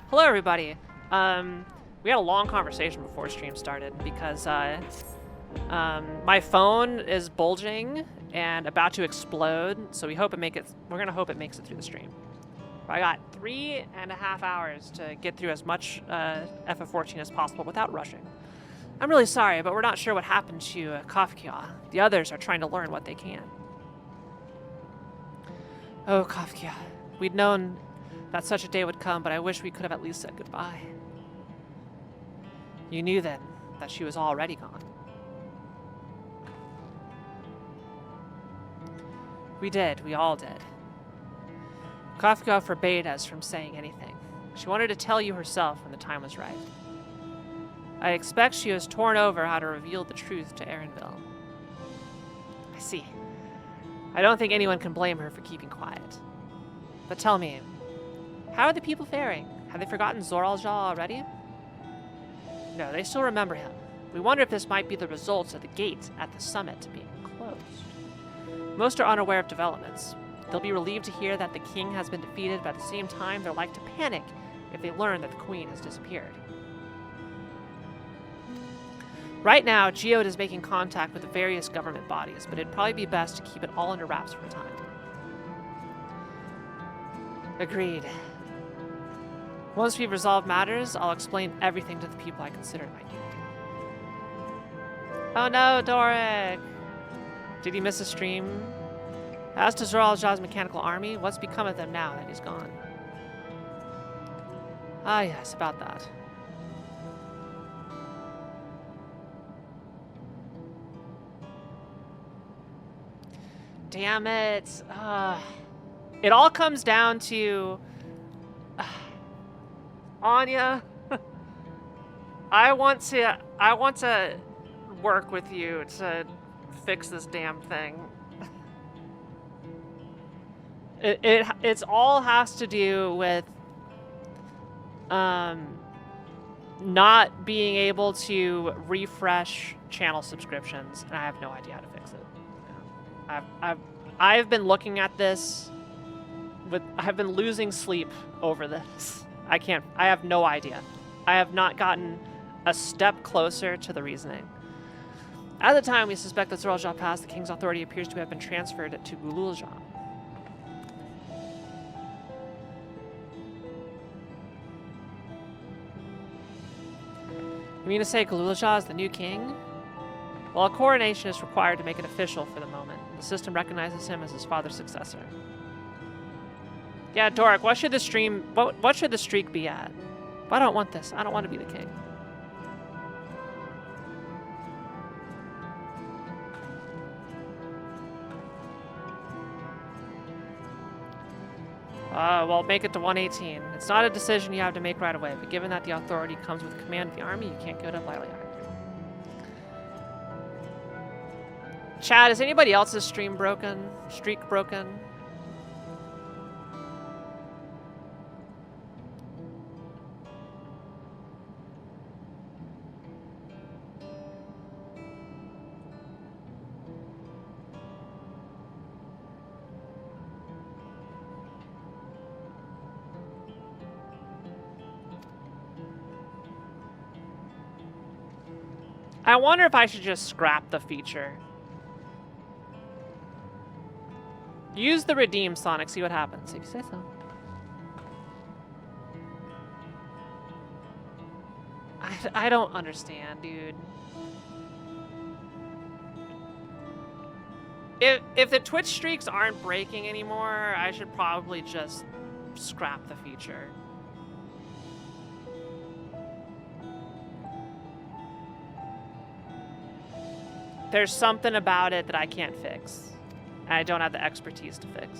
Hello, everybody. We had a long conversation before stream started because my phone is bulging and about to explode. So we're gonna hope it makes it through the stream. I got 3.5 hours to get through as much FF14 as possible without rushing. I'm really sorry, but we're not sure what happened to Kafkia. The others are trying to learn what they can. Oh, Kafkia. We'd known that such a day would come, but I wish we could have at least said goodbye. You knew then that she was already gone. We did. We all did. Kafka forbade us from saying anything. She wanted to tell you herself when the time was right. I expect she has torn over how to reveal the truth to Erenville. I see. I don't think anyone can blame her for keeping quiet. But tell me, how are the people faring? Have they forgotten Zoralja already? No, they still remember him. We wonder if this might be the results of the gate at the summit being closed. Most are unaware of developments. They'll be relieved to hear that the king has been defeated, but at the same time, they're like to panic if they learn that the queen has disappeared. Right now, Geode is making contact with the various government bodies, but it'd probably be best to keep it all under wraps for a time. Agreed. Once we've resolved matters, I'll explain everything to the people I consider my duty. Oh no, Doric! Did he miss a stream? As to Zoralja's mechanical army, what's become of them now that he's gone? Ah yes, about that. Damn it. It all comes down to... Anya, I want to work with you to fix this damn thing. It's all has to do with not being able to refresh channel subscriptions, and I have no idea how to fix it. I've been looking at this I've been losing sleep over this. I have no idea. I have not gotten a step closer to the reasoning. At the time, we suspect that Zoralja passed, the king's authority appears to have been transferred to Gululja. You mean to say Gululja is the new king? Well, a coronation is required to make it official for the moment. The system recognizes him as his father's successor. Yeah, Doric, what should the streak be at? I don't want this. I don't want to be the king. Well, make it to 118. It's not a decision you have to make right away, but given that the authority comes with command of the army, you can't go to lightly either. Chad, is anybody else's streak broken? I wonder if I should just scrap the feature. Use the redeem, Sonic, see what happens. If you say so. I don't understand, dude. If the Twitch streaks aren't breaking anymore, I should probably just scrap the feature. There's something about it that I can't fix. And I don't have the expertise to fix.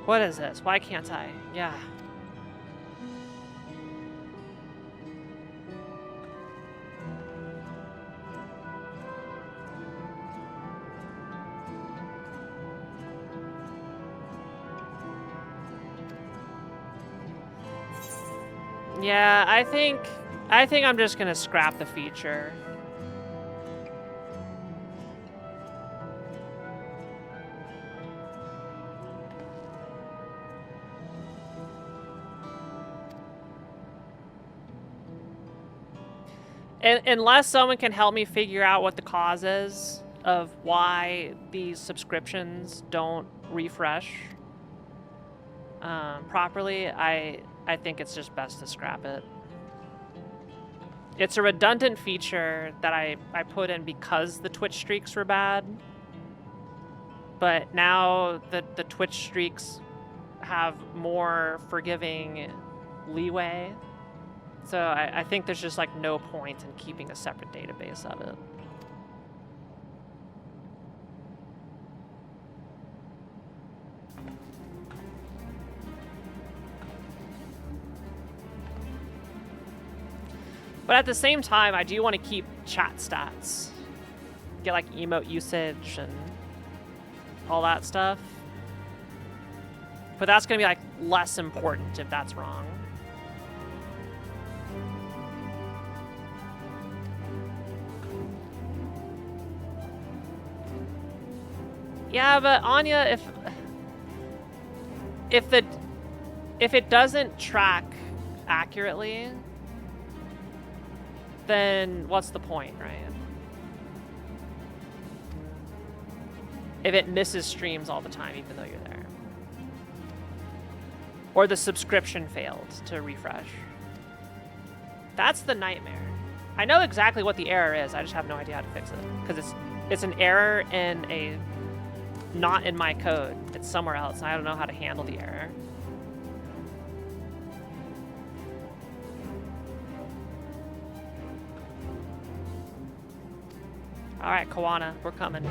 What is this? Why can't I? Yeah. Yeah, I think I'm just gonna scrap the feature. unless someone can help me figure out what the cause is of why these subscriptions don't refresh properly, I think it's just best to scrap it. It's a redundant feature that I put in because the Twitch streaks were bad. But now the Twitch streaks have more forgiving leeway. So I think there's just like no point in keeping a separate database of it. But at the same time, I do want to keep chat stats. Get like emote usage and all that stuff. But that's going to be like less important if that's wrong. Yeah, but Anya, if it doesn't track accurately, then what's the point, right? If it misses streams all the time, even though you're there. Or the subscription failed to refresh. That's the nightmare. I know exactly what the error is, I just have no idea how to fix it. Because it's an error in a... not in my code. It's somewhere else, and I don't know how to handle the error. Alright, Kawana, we're coming.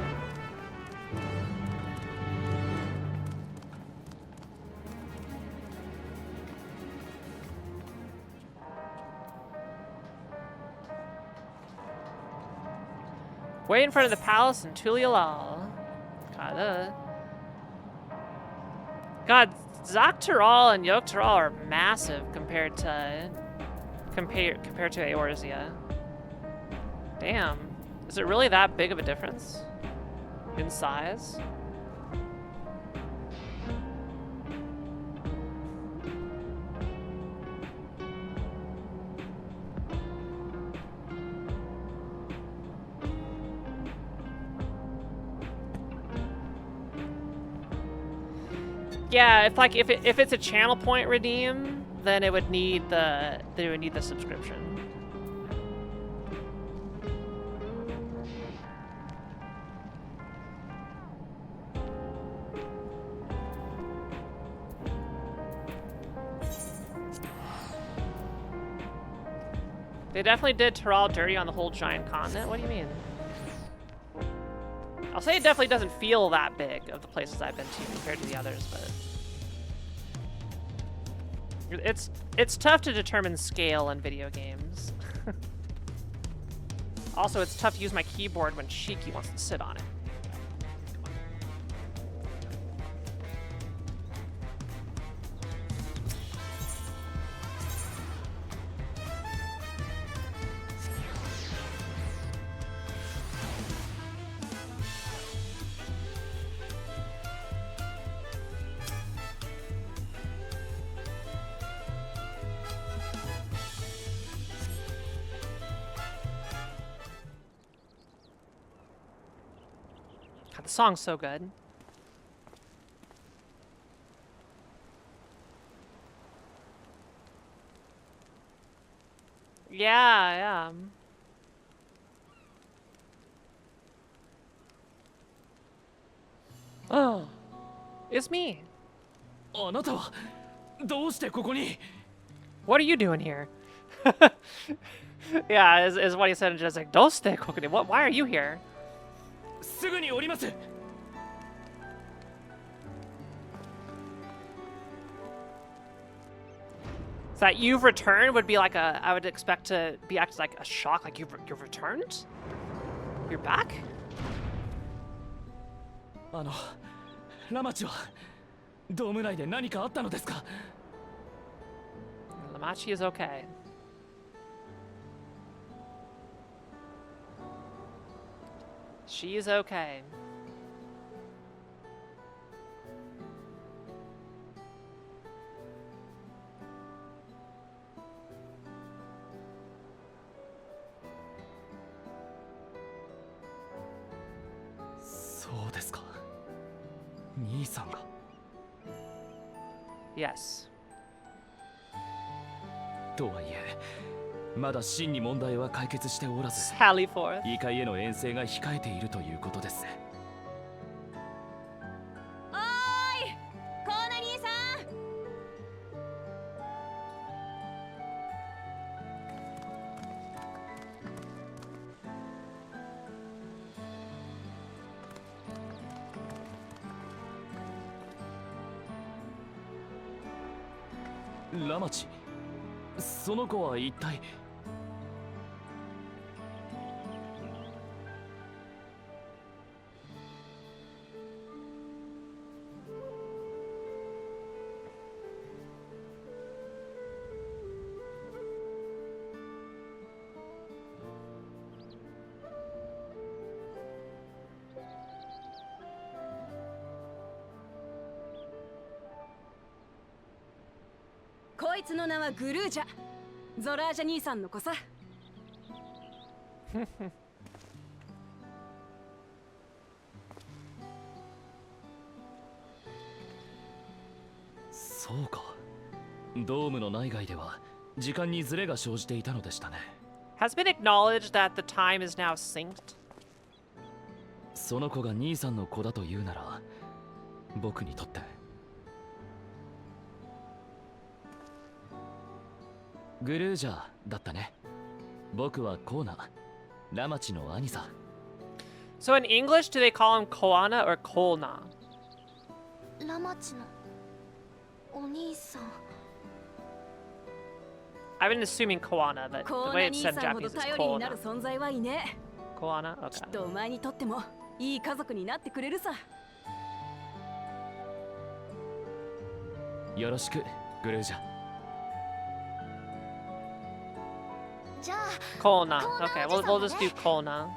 Wait in front of the palace in Tulialal. God, Zaktaral and Yoktaral are massive compared to Eorzea. Damn. Is it really that big of a difference in size? Yeah, if it's a channel point redeem, then it would need the subscription. They definitely did Taral dirty on the whole giant continent. What do you mean? I'll say it definitely doesn't feel that big of the places I've been to compared to the others, but it's tough to determine scale in video games. Also, it's tough to use my keyboard when Shiki wants to sit on it. God, the song's so good. Yeah. Oh, it's me. What are you doing here? Yeah, is what he said. Just like, "Doste kokone." What? Why are you here? So that you've returned would be like I would expect to be acted like a shock, like you've returned? You're back? Lamachi is okay. She's okay. ですか。兄さんが。Yes. とはいえ、まだ真に問題は解決しておらず、 Sally forth. 異界への遠征が控えているということです。おーい、コーナ兄さん。ラマチ、その子は一体。こいつの名はグルージャ。ゾラージャ兄さんの子さ。そうか。ドームの内外では時間にズレが生じていたのでしたね。 Has been acknowledged that the time is now synced. その子が兄さんの子だというなら、僕にとってグルージャーだったね。僕はコーナ、ラマチの兄さ。 So in English, do they call him Koana or Kolna? ラマチのお兄さん。 I've been assuming Koana, but コ the ー way ナ it's 兄 said in さんほど Japanese is 頼りになる Kolna. 存在はいね Koana? え。きっ Okay. とお前にとってもいい家族になってくれるさ。よろしく、グルージャ。じゃあ Kolna. Kolna Okay, おじさん we'll だ just ね。 do Kolna.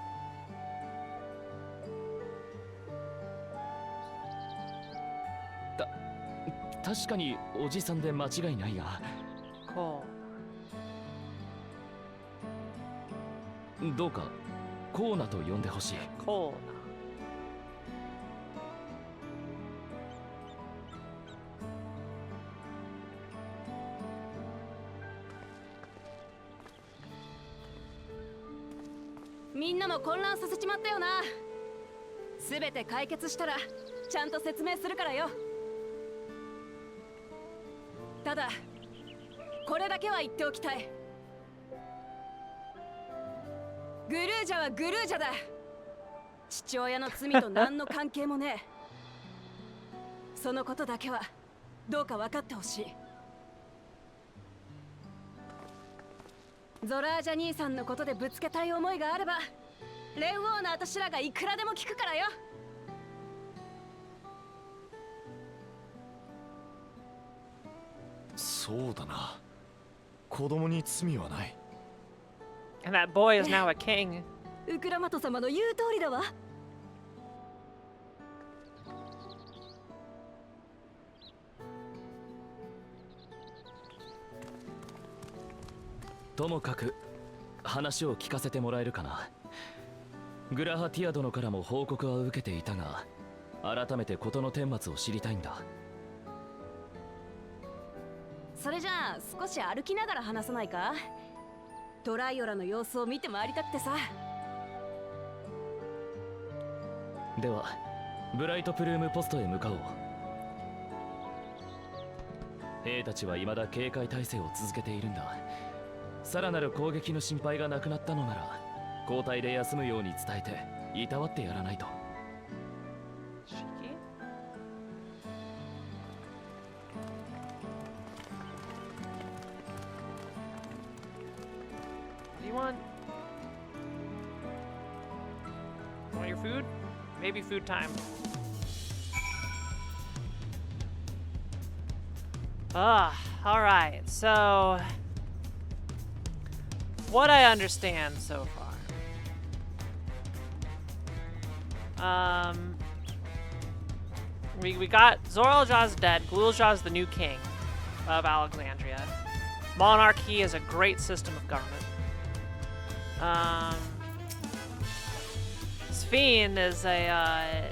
確かにおじさんで間違いないが、 Kolna. どうかコーナと呼んでほしい。 Kolna. みんなも混乱させちまったよな。すべて解決したらちゃんと説明するからよ。ただこれだけは言っておきたい。グルージャはグルージャだ。父親の罪と何の関係もねえ。そのことだけはどうか分かってほしい。ゾラージャ兄さんのことでぶつけたい思いがあれば、レンウォーの私らがいくらでも聞くからよ。そうだな。子供に罪はない。 And that boy is now a king. ウクラマト様の言う通りだわ。ともかく話を聞かせてもらえるかな。グラハティア殿からも報告は受けていたが、改めて事の顛末を知りたいんだ。それじゃあ少し歩きながら話さないか。トライオラの様子を見て回りたくてさ。ではブライトプルームポストへ向かおう。兵たちは未だ警戒態勢を続けているんだ。さらなる攻撃の心配がなくなったのなら、交代で休むように伝えていたわってやらないと。 Cheeky. What do you want? Want your food? Maybe food time. Alright, so what I understand so far. We got Zoralja's dead, Glulja's the new king of Alexandria. Monarchy is a great system of government. Sphene is a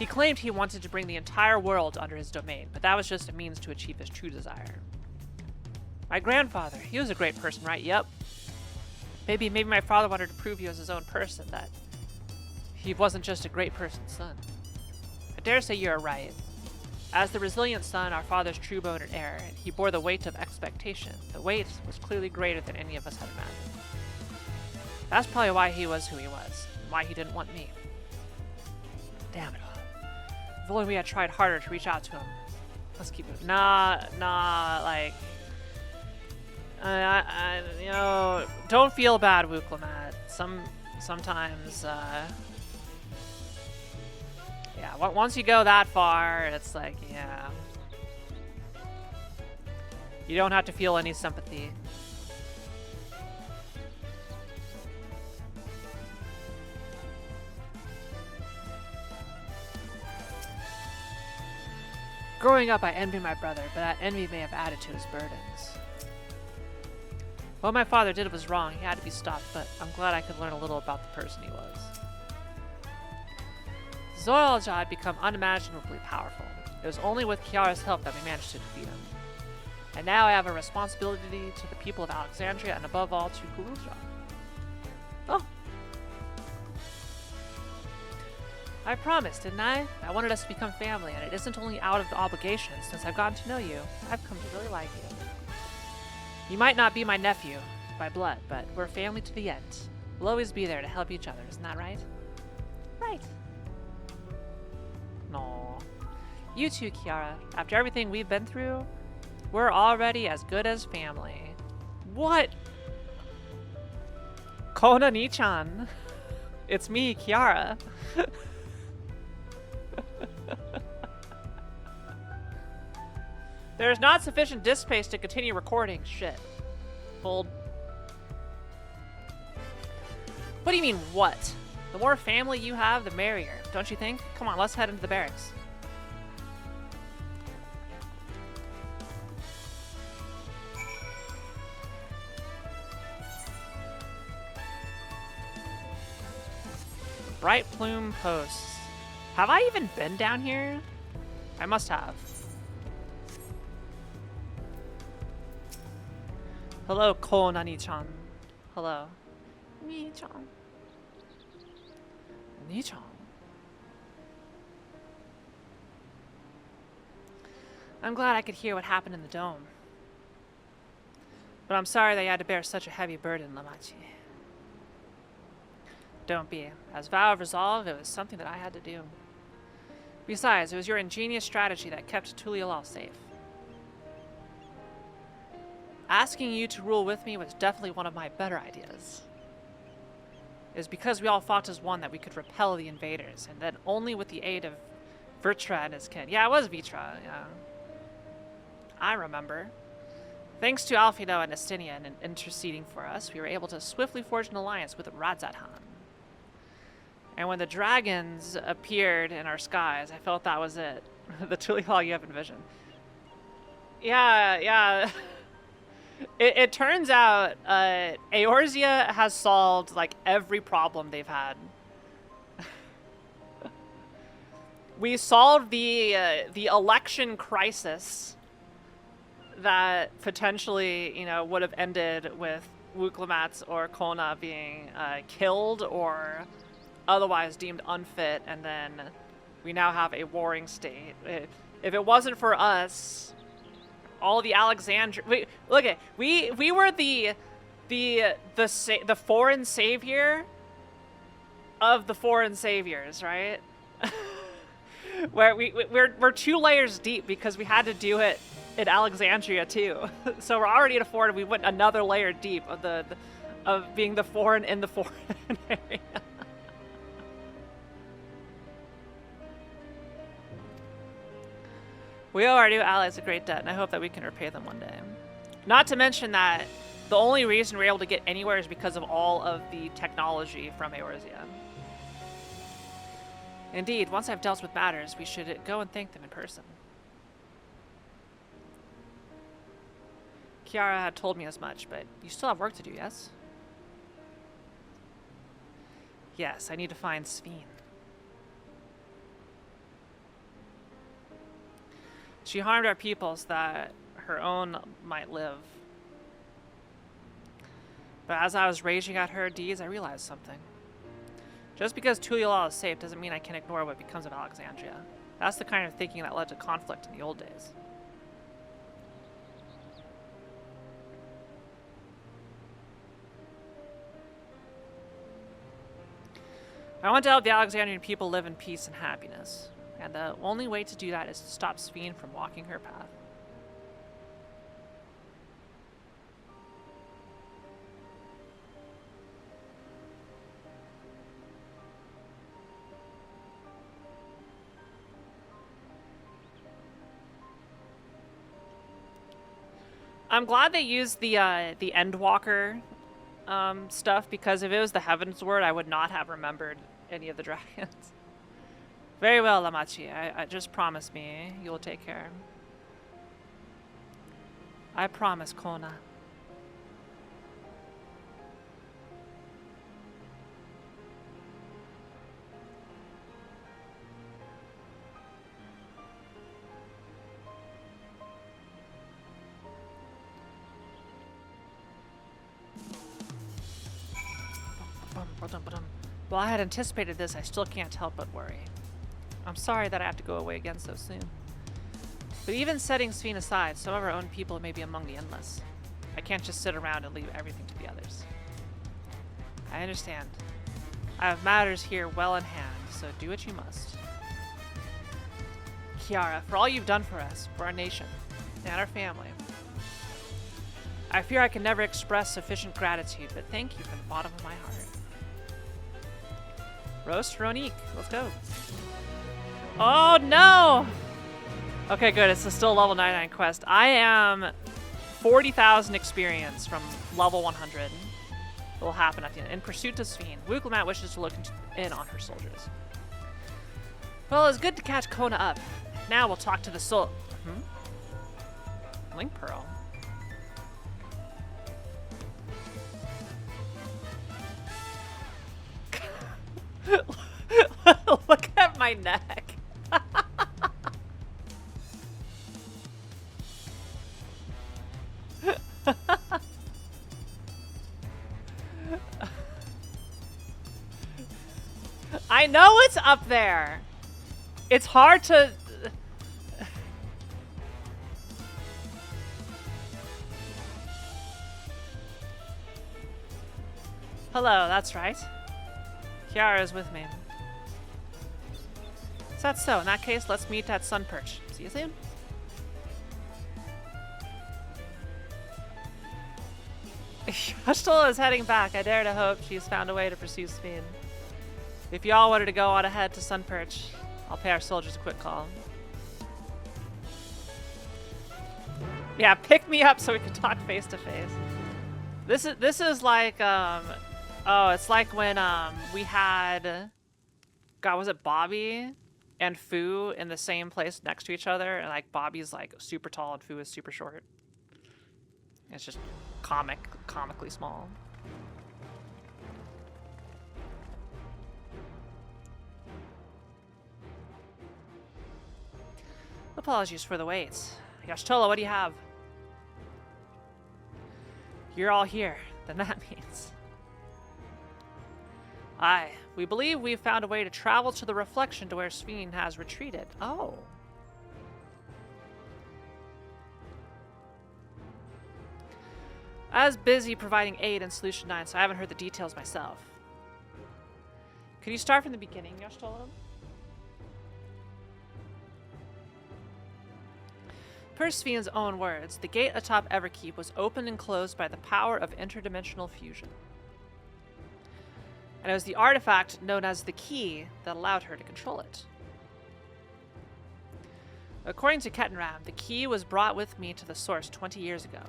He claimed he wanted to bring the entire world under his domain, but that was just a means to achieve his true desire. My grandfather, he was a great person, right? Yep. Maybe my father wanted to prove he was his own person, that he wasn't just a great person's son. I dare say you're right. As the resilient son, our father's true born heir, he bore the weight of expectation. The weight was clearly greater than any of us had imagined. That's probably why he was who he was, and why he didn't want me. Damn it all. If only we had tried harder to reach out to him. Let's keep it. Like... you know, don't feel bad, Wuklamat. Sometimes, yeah, once you go that far, it's like, yeah. You don't have to feel any sympathy. Growing up, I envied my brother, but that envy may have added to his burdens. What my father did was wrong. He had to be stopped, but I'm glad I could learn a little about the person he was. Zoilja had become unimaginably powerful. It was only with Kiara's help that we managed to defeat him. And now I have a responsibility to the people of Alexandria and above all to Guruja. Oh. I promised, didn't I? I wanted us to become family, and it isn't only out of the obligation. Since I've gotten to know you, I've come to really like you. You might not be my nephew by blood, but we're family to the end. We'll always be there to help each other, isn't that right? Right. No. You too, Kiara. After everything we've been through, we're already as good as family. What? Kona Nichan. It's me, Kiara. There's not sufficient disk space to continue recording. Shit. Hold. What do you mean, what? The more family you have, the merrier, don't you think? Come on, let's head into the barracks. Bright Plume Posts. Have I even been down here? I must have. Hello, Konani-chan. Hello. Ni-chan. Ni-chan. I'm glad I could hear what happened in the dome. But I'm sorry that you had to bear such a heavy burden, Lamachi. Don't be. As vow of resolve, it was something that I had to do. Besides, it was your ingenious strategy that kept Tulialal safe. Asking you to rule with me was definitely one of my better ideas. It was because we all fought as one that we could repel the invaders, and then only with the aid of Vertra and his kin. Yeah, it was Vitra, yeah. I remember. Thanks to Alfino and Estinian in interceding for us, we were able to swiftly forge an alliance with Radzadhan. And when the dragons appeared in our skies, I felt that was it. The Tulialal you have envisioned. Yeah. It turns out Eorzea has solved like every problem they've had. We solved the election crisis that potentially, you know, would have ended with Wuklamatz or Kona being killed or otherwise deemed unfit, and then we now have a warring state. If it wasn't for us, all the Alexandria. We were the foreign savior of the foreign saviors, right? Where we're 2 layers deep because we had to do it in Alexandria too. So we're already at a foreign. We went another layer deep of being the foreign in the foreign area. We owe our new allies a great debt, and I hope that we can repay them one day. Not to mention that the only reason we're able to get anywhere is because of all of the technology from Eorzea. Indeed, once I've dealt with matters, we should go and thank them in person. Kiara had told me as much, but you still have work to do, yes? Yes, I need to find Sveen. She harmed our people so that her own might live. But as I was raging at her deeds, I realized something. Just because Tulial is safe doesn't mean I can ignore what becomes of Alexandria. That's the kind of thinking that led to conflict in the old days. I want to help the Alexandrian people live in peace and happiness. And the only way to do that is to stop Sphene from walking her path. I'm glad they used the Endwalker stuff, because if it was the Heavens Word, I would not have remembered any of the dragons. Very well, Lamachi. I just promise me you will take care. I promise, Kona. While I had anticipated this, I still can't help but worry. I'm sorry that I have to go away again so soon. But even setting Sphene aside, some of our own people may be among the endless. I can't just sit around and leave everything to the others. I understand. I have matters here well in hand, so do what you must. Kiara, for all you've done for us, for our nation, and our family. I fear I can never express sufficient gratitude, but thank you from the bottom of my heart. Roast Ronique, let's go. Oh no! Okay, good. It's still level 99 quest. I am 40,000 experience from level 100. It will happen at the end. In pursuit of Sphene, Wukelamat wishes to look in on her soldiers. Well, it's good to catch Kona up. Now we'll talk to the soul. Link Pearl. Look at my neck. I know it's up there. It's hard to... Hello, that's right. Kiara is with me. Is that so? In that case, let's meet at Sunperch. See you soon. Yashtola is heading back. I dare to hope she's found a way to pursue Sphene. If y'all wanted to go on ahead to Sunperch, I'll pay our soldiers a quick call. Yeah, pick me up so we can talk face to face. This is like oh, it's like when we had, God, was it Bobby and Fu in the same place next to each other, and like Bobby's like super tall and Fu is super short. It's just comically small. Apologies for the wait. Yashtola, what do you have? You're all here. Then that means... Aye, we believe we've found a way to travel to the reflection to where Sphene has retreated. Oh. I was busy providing aid in Solution 9, so I haven't heard the details myself. Could you start from the beginning, Yashtola? Per Sphene's own words, the gate atop Everkeep was opened and closed by the power of interdimensional fusion. And it was the artifact known as the Key that allowed her to control it. According to Kettenram, the Key was brought with me to the source 20 years ago.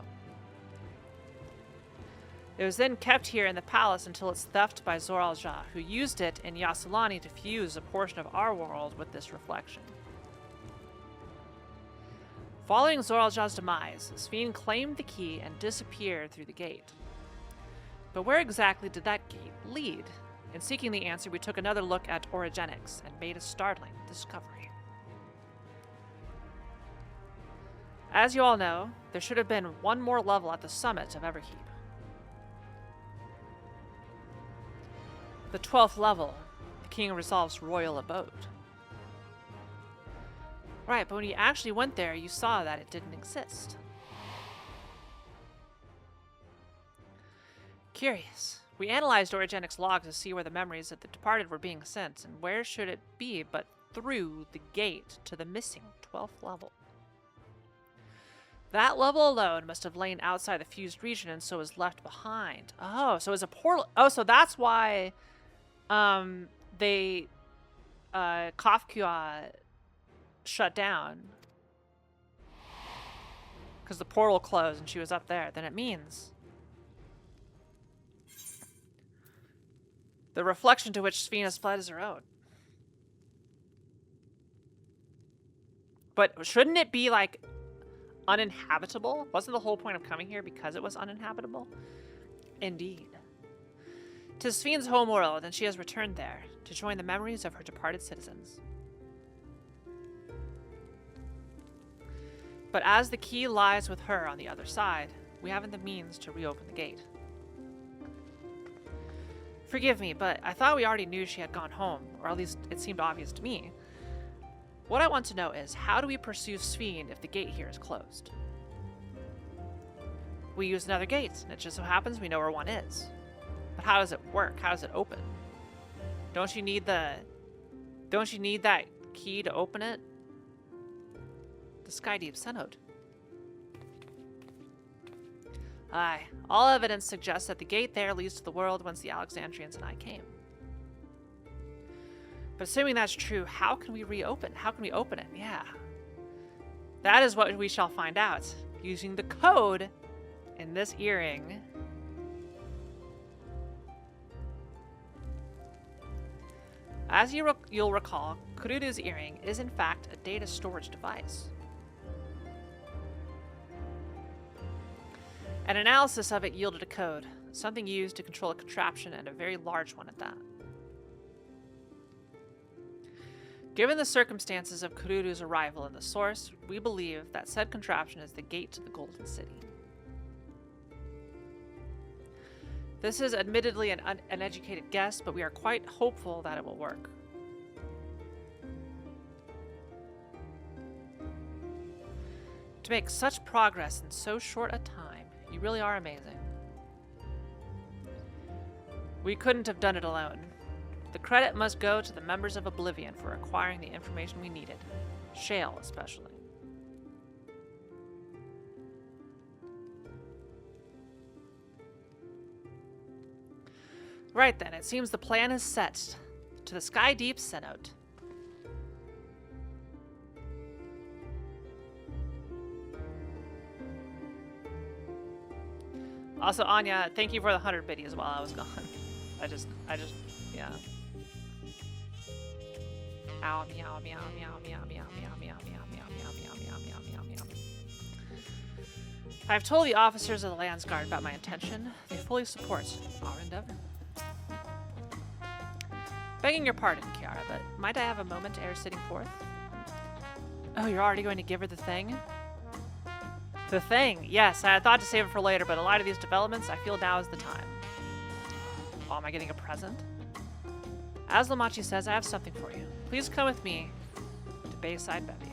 It was then kept here in the palace until its theft by Zoral-Ja, who used it in Yasulani to fuse a portion of our world with this reflection. Following Zoral-Ja's demise, Sphene claimed the key and disappeared through the gate. But where exactly did that gate lead? In seeking the answer, we took another look at orogenics and made a startling discovery. As you all know, there should have been one more level at the summit of Everkeep. The 12th level, the King of Resolve's royal abode. Right, but when you actually went there, you saw that it didn't exist. Curious. We analyzed Origenic's logs to see where the memories of the departed were being sent, and where should it be but through the gate to the missing 12th level. That level alone must have lain outside the fused region and so was left behind. Oh, so it's a portal. Oh, so that's why Kafka shut down. Because the portal closed and she was up there. Then it means the reflection to which Sphene has fled is her own. But shouldn't it be, like, uninhabitable? Wasn't the whole point of coming here because it was uninhabitable? Indeed. 'Tis Sphene's homeworld, and she has returned there to join the memories of her departed citizens. But as the key lies with her on the other side, we haven't the means to reopen the gate. Forgive me, but I thought we already knew she had gone home, or at least it seemed obvious to me. What I want to know is, how do we pursue Sphene if the gate here is closed? We use another gate, and it just so happens we know where one is. But how does it work? How does it open? Don't you need that key to open it? The Skydeep Synod. Aye, all evidence suggests that the gate there leads to the world whence the Alexandrians and I came. But assuming that's true, how can we reopen? How can we open it? Yeah. That is what we shall find out, using the code in this earring. As you'll recall, Kururu's earring is in fact a data storage device. An analysis of it yielded a code, something used to control a contraption, and a very large one at that. Given the circumstances of Kururu's arrival in the source, we believe that said contraption is the gate to the Golden City. This is admittedly an uneducated guess, but we are quite hopeful that it will work. To make such progress in so short a time, you really are amazing. We couldn't have done it alone. The credit must go to the members of Oblivion for acquiring the information we needed. Shale, especially. Right then, it seems the plan is set. To the Skydeep Synod. Also, Anya, thank you for the 100 biddies while I was gone. I just, yeah. Ow, meow, meow, meow, meow, meow, meow, meow, meow, meow, meow, meow, meow, meow, meow, meow. I've told the officers of the Lands Guard about my intention. They fully support our endeavor. Begging your pardon, Kiara, but might I have a moment ere sitting forth? Oh, you're already going to give her the thing? The thing, yes, I had thought to save it for later, but in light of these developments, I feel now is the time. Oh, am I getting a present? As Lamachi says, I have something for you. Please come with me to Bayside Bevy.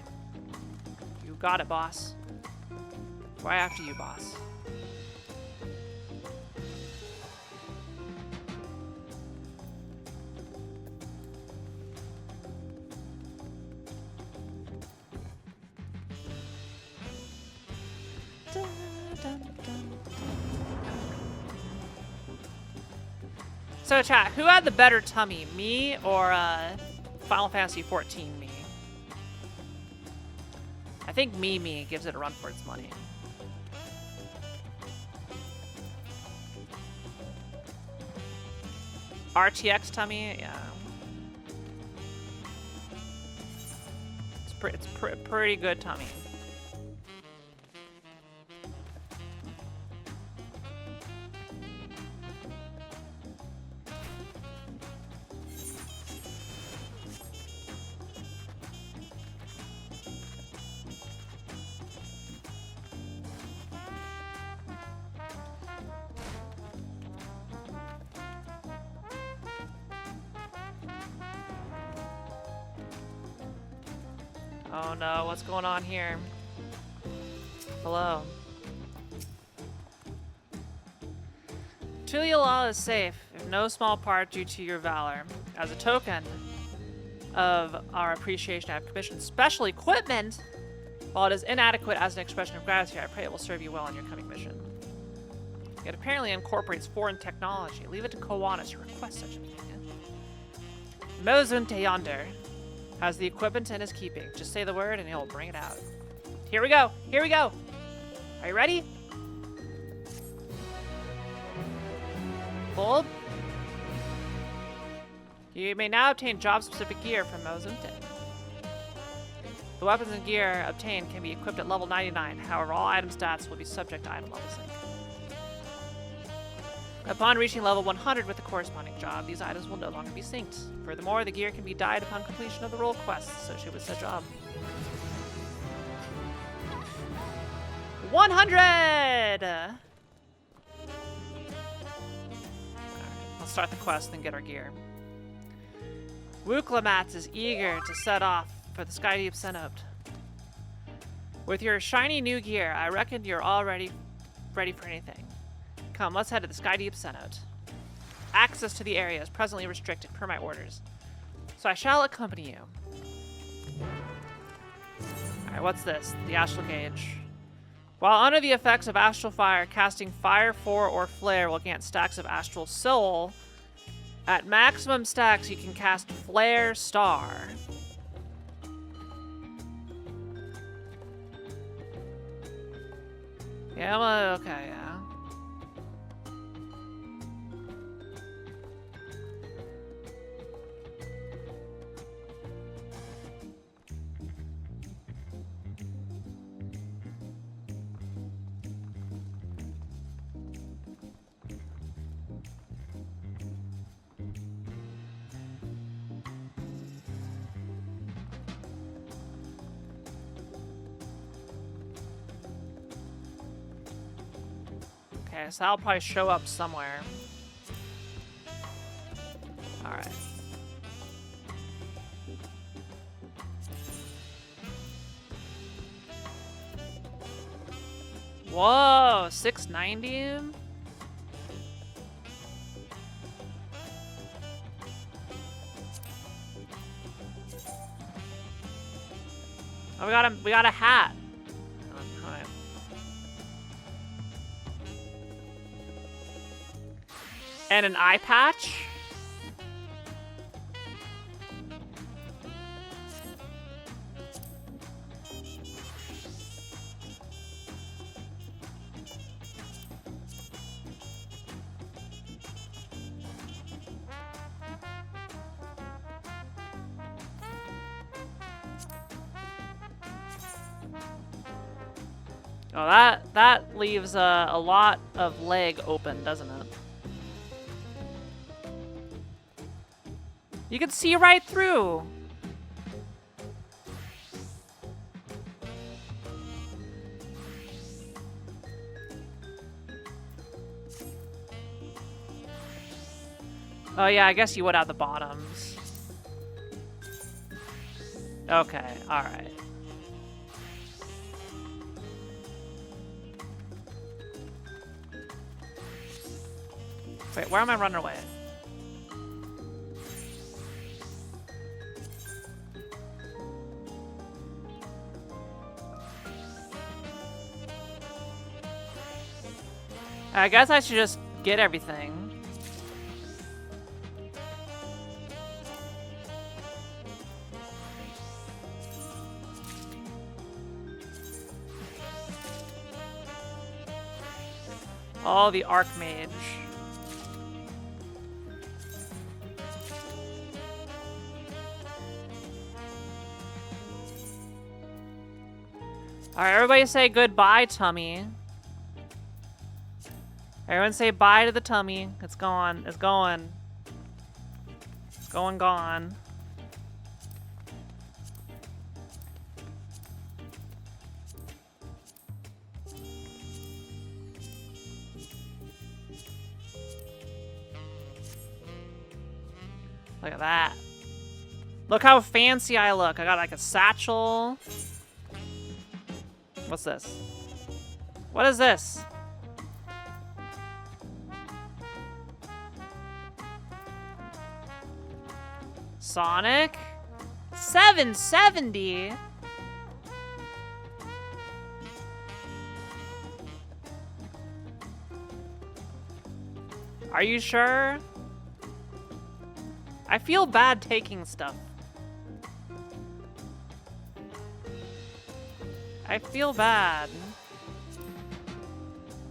You got it, boss. Right after you, boss. So chat, who had the better tummy, me or Final Fantasy XIV me? I think me gives it a run for its money. RTX tummy, yeah. It's pretty good tummy. Oh no, what's going on here? Hello. Tulialal is safe, in no small part due to your valor. As a token of our appreciation, I have commissioned special equipment. While it is inadequate as an expression of gratitude, I pray it will serve you well on your coming mission. It apparently incorporates foreign technology. Leave it to Koana to request such a thing. Mozunte yonder has the equipment in his keeping. Just say the word and he'll bring it out. Here we go. Here we go. Are you ready? Hold. You may now obtain job-specific gear from Mozunte. The weapons and gear obtained can be equipped at level 99. However, all item stats will be subject to item level sync. Upon reaching level 100 with the corresponding job, these items will no longer be synced. Furthermore, the gear can be dyed upon completion of the role quests associated with said job. 100! Alright, let's start the quest and then get our gear. Wuklamatz is eager to set off for the Skydeep Cenote. With your shiny new gear, I reckon you're already ready for anything. Come, let's head to the Skydeep Cenote. Access to the area is presently restricted per my orders, so I shall accompany you. Alright, what's this? The astral gauge. While under the effects of astral fire, casting Fire 4 or Flare will grant stacks of astral soul. At maximum stacks, you can cast Flare Star. Yeah, okay, yeah. Okay, so that'll probably show up somewhere. Alright. Whoa, 690? Oh, we got a hat. Alright. And an eye patch? Oh, that leaves a lot of leg open, doesn't it? You can see right through. Oh yeah, I guess you would have the bottoms. Okay, alright. Wait, where am I running away? I guess I should just get everything. Oh, the Archmage. Alright, everybody say goodbye, tummy. Everyone say bye to the tummy. It's gone. It's going. It's going gone. Look at that. Look how fancy I look. I got like a satchel. What's this? What is this? Sonic? 770? Are you sure? I feel bad taking stuff. I feel bad.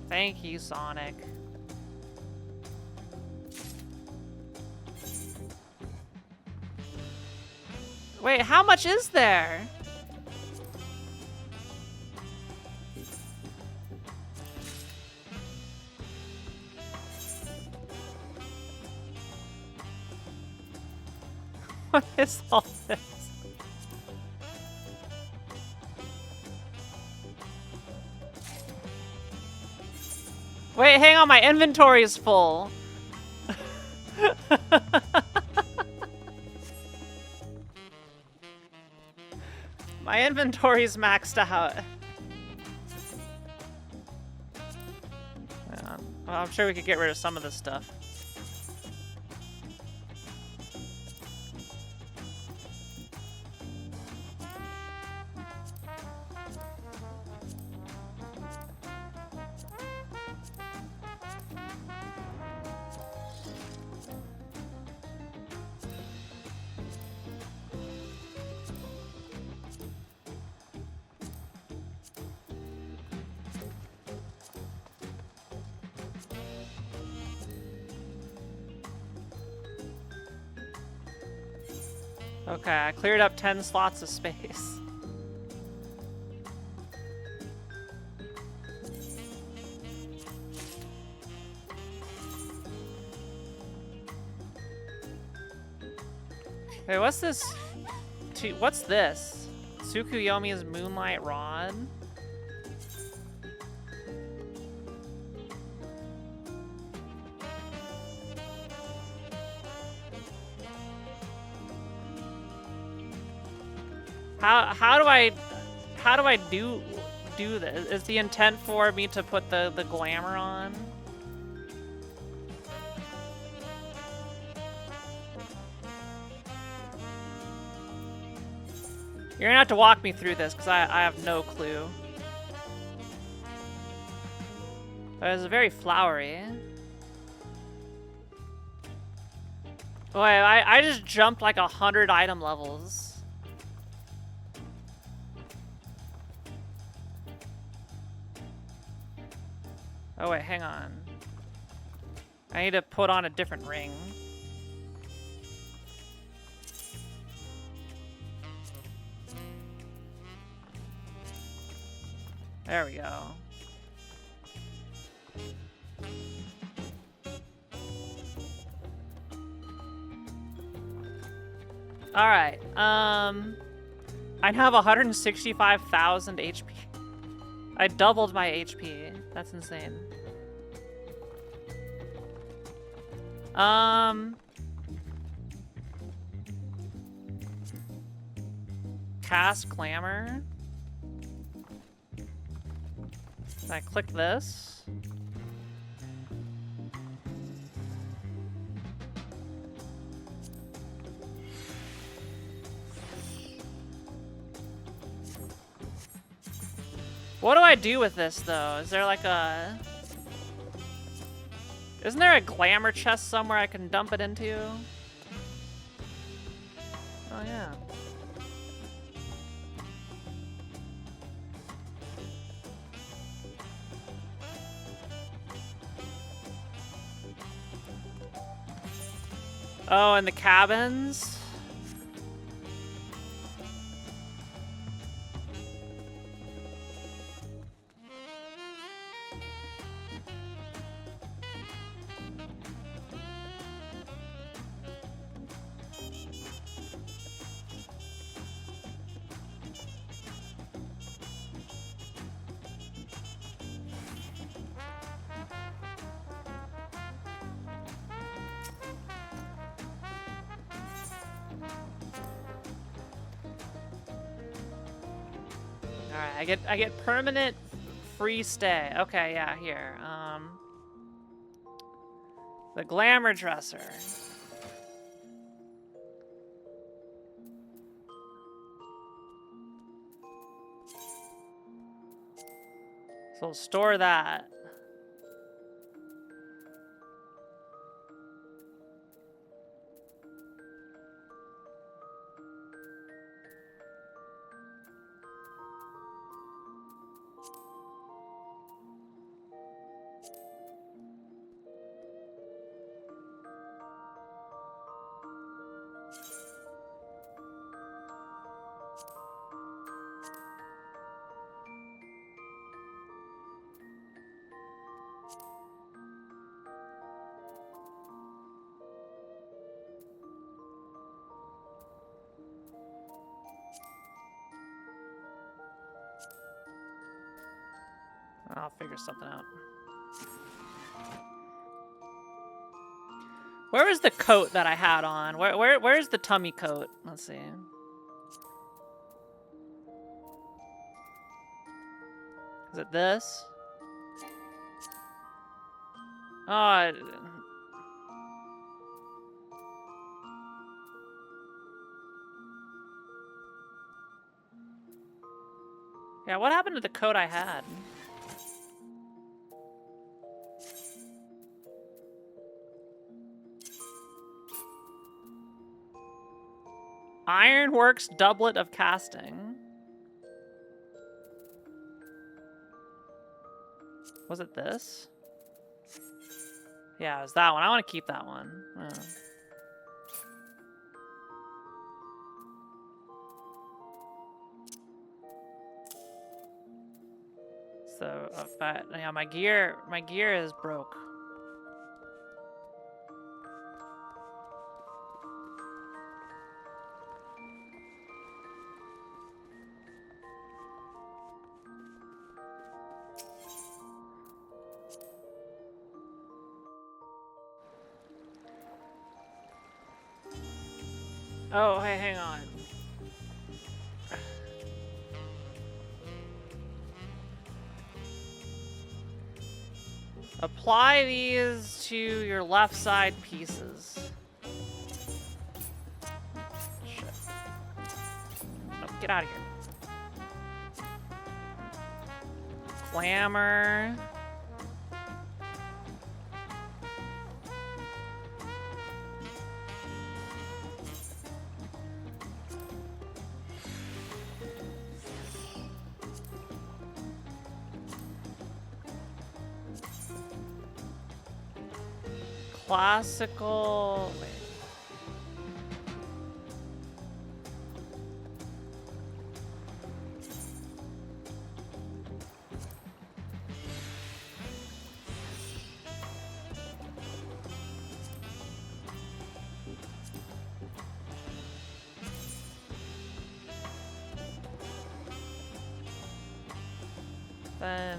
Thank you, Sonic. Wait, how much is there? What is all this? Wait, hang on, my inventory is full. My inventory's maxed out. Well, I'm sure we could get rid of some of this stuff. Okay, I cleared up 10 slots of space. Wait, what's this? What's this? Tsukuyomi's Moonlight Rod? How do I do this? Is the intent for me to put the glamour on? You're gonna have to walk me through this because I have no clue. But it's very flowery. Wait, I just jumped like 100 item levels. Oh wait, hang on. I need to put on a different ring. There we go. Alright, I have 165,000 HP. I doubled my HP. That's insane. Cast Glamour. Can I click this? What do I do with this, though? Is there like a... Isn't there a glamour chest somewhere I can dump it into? Oh, yeah. Oh, and the cabins? Alright, I get permanent free stay. Okay, yeah, here. The glamour dresser. So we'll store that. I'll figure something out. Where was the coat that I had on? Where's the tummy coat? Let's see. Is it this? Oh, yeah, what happened to the coat I had? Ironworks doublet of casting. Was it this? Yeah, it was that one. I want to keep that one. Oh. So, but yeah, my gear is broke. Oh, hey, hang on. Apply these to your left side pieces. Shit. No, get out of here. Glamour. Classical. Wait. Then.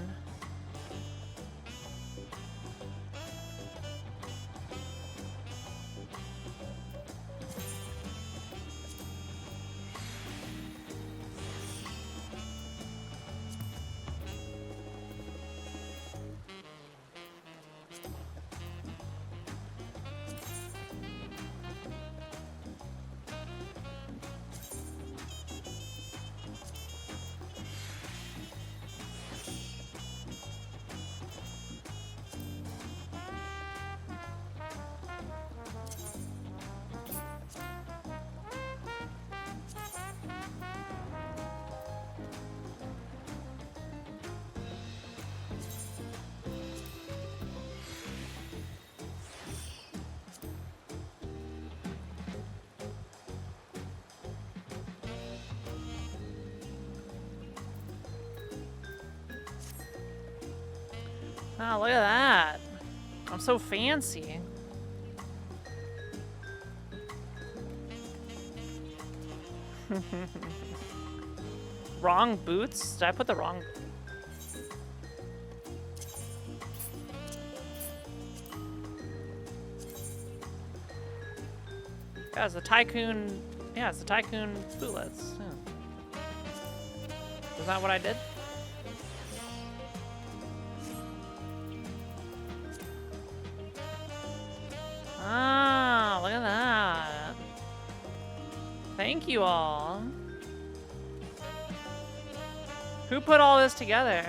Oh, look at that. I'm so fancy. Wrong boots? Did I put the wrong... Yeah, it's the Tycoon... Yeah, it's the Tycoon bootlets. Yeah. Is that what I did? Ah, look at that. Thank you all. Who put all this together?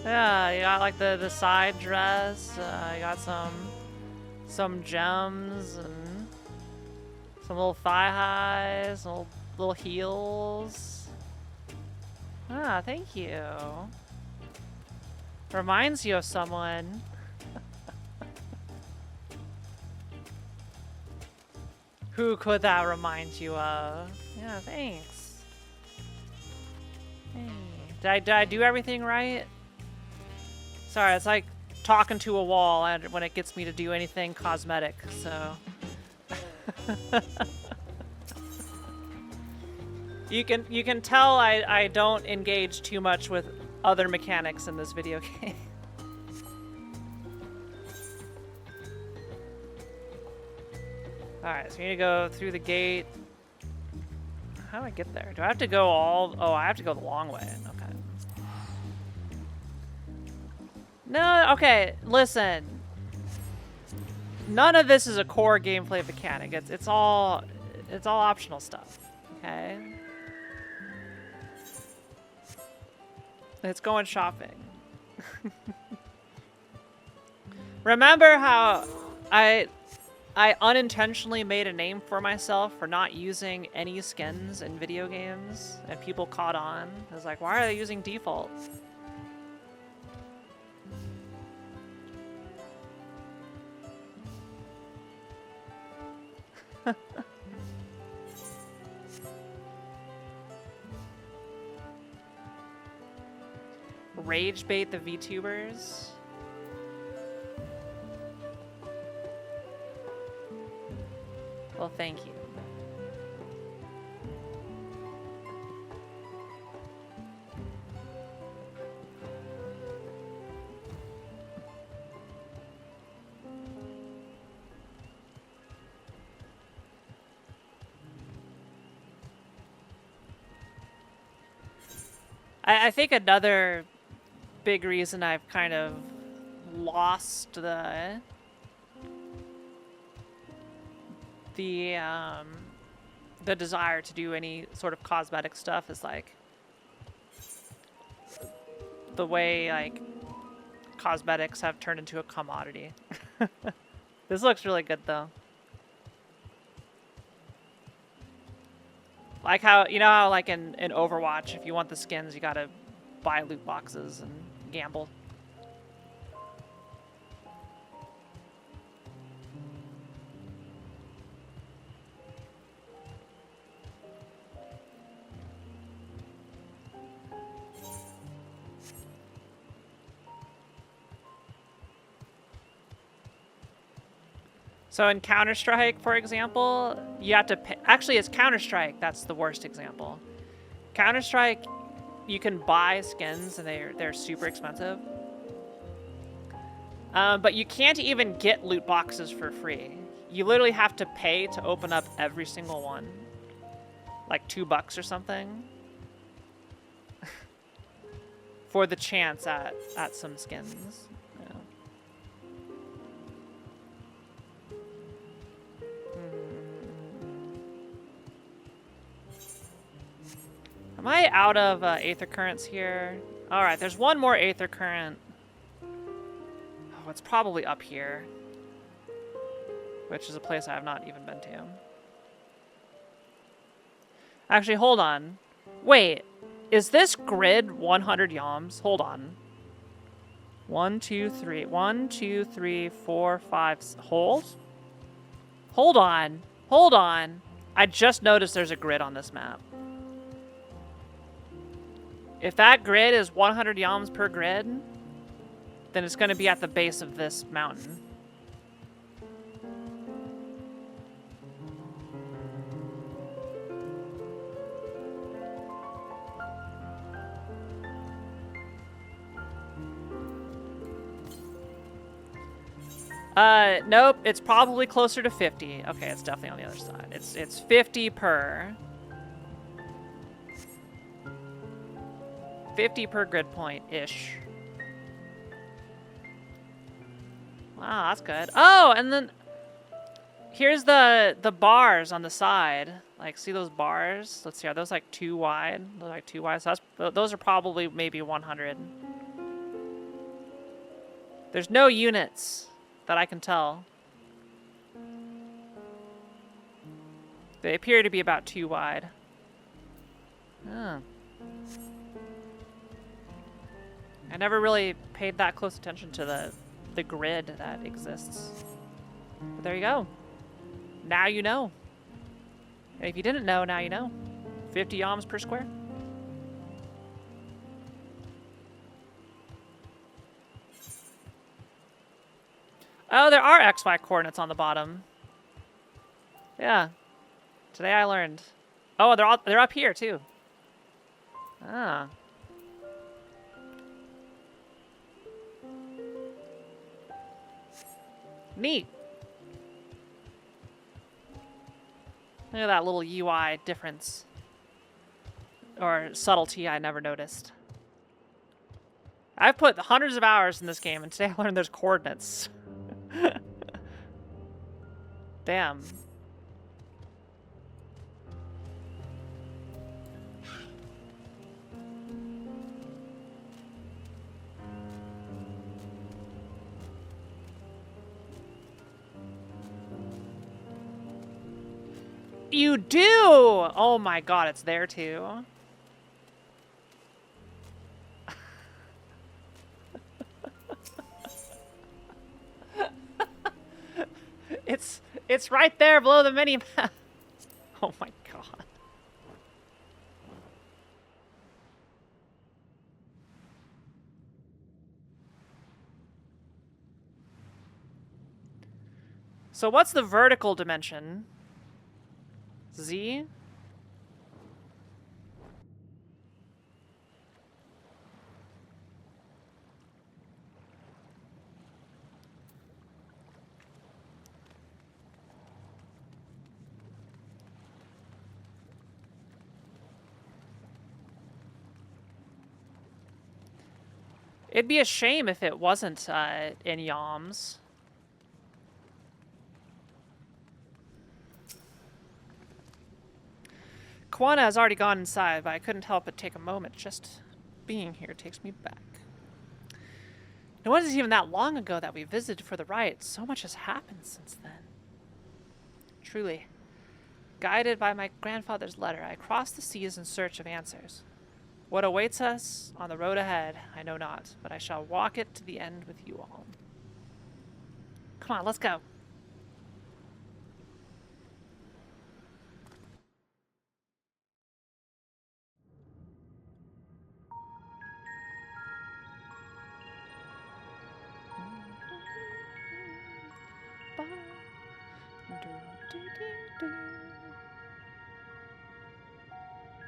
Yeah, you got like the side dress. You got some gems and some little thigh highs, little heels. Ah, thank you. Reminds you of someone. Who could that remind you of? Yeah, thanks. Hey. Did I do everything right? Sorry, it's like talking to a wall when it gets me to do anything cosmetic, so. You can tell I don't engage too much with other mechanics in this video game. Alright, so we need to go through the gate. How do I get there? Do I have to go all... Oh, I have to go the long way. Okay. No, okay, listen. None of this is a core gameplay mechanic. It's all optional stuff. Okay? It's going shopping. Remember how I unintentionally made a name for myself for not using any skins in video games, and people caught on. I was like, why are they using defaults? Rage bait the VTubers? Well, thank you. I think another big reason I've kind of lost the desire to do any sort of cosmetic stuff is like the way like cosmetics have turned into a commodity. This looks really good though. Like how, you know how like in Overwatch, if you want the skins, you gotta buy loot boxes and gamble. So in Counter-Strike, for example, you have to pay. Actually, it's Counter-Strike that's the worst example. Counter-Strike, you can buy skins and they're super expensive. But you can't even get loot boxes for free. You literally have to pay to open up every single one. Like $2 or something. For the chance at some skins. Yeah. Am I out of Aether Currents here? Alright, there's one more Aether Current. Oh, it's probably up here. Which is a place I have not even been to. Actually, hold on. Wait, is this grid 100 yalms? Hold on. 1, 2, 3. 1, 2, 3, 4, 5. Hold? Hold on. Hold on. I just noticed there's a grid on this map. If that grid is 100 yalms per grid, then it's going to be at the base of this mountain. Nope, it's probably closer to 50. Okay, it's definitely on the other side. It's 50 per. 50 per grid point-ish. Wow, that's good. Oh, and then here's the bars on the side. Like, see those bars? Let's see, are those like too wide? Those are like too wide. So those are probably maybe 100. There's no units that I can tell. They appear to be about too wide. Oh. I never really paid that close attention to the grid that exists. But there you go. Now you know. And if you didn't know, now you know. 50 yoms per square. Oh, there are XY coordinates on the bottom. Yeah. Today I learned. Oh, they're up here too. Ah. Neat. Look at that little UI difference. Or subtlety I never noticed. I've put hundreds of hours in this game, and today I learned there's coordinates. Damn. You do! Oh my god, it's there too. It's right there below the mini map. Oh my god. So what's the vertical dimension? Z? It'd be a shame if it wasn't in yoms. Kwana has already gone inside, but I couldn't help but take a moment. Just being here takes me back. It wasn't even that long ago that we visited for the riot. So much has happened since then. Truly, guided by my grandfather's letter, I crossed the seas in search of answers. What awaits us on the road ahead, I know not, but I shall walk it to the end with you all. Come on, let's go.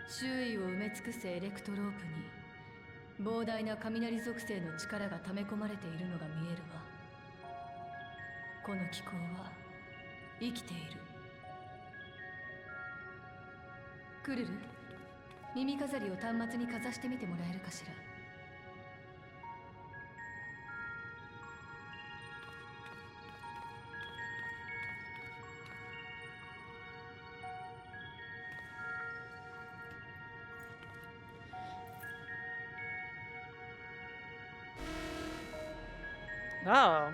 周囲を埋め尽くすエレクトロープに膨大な雷属性の力が溜め込まれているのが見えるわ。この気候は生きている。クルル、耳飾りを端末にかざしてみてもらえるかしら。Oh.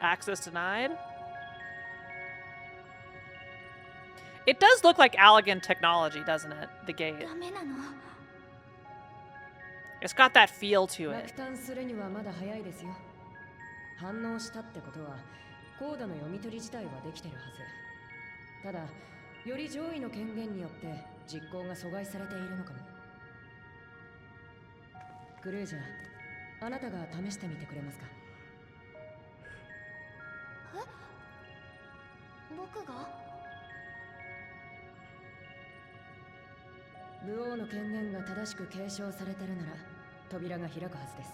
Access denied? It does look like Allegan technology, doesn't it? The gate. It's got that feel to it. するにはまだ早いですよ。反応したってことは、コードの読み取り自体はできてるはず。ただ、より上位の権限によって実行が阻害されているのかも。クルージャー、あなたが試してみてくれますか？え？僕が？武王の権限が正しく継承されてるなら扉が開くはずです。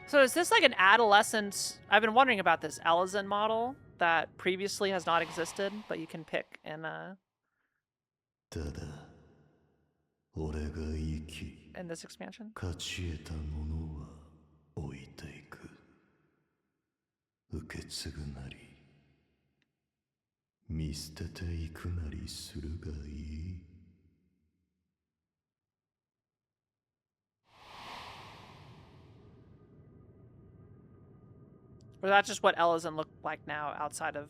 So is this like an adolescent? I've been wondering about this Elezen model that previously has not existed, but you can pick in this expansion. 勝ち得たものは置いていく。受け継ぐなり、見捨てていくなりするがいい。Or that's just what Elezen look like now outside of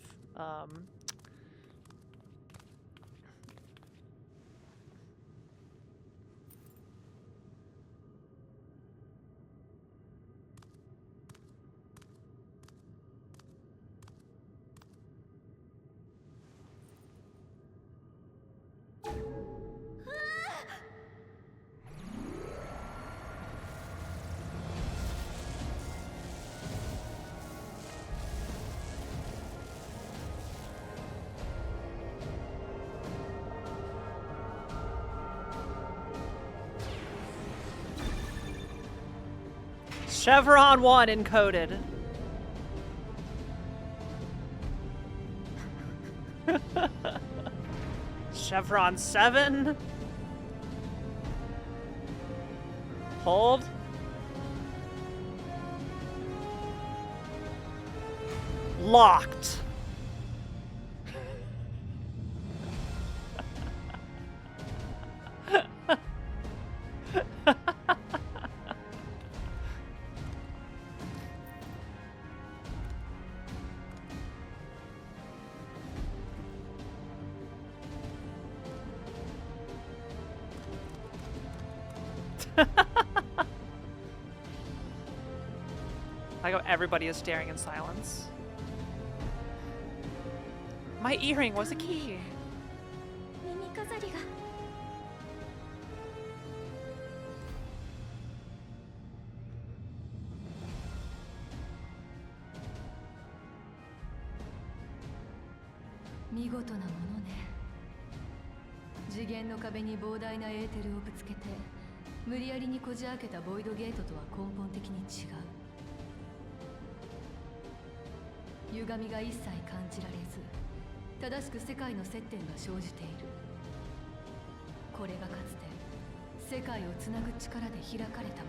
Chevron 1 encoded. Chevron 7. Hold. Locked. I go, everybody is staring in silence. My earring was a key. 耳飾りが。見事なものね。次元の壁に膨大なエーテルをぶつけて無理やりにこじ開けたボイドゲートとは根本的に違う。歪みが一切感じられず、正しく世界の接点が生じている。これがかつて世界をつなぐ力で開かれたも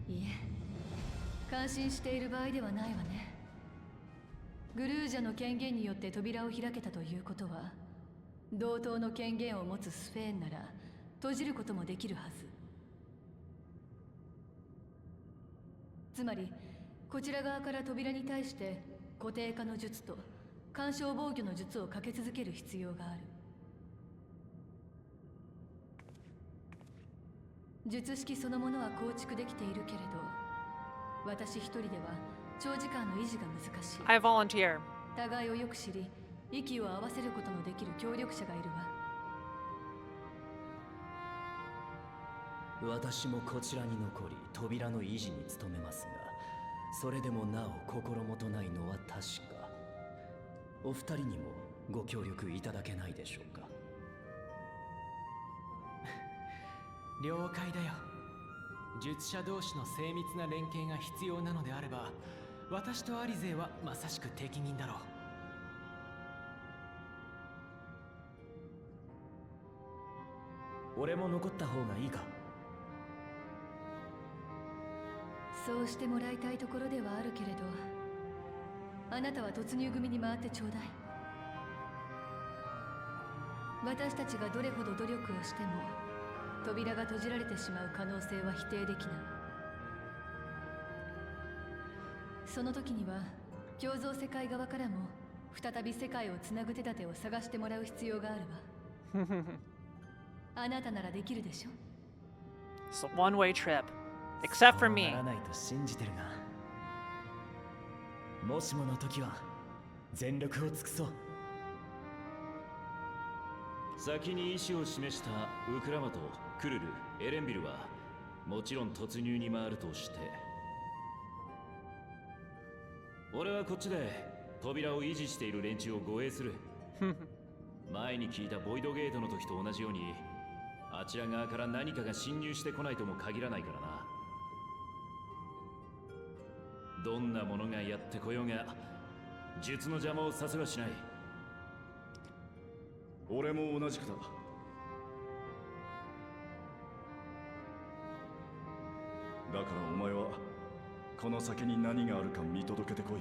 の。いえ、感心している場合ではないわね。グルージャの権限によって扉を開けたということは、同等の権限を持つスフェーンなら閉じることもできるはず。つまりこちら側から扉に対して固定化の術と干渉防御の術をかけ続ける必要がある。術式そのものは構築できているけれど、私一人では長時間の維持が難しい。 I volunteer. 互いをよく知り、息を合わせることのできる協力者がいるわ。私もこちらに残り扉の維持に努めますが、それでもなお心もとないのは確か。お二人にもご協力いただけないでしょうか。了解だよ。術者同士の精密な連携が必要なのであれば、私とアリゼはまさしく適任だろう。俺も残った方がいいか。そうしてもらいたいところではあるけれど、あなたは突入組に回ってちょうだい。私たちがどれほど努力をしても扉が閉じられてしまう可能性は否定できない。その時には共造世界側からも再び世界をつなぐ手立てを探してもらう必要があるわ。あなたならできるでしょ。 It's a one-way trip. Except for me. ならないと信じてるが、もしもの時は全力を尽くそう。先に意思を示したウクラマとクルル、エレンビルはもちろん突入に回るとして、俺はこっちで扉を維持している連中を護衛する。前に聞いたボイドゲートの時と同じように、あちら側から何かが侵入してこないとも限らないからな。どんなものがやってこようが術の邪魔をさせはしない。俺も同じくだ。だからお前はこの先に何があるか見届けてこい。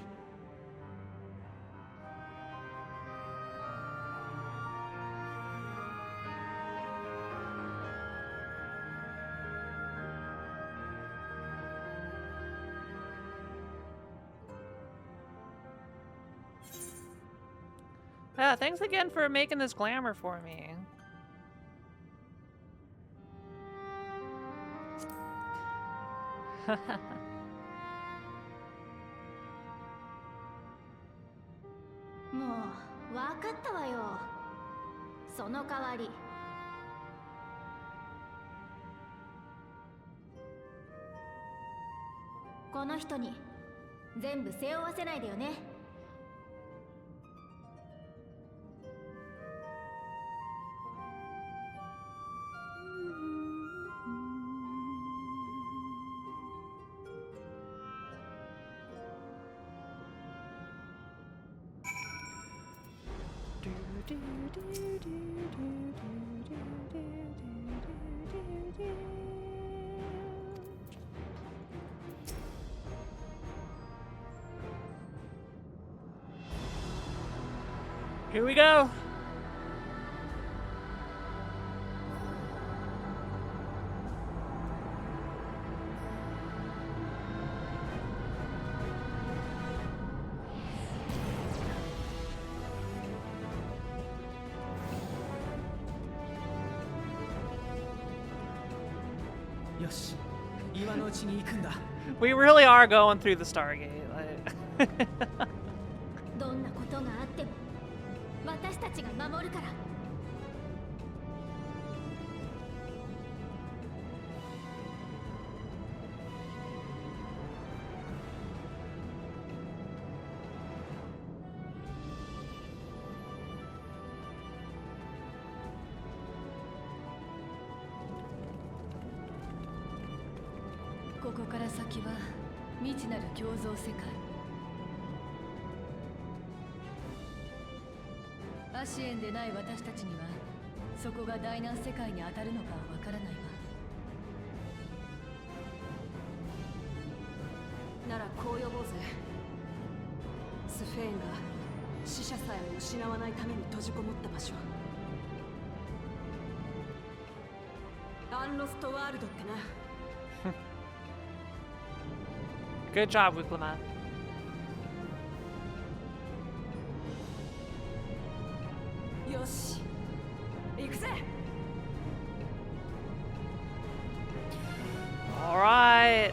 Yeah, thanks again for making this glamour for me. Mo, わかったわよ。その代わり。この人に全部背負わせないでよね。Here we go. We really are going through the Stargate. どんなことがあっても私たちが守るから。ここから先は未知なる共造世界。アシエンでない私たちにはそこが大難世界に当たるのかわからないわ。ならこう呼ぼうぜ。スフェーンが死者さえ失わないために閉じこもった場所。アンロストワールドってな。Good job, Wiklama. Yoshi, 行くぜ. All right.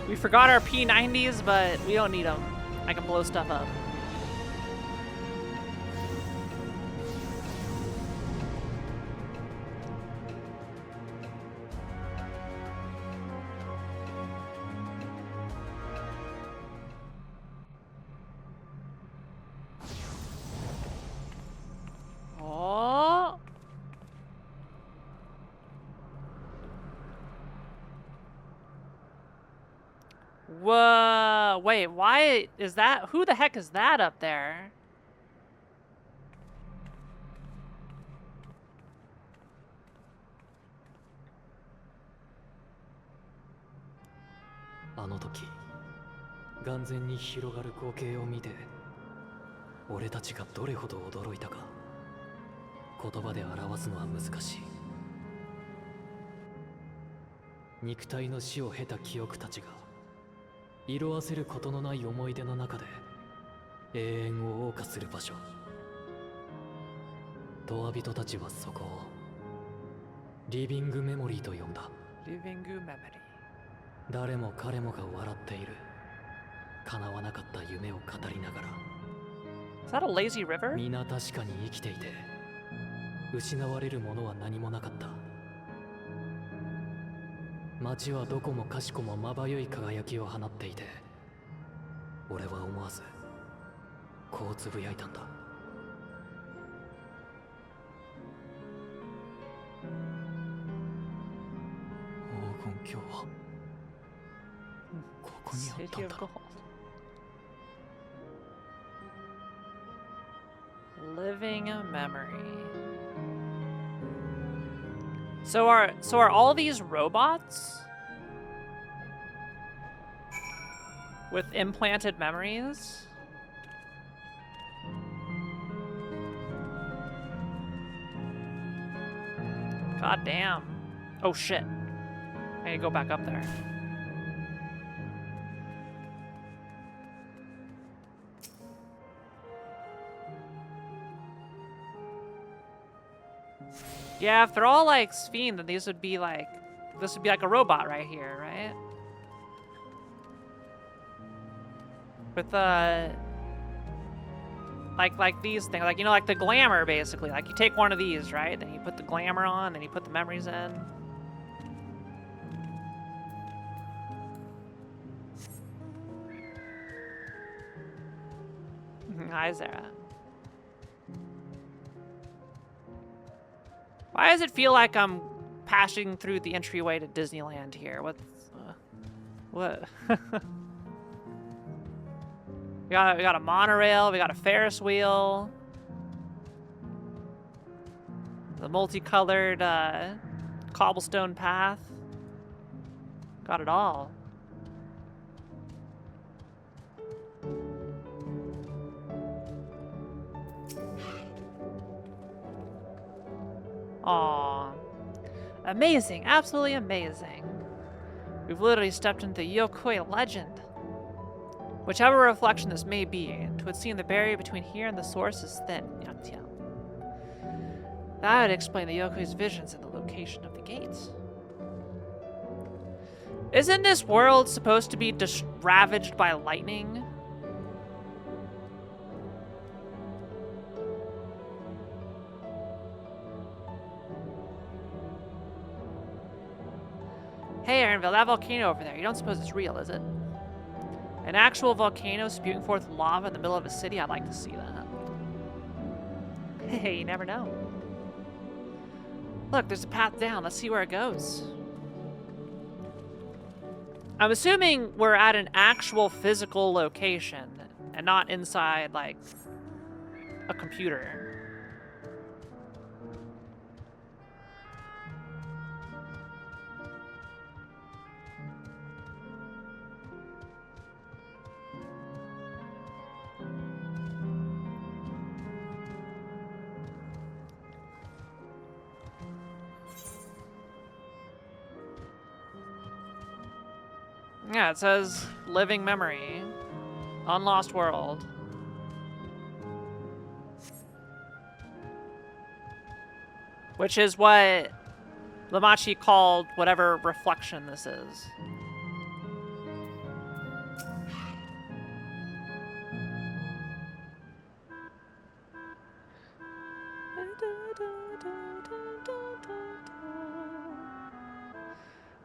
We forgot our P90s, but we don't need them. I can blow stuff up. Whoa, wait, why is that? Who the heck is that up there? Aの時、眼前に広がる光景を見て、俺たちがどれほど驚いたか、言葉で表すのは難しい。肉体の死を経た記憶たちが色あせることのない思い出の中で永遠を謳歌する場所。ドア人たちはそこをリビングメモリーと呼んだ。リビングメモリー。誰も彼もが笑っている。叶わなかった夢を語りながら。Is that a lazy river? 皆確かに生きていて、失われるものは何もなかった。街はどこもかしこもまばゆい輝きを放っていて、俺は思わずこうつぶやいたんだ。今日はここにあったん City だ of ろ Gold. Living memory. So are all these robots with implanted memories? God damn. Oh shit. I need to go back up there. Yeah, if they're all like Sphene, then this would be like a robot right here, right? With like these things, like, you know, like the glamour basically. Like you take one of these, right? Then you put the glamour on, then you put the memories in. Hi, Zara. Why does it feel like I'm passing through the entryway to Disneyland here? What? we got a monorail. We got a Ferris wheel. The multicolored cobblestone path. Got it all. Aww. Amazing, absolutely amazing. We've literally stepped into the Yokoi legend. Whichever reflection this may be, it would seem the barrier between here and the source is thin. That would explain the Yokoi's visions and the location of the gates. Isn't this world supposed to be ravaged by lightning? Hey, Aaronville, that volcano over there, you don't suppose it's real, is it? An actual volcano spewing forth lava in the middle of a city? I'd like to see that. Hey, you never know. Look, there's a path down. Let's see where it goes. I'm assuming we're at an actual physical location and not inside, like, a computer. Yeah, it says living memory, unlost world. Which is what Lamachi called whatever reflection this is.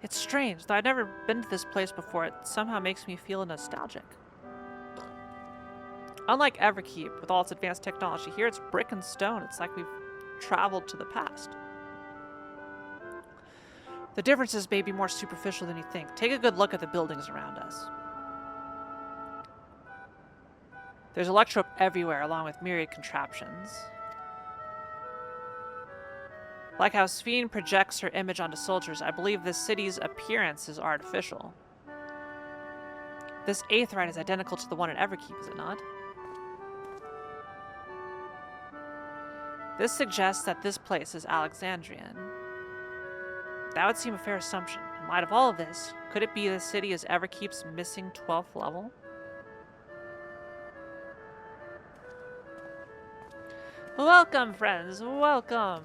It's strange, though I've never been to this place before, it somehow makes me feel nostalgic. Unlike Everkeep, with all its advanced technology, here it's brick and stone. It's like we've traveled to the past. The differences may be more superficial than you think. Take a good look at the buildings around us. There's electrope everywhere, along with myriad contraptions. Like how Sphene projects her image onto soldiers, I believe this city's appearance is artificial. This Aetheryte is identical to the one at Everkeep, is it not? This suggests that this place is Alexandrian. That would seem a fair assumption. In light of all of this, could it be the city is Everkeep's missing 12th level? Welcome, friends, welcome!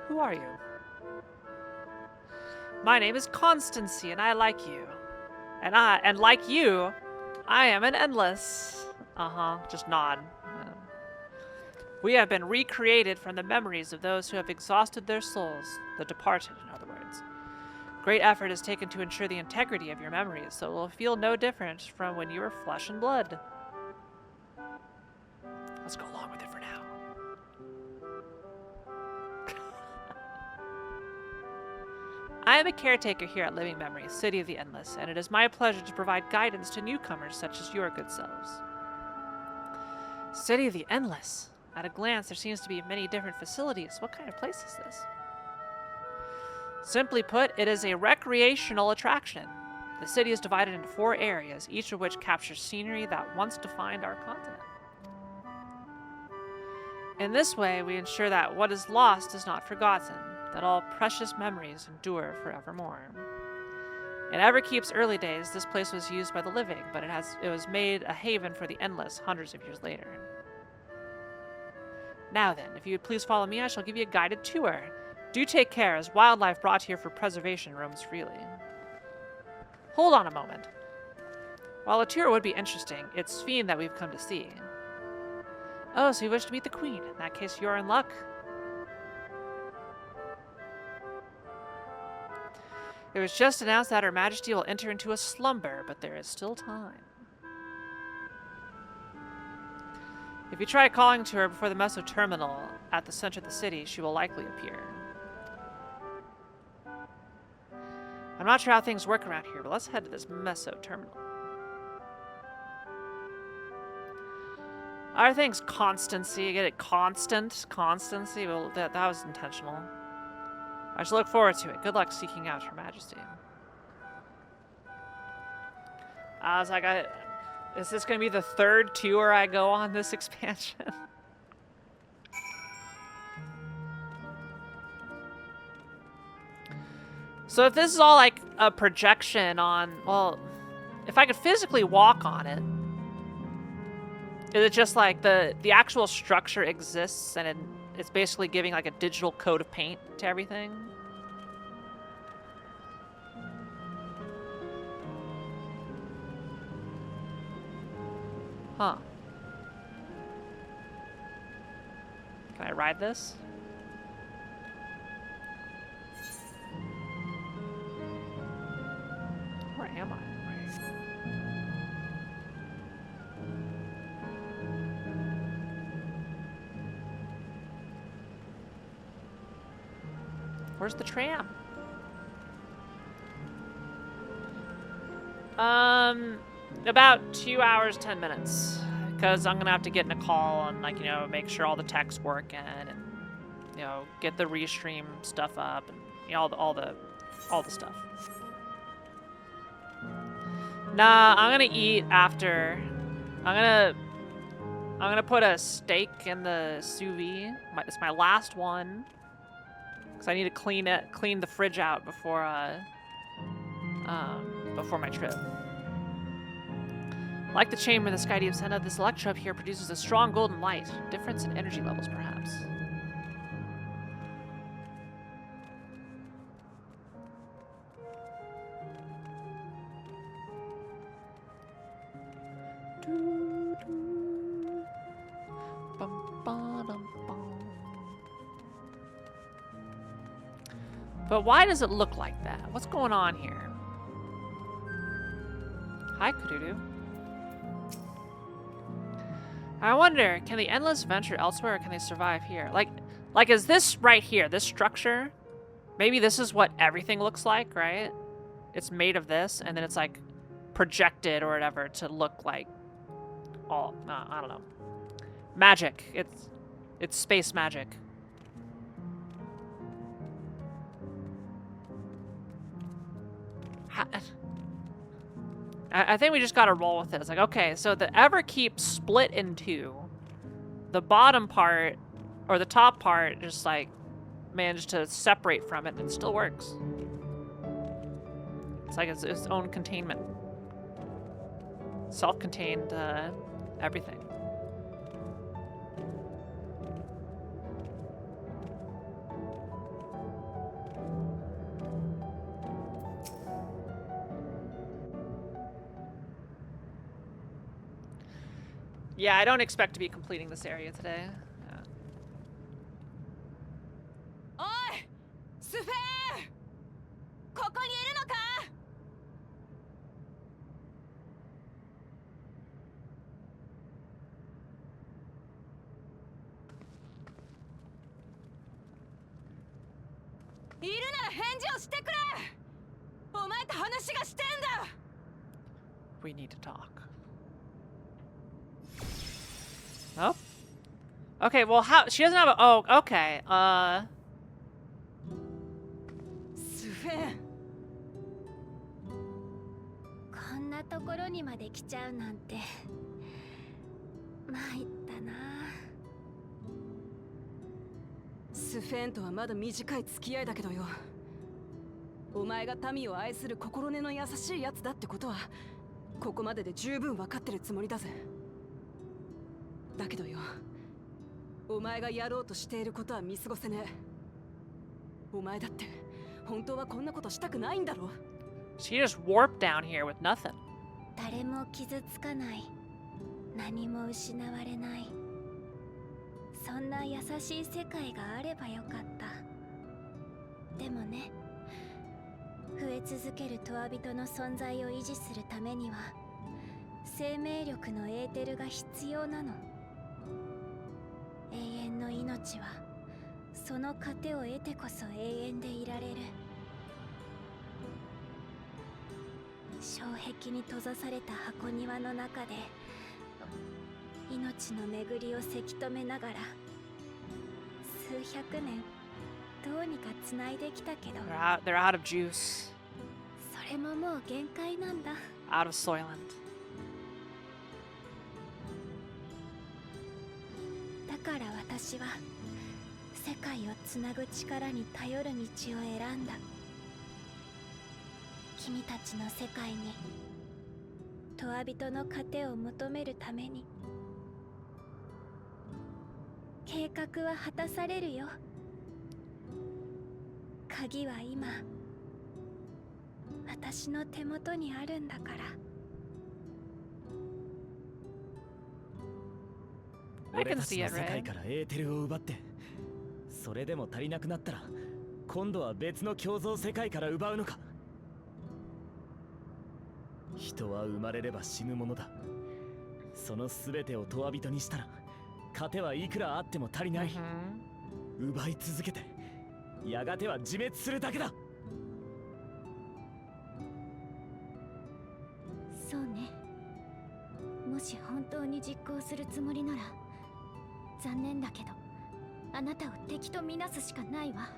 Who are you? My name is Constancy, and I like you. And like you, I am an endless. Just nod. We have been recreated from the memories of those who have exhausted their souls, the departed, in other words. Great effort is taken to ensure the integrity of your memories, so it will feel no different from when you were flesh and blood. Let's go along with it for now. I am a caretaker here at Living Memories, City of the Endless, and it is my pleasure to provide guidance to newcomers such as your good selves. City of the Endless. At a glance, there seems to be many different facilities. What kind of place is this? Simply put, it is a recreational attraction. The city is divided into 4 areas, each of which captures scenery that once defined our continent. In this way, we ensure that what is lost is not forgotten, that all precious memories endure forevermore. In Everkeep's early days, this place was used by the living, but it was made a haven for the endless hundreds of years later. Now then, if you would please follow me, I shall give you a guided tour. Do take care, as wildlife brought here for preservation roams freely. Hold on a moment. While a tour would be interesting, it's Fiend that we've come to see. Oh, so you wish to meet the Queen. In that case, you're in luck. It was just announced that Her Majesty will enter into a slumber, but there is still time. If you try calling to her before the Meso Terminal at the center of the city, she will likely appear. I'm not sure how things work around here, but let's head to this Meso Terminal. Are things constancy? Get it? Constancy? Well, that was intentional. I shall look forward to it. Good luck seeking out Her Majesty. I was like, is this going to be the 3rd tour I go on this expansion? So if this is all like a projection on, well, if I could physically walk on it, is it just like the actual structure exists and it's basically giving like a digital coat of paint to everything? Huh. Can I ride this? Where am I? Where's the tram? About 2 hours, 10 minutes. Because I'm gonna have to get in a call and, like, you know, make sure all the tech's working and, you know, get the restream stuff up and, you know, all the stuff. Nah, I'm gonna eat after. I'm gonna put a steak in the sous vide. It's my last one. Because I need to clean the fridge out before my trip. Like the chamber in the sky deep center, this electrode here produces a strong golden light. Difference in energy levels, perhaps. But why does it look like that? What's going on here? Hi, Kududu. I wonder, can the Endless venture elsewhere or can they survive here? Like is this right here, this structure? Maybe this is what everything looks like, right? It's made of this and then it's like projected or whatever to look like all, I don't know. Magic. It's space magic. I think we just gotta roll with this. Like, okay, so the Everkeep split in 2. The bottom part, or the top part, just like managed to separate from it and it still works. It's like its own containment. Self-contained everything. Yeah, I don't expect to be completing this area today. Yeah. Oi! Sufei! ここにいるのか?いるなら返事をしてくれ。お前と話がしてんだ。 We need to talk. Oh. Okay, well, how she doesn't have a. Oh, okay. スフェン。こんなところにまで来ちゃうなんて参ったな。スフェンとはまだ短い付き合いだけどよ。お前が民を愛する心根の優しいやつだってことはここまでで十分分かってるつもりだぜ。だけどよ、お前がやろうとしていることは見過ごせねえ。お前だって本当はこんなことしたくないんだろ。 she just warped down here with nothing. 誰も傷つかない、何も失われない、そんな優しい世界があればよかった。でもね、増え続けるトア人の存在を維持するためには生命力のエーテルが必要なの。永遠の命はその糧を得てこそ永遠でいられる。障壁に閉ざされた箱庭の中で命の巡りをせき止めながら数百年どうにかつないできたけど、 They're out of juice. それももう限界なんだ。 Out of Soylent. だから私は世界をつなぐ力に頼る道を選んだ。君たちの世界にトア人の糧を求めるために。計画は果たされるよ。鍵は今私の手元にあるんだから。俺たちの世界からエーテルを奪って、それでも足りなくなったら今度は別の共造世界から奪うのか。人は生まれれば死ぬものだ。その全てをトア人にしたら糧はいくらあっても足りない。奪い続けてやがては自滅するだけだ。そうね。もし本当に実行するつもりなら残念だけどあなたを敵とみなすしかないわ。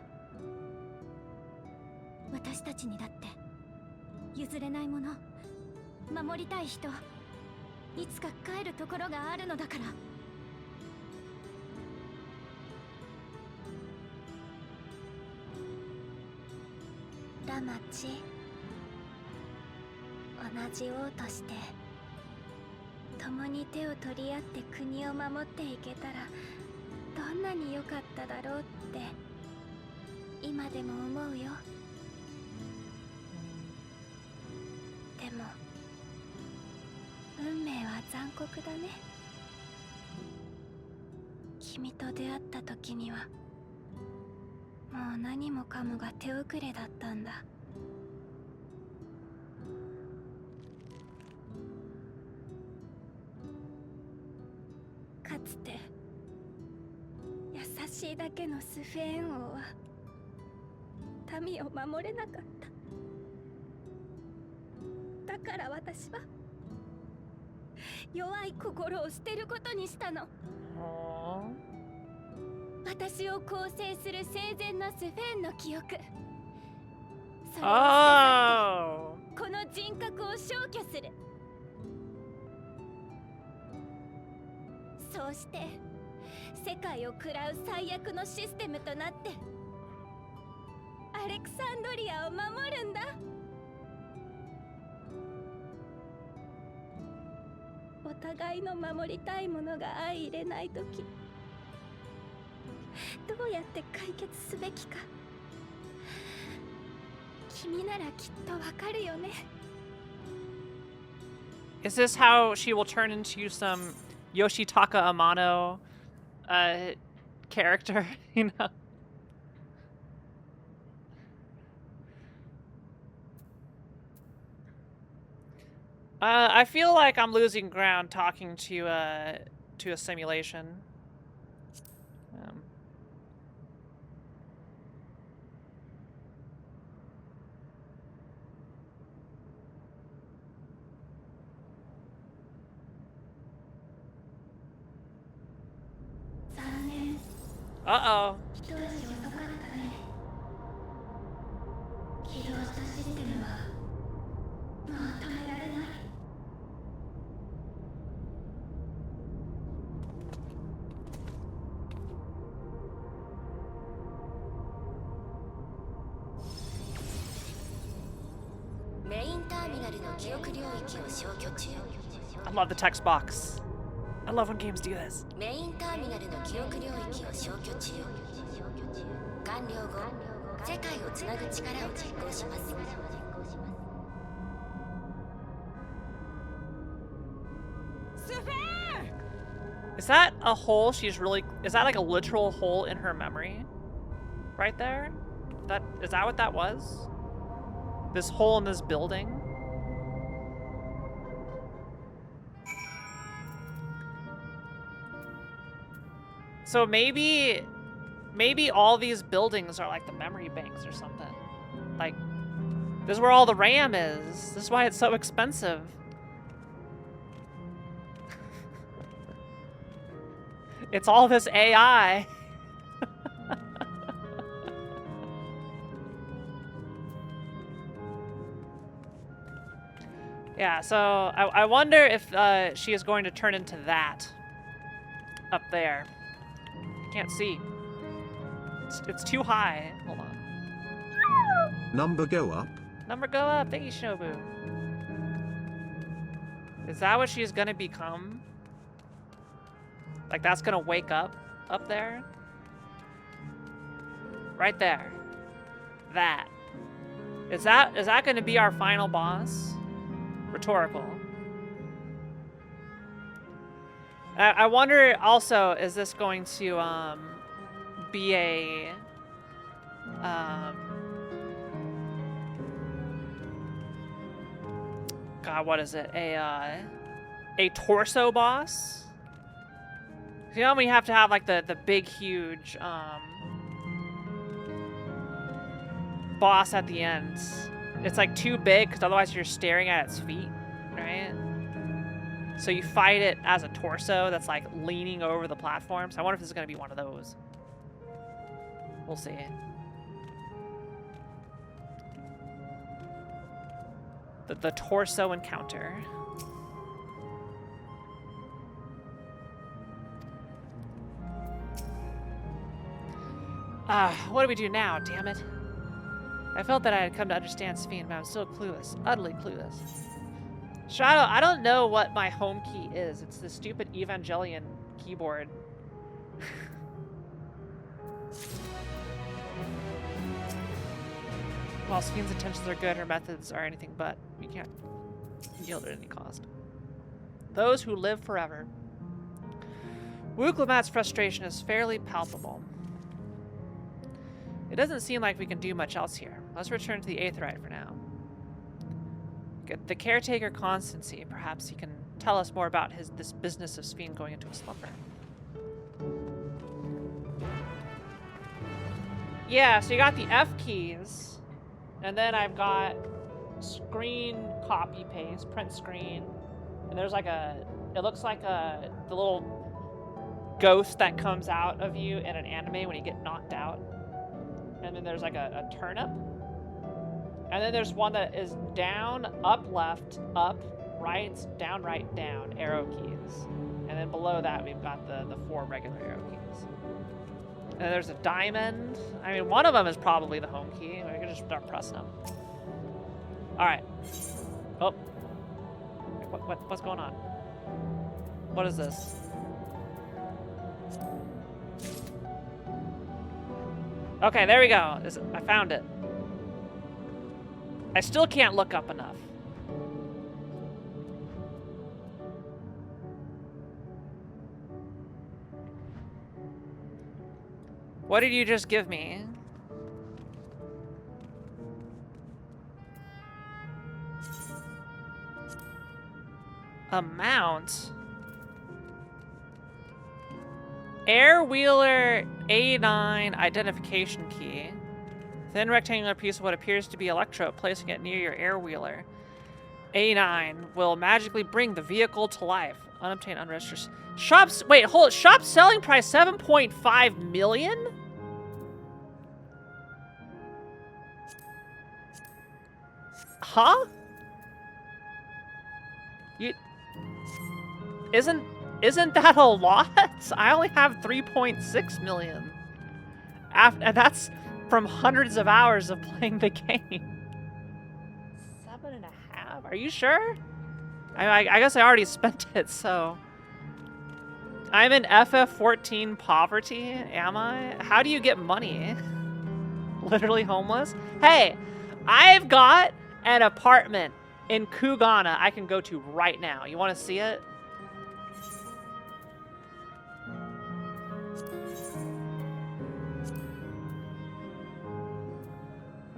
私たちにだって譲れないもの、守りたい人、いつか帰るところがあるのだから。ラマチ、同じ王として共に手を取り合って国を守っていけたらどんなに良かっただろうって今でも思うよ。でも運命は残酷だね。君と出会った時にはもう何もかもが手遅れだったんだ。かつて優しいだけのスフェーン王は民を守れなかった。だから私は弱い心を捨てることにしたの。私を構成する生前のスフェーンの記憶、それを捨て去ってこの人格を消去する。そうして世界を喰らう最悪のシステムとなってアレクサンドリアを守るんだ。お互いの守りたいものが相入れないとき、どうやって解決すべきか君ならきっとわかるよね。 Is this how she will turn into some Yoshitaka Amano character, you know? I feel like I'm losing ground talking to a simulation. Uh-oh. 一足遅かったね。起動したシステムはもう止められない。メインターミナルの記憶領域を消去中。 I love the text box. I love when games do this. メインターミナルの記憶領域を消去中。完了後、世界をつなぐ力を実行します。 Is that a hole she's really... Is that like a literal hole in her memory? Right there? Is that what that was? This hole in this building? So maybe all these buildings are like the memory banks or something. Like, this is where all the RAM is. This is why it's so expensive. It's all this AI. Yeah, so I wonder if she is going to turn into that up there. Can't see. It's too high. Hold on. Number go up. Number go up. Thank you, Shinobu. Is that what she's gonna become? Like that's gonna wake up there? Right there. That. Is that gonna be our final boss? Rhetorical. I wonder also, is this going to be a God, what is it? A torso boss? You know when you have to have like the big huge boss at the end. It's like too big because otherwise you're staring at its feet, right? So you fight it as a torso that's like leaning over the platform. So I wonder if this is going to be one of those. We'll see. The torso encounter. What do we do now? Damn it. I felt that I had come to understand Sphene, but I'm still clueless. Utterly clueless. Shadow, I don't know what my home key is. It's the stupid Evangelion keyboard. While Sphene's intentions are good, her methods are anything but. You can't yield at any cost. Those who live forever. Wuklomat's frustration is fairly palpable. It doesn't seem like we can do much else here. Let's return to the Aetheryte for now. Get the caretaker Constancy. Perhaps he can tell us more about this business of Sphene going into a slumber. Yeah, so you got the F keys, and then I've got screen copy paste, print screen, and there's like it looks like the little ghost that comes out of you in an anime when you get knocked out. And then there's like a turnip. And then there's one that is down, up, left, up, right, down, right, down, arrow keys. And then below that, we've got the 4 regular arrow keys. And then there's a diamond. I mean, one of them is probably the home key. We can just start pressing them. All right. Oh. What's going on? What is this? Okay, there we go. I found it. I still can't look up enough. What did you just give me? A mount? Air Wheeler A9 identification key. Thin rectangular piece of what appears to be electrode. Placing it near your air wheeler A9 will magically bring the vehicle to life. Unobtained, unregistered. Shops. Wait, hold it. Shop selling price 7.5 million? Huh? You. Isn't that a lot? I only have 3.6 million. And that's from hundreds of hours of playing the game. 7.5? Are you sure? I guess I already spent it, so. I'm in FF14 poverty, am I? How do you get money? Literally homeless? Hey, I've got an apartment in Kugana I can go to right now. You want to see it?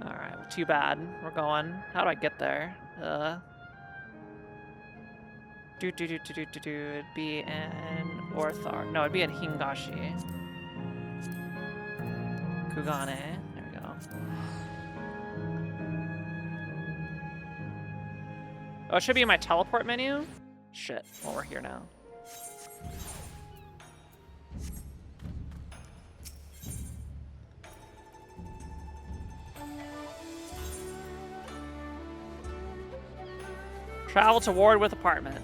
Alright, well, too bad. We're going. How do I get there? It'd be in Orthar. No, it'd be in Hingashi. Kugane. There we go. Oh, it should be in my teleport menu? Shit. Well, we're here now. Travel to ward with apartment.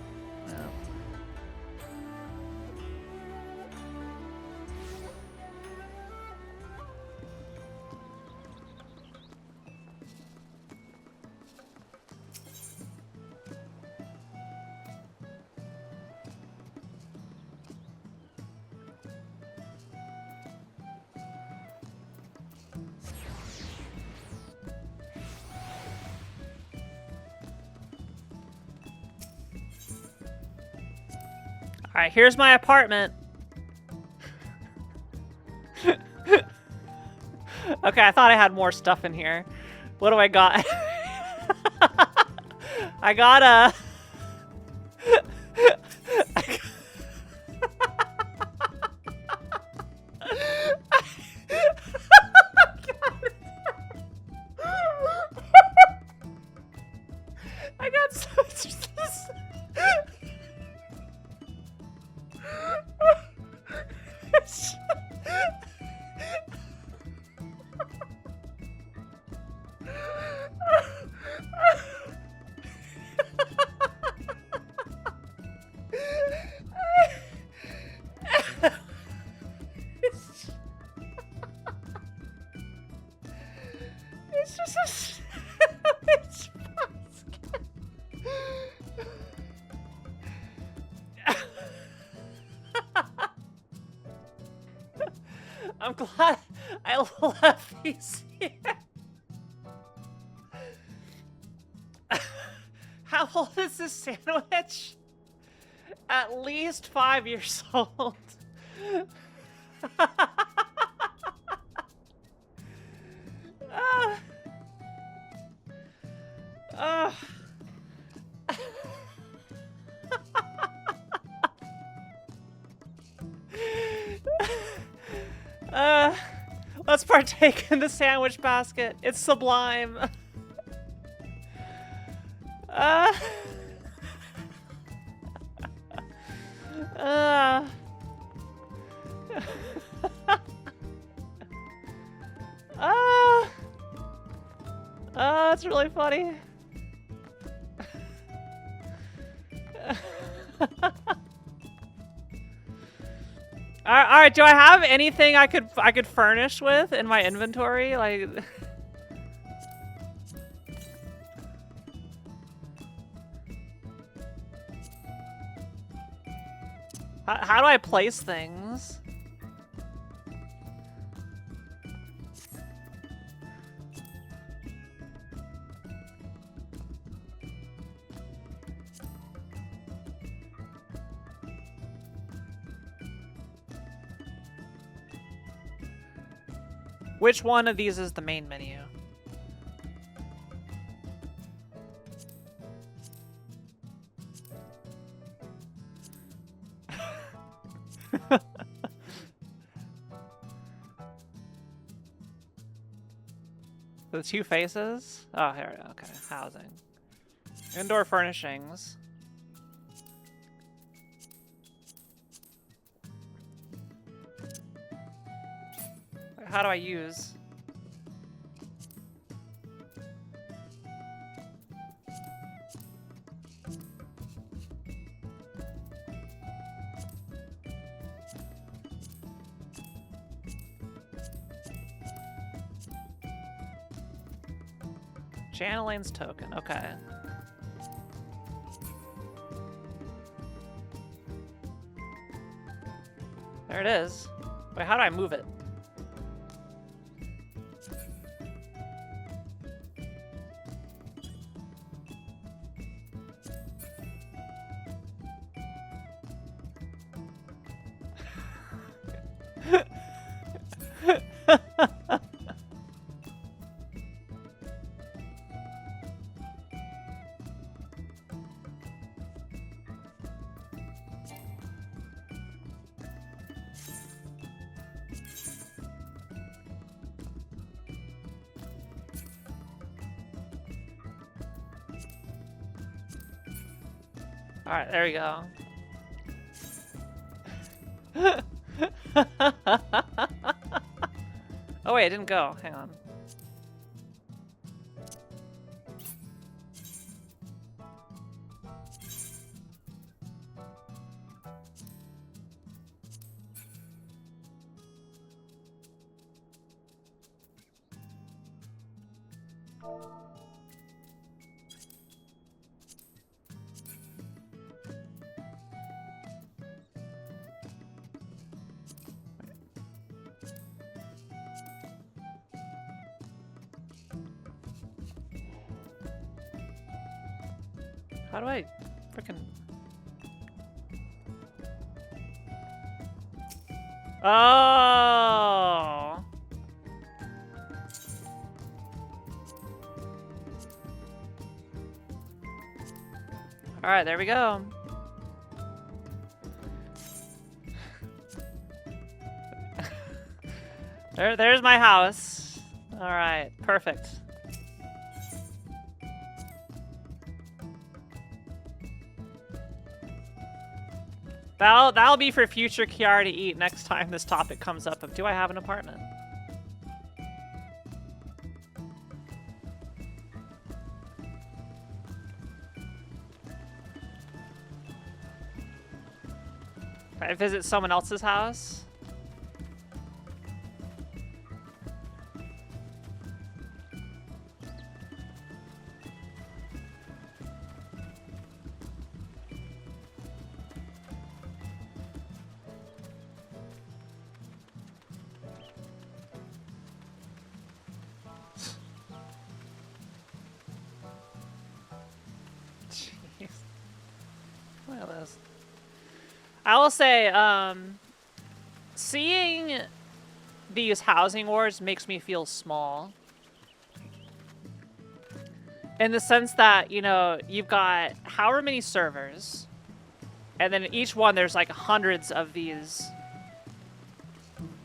Alright, here's my apartment. Okay, I thought I had more stuff in here. What do I got? I got a... I got such... It's just a sandwich basket. I'm glad I left these here. How old is this sandwich? At least 5 years old. Let's partake in the sandwich basket. It's sublime. That's really funny. All right, do I have anything I could furnish with in my inventory? Like, how do I place things? Which one of these is the main menu? The two faces? Oh, here we go. Okay, housing. Indoor furnishings. How do I use? Janelane's token, okay. There it is. Wait, how do I move it? Alright, there we go. Oh wait, it didn't go. Hang on. How do I frickin'... Oh! Alright, there we go. There's my house. Alright, perfect. That'll be for future Kiara to eat next time this topic comes up of, do I have an apartment? I visit someone else's house? I will say, seeing these housing wars makes me feel small. In the sense that, you know, you've got however many servers, and then in each one there's like hundreds of these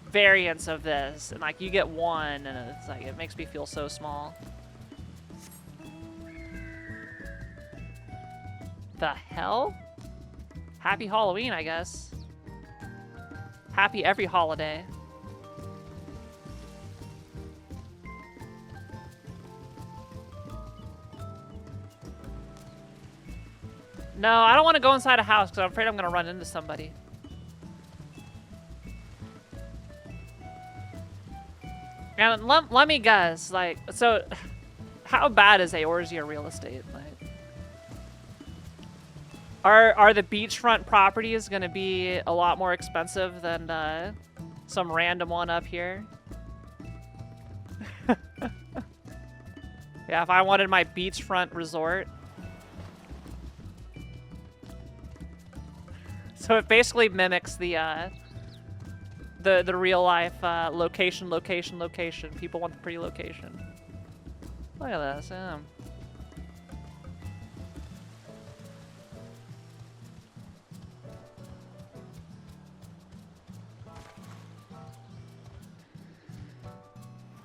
variants of this, and like you get one, and it's like, it makes me feel so small. The hell? Happy Halloween, I guess. Happy every holiday. No, I don't want to go inside a house because I'm afraid I'm going to run into somebody. And let me guess, like, so how bad is Eorzea real estate? Like, Are the beachfront properties going to be a lot more expensive than some random one up here? Yeah, if I wanted my beachfront resort. So it basically mimics the real life location. People want the pretty location. Look at this. Yeah.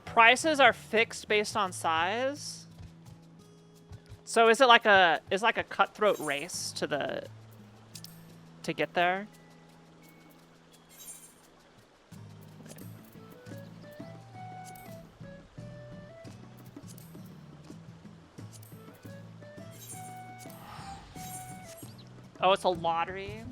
Prices are fixed based on size. So is it like a cutthroat race to get there? Oh, it's a lottery?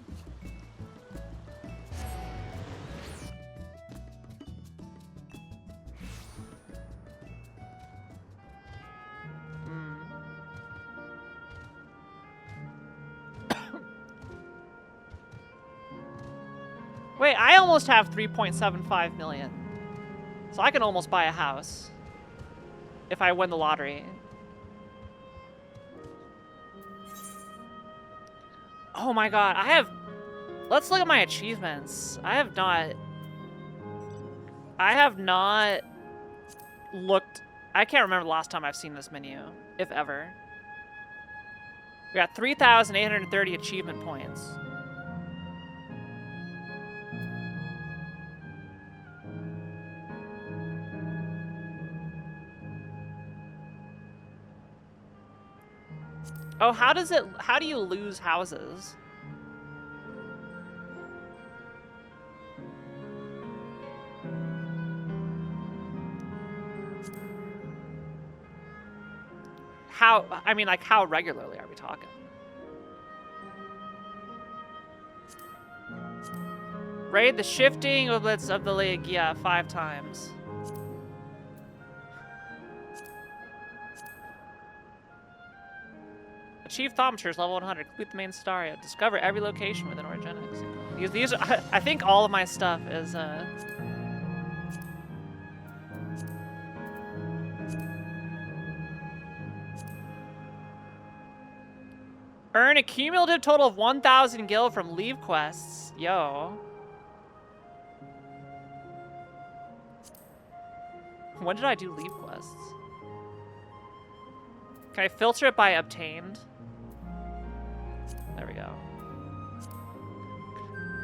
Wait, I almost have 3.75 million. So I can almost buy a house. If I win the lottery. Oh my god, I have... Let's look at my achievements. I have not looked... I can't remember the last time I've seen this menu, if ever. We got 3,830 achievement points. Oh, how do you lose houses? I mean, like, how regularly are we talking? Raid the shifting of the league, yeah, 5 times. Achieve Thaumaturge level 100. Complete the main scenario. Discover every location within Origenics. These are, I think all of my stuff is earn a cumulative total of 1,000 gil from leave quests. Yo. When did I do leave quests? Can I filter it by obtained? There we go.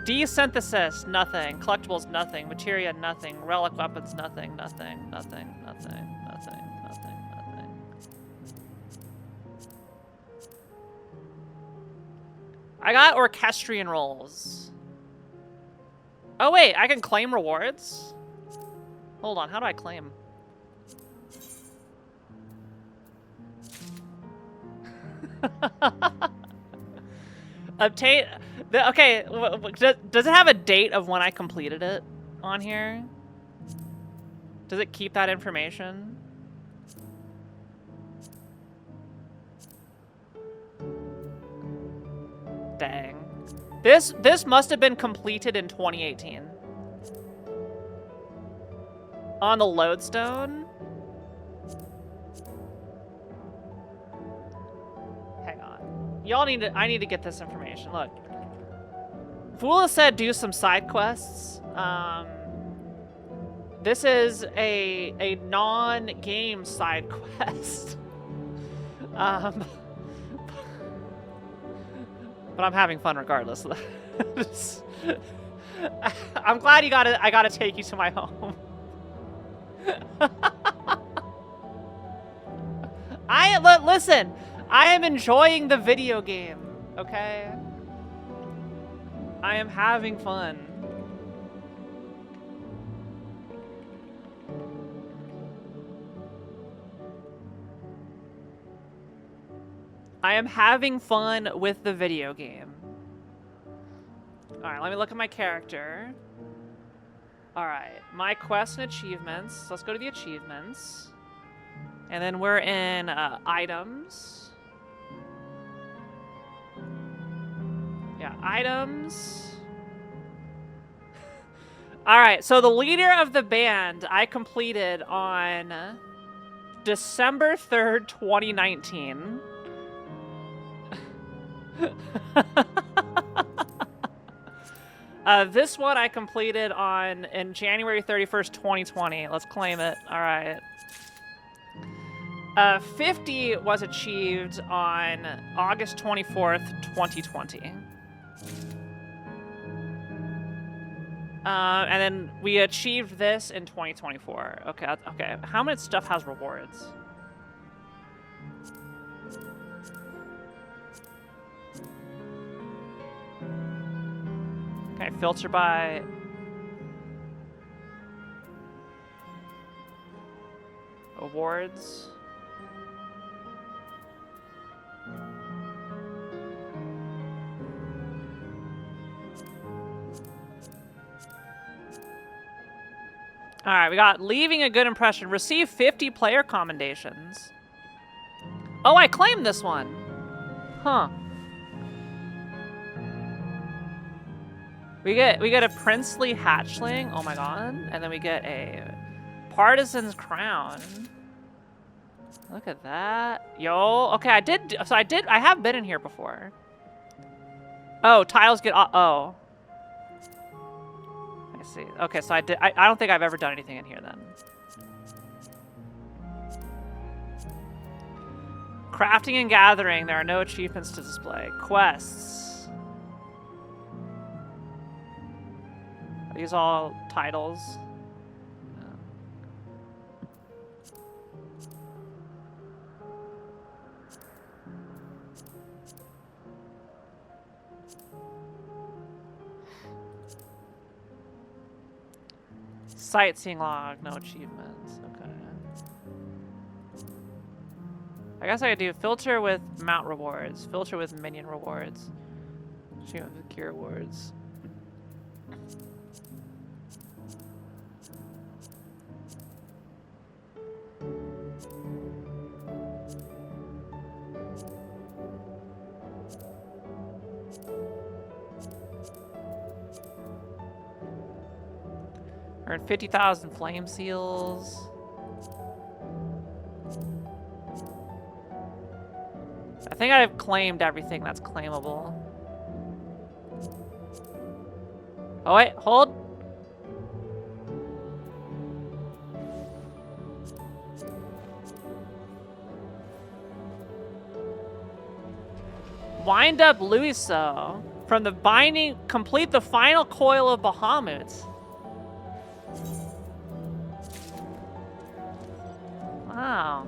Desynthesis, nothing. Collectibles, nothing. Materia, nothing. Relic weapons, nothing. Nothing, nothing, nothing, nothing, nothing, nothing. I got Orchestrion rolls. Oh wait, I can claim rewards? Hold on, how do I claim? Obtain... Okay, does it have a date of when I completed it on here? Does it keep that information? Dang. This must have been completed in 2018. On the lodestone? Hang on. Y'all need to... I need to get this information. Look. Fula said do some side quests. This is a non-game side quest. But I'm having fun regardless. I'm glad I gotta take you to my home. Listen, I am enjoying the video game, okay? I am having fun. I am having fun with the video game. Alright, let me look at my character. Alright, my quests and achievements. Let's go to the achievements. And then we're in items. Yeah, items. Alright, so the leader of the band I completed on December 3rd, 2019. This one I completed in January 31st, 2020. Let's claim it. Alright. 50 was achieved on August 24th, 2020. And then we achieved this in 2024. Okay, okay. How much stuff has rewards? Okay, filter by... awards. Alright, we got leaving a good impression. Receive 50 player commendations. Oh, I claimed this one. Huh. We get a princely hatchling. Oh my god. And then we get a partisan's crown. Look at that. Yo. Okay, I have been in here before. Oh, tiles get, oh. I see. Okay, so I don't think I've ever done anything in here then. Crafting and gathering, there are no achievements to display. Quests. Are these all titles? No. Sightseeing log, no achievements. Okay. I guess I could do filter with mount rewards, filter with minion rewards, achievement with gear rewards. Earn 50,000 flame seals. I think I've claimed everything that's claimable. Oh wait, hold. Wind up Louiso. From the binding, complete the final coil of Bahamut. Wow.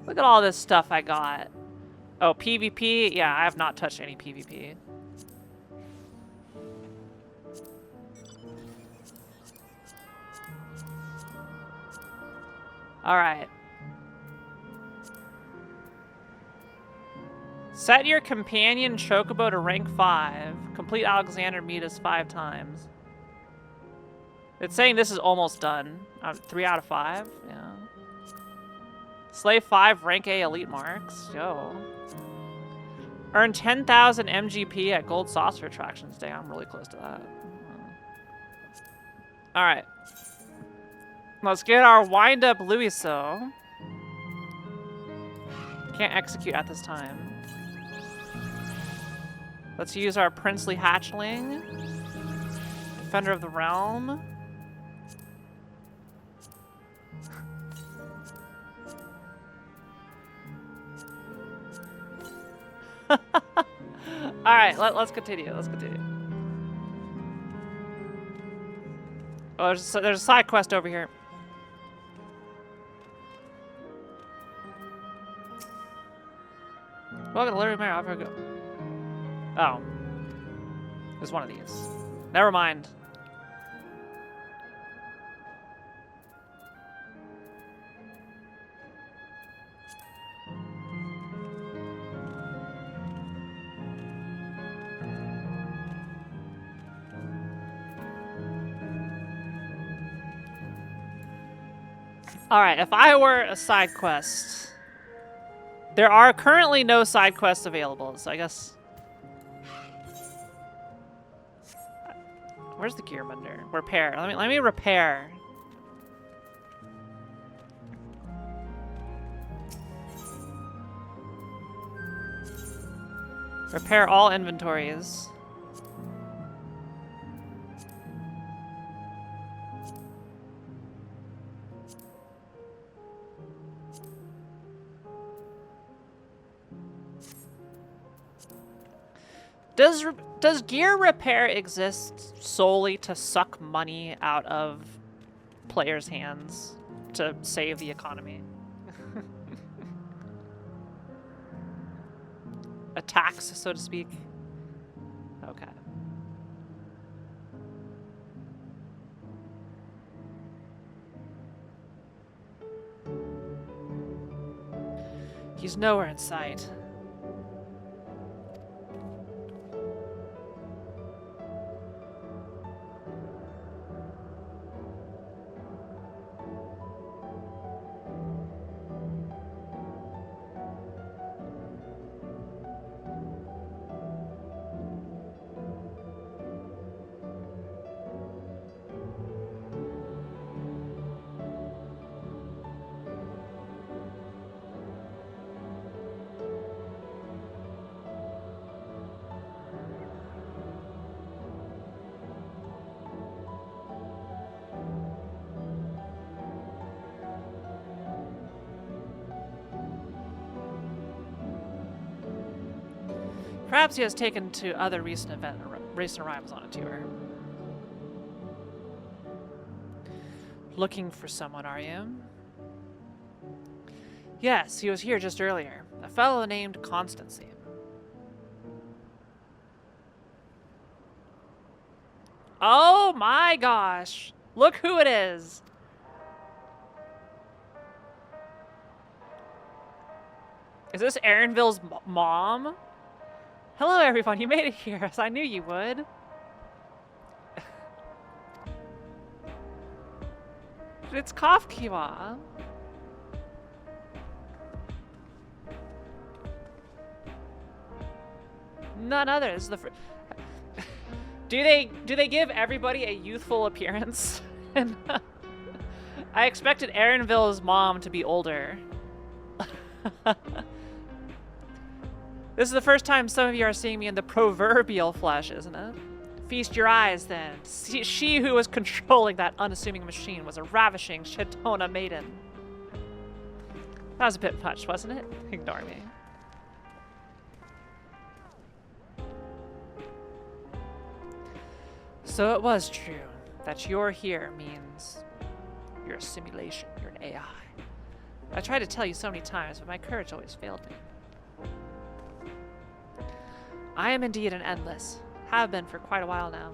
Look at all this stuff I got. Oh, PvP? Yeah, I have not touched any PvP. Alright. Set your companion Chocobo to rank 5. Complete Alexander Midas 5 times. It's saying this is almost done. 3 out of 5. Yeah. Slay 5 rank A elite marks. Yo. Earn 10,000 MGP at Gold Saucer Attractions Day. I'm really close to that. Alright. Let's get our wind up Louiso. Can't execute at this time. Let's use our princely hatchling. Defender of the realm. Alright, let's continue. Let's continue. Oh, there's a side quest over here. Welcome to Larry Mayor. I'll go. Oh. There's one of these. Never mind. Alright, if I were a side quest... There are currently no side quests available, so I guess... Where's the gear bender? Repair. Let me repair. Repair all inventories. Does gear repair exist solely to suck money out of players' hands to save the economy? A tax, so to speak? Okay. He's nowhere in sight. Perhaps he has taken to other recent arrivals on a tour. Looking for someone, are you? Yes, he was here just earlier. A fellow named Constancy. Oh my gosh! Look who it is! Is this Erenville's mom? Hello everyone, you made it here, as I knew you would. It's Kiara. None other. This is the do they give everybody a youthful appearance? And I expected Erenville's mom to be older. This is the first time some of you are seeing me in the proverbial flesh, isn't it? Feast your eyes, then. She who was controlling that unassuming machine was a ravishing Shetona maiden. That was a bit much, wasn't it? Ignore me. So it was true that you're here means you're a simulation, you're an AI. I tried to tell you so many times, but my courage always failed me. I am indeed an endless. Have been for quite a while now.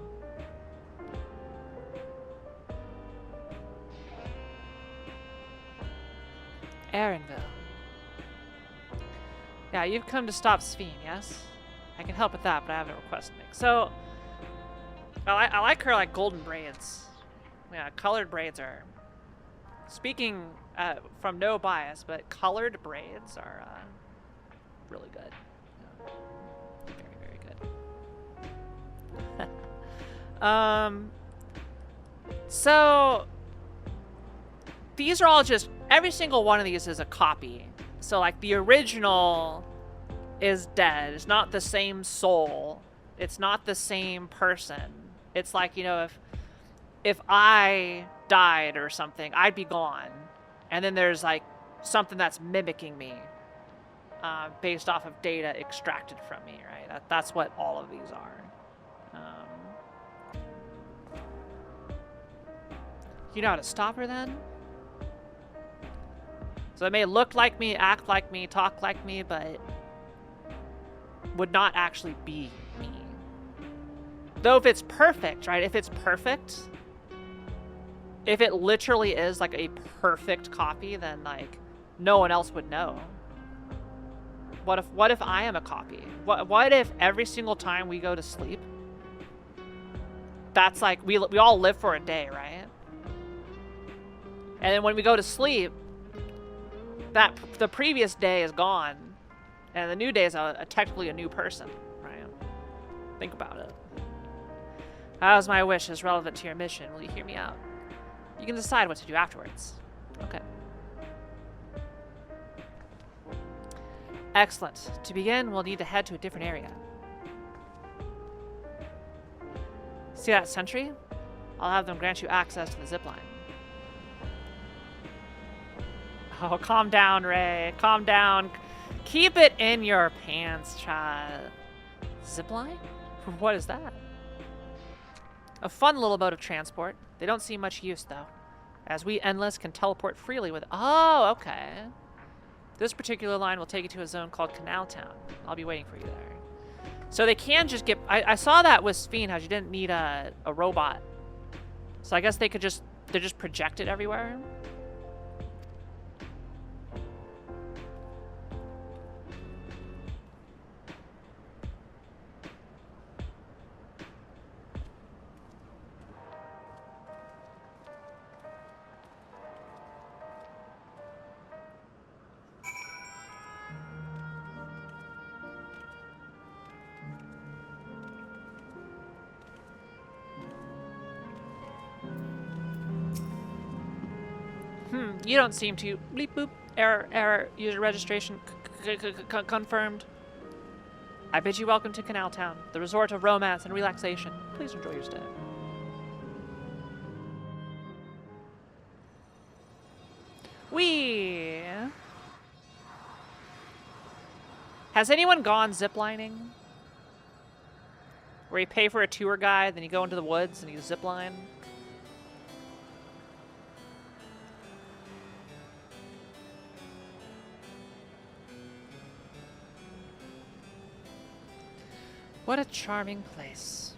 Erenville. Yeah, you've come to stop Sphene, yes? I can help with that, but I have a request to make. So, I like her like golden braids. Yeah, colored braids are... Speaking from no bias, but colored braids are really good. So these are all just, every single one of these is a copy. So like the original is dead. It's not the same soul. It's not the same person. It's like, you know, if I died or something, I'd be gone. And then there's like something that's mimicking me based off of data extracted from me, right? That's what all of these are. You know how to stop her then? So it may look like me, act like me, talk like me, but would not actually be me. Though if it's perfect, right? If it's perfect, if it literally is like a perfect copy, then like no one else would know. What if I am a copy? What if every single time we go to sleep, that's like we all live for a day, right? And then when we go to sleep, the previous day is gone, and the new day is technically a new person, right? Think about it. How's my wish is relevant to your mission? Will you hear me out? You can decide what to do afterwards. Okay. Excellent. To begin, we'll need to head to a different area. See that sentry? I'll have them grant you access to the zipline. Oh, calm down, Ray. Calm down. Keep it in your pants, child. Zipline? What is that? A fun little mode of transport. They don't see much use, though, as we Endless can teleport freely with... Oh, okay. This particular line will take you to a zone called Canal Town. I'll be waiting for you there. So they can just get... I saw that with Sphene, how you didn't need a robot. So I guess they could just... They're just projected everywhere. You don't seem to. Bleep boop. Error. User registration confirmed. I bid you welcome to Canal Town, the resort of romance and relaxation. Please enjoy your stay. Whee! Has anyone gone ziplining? Where you pay for a tour guide, then you go into the woods and you zipline? What a charming place.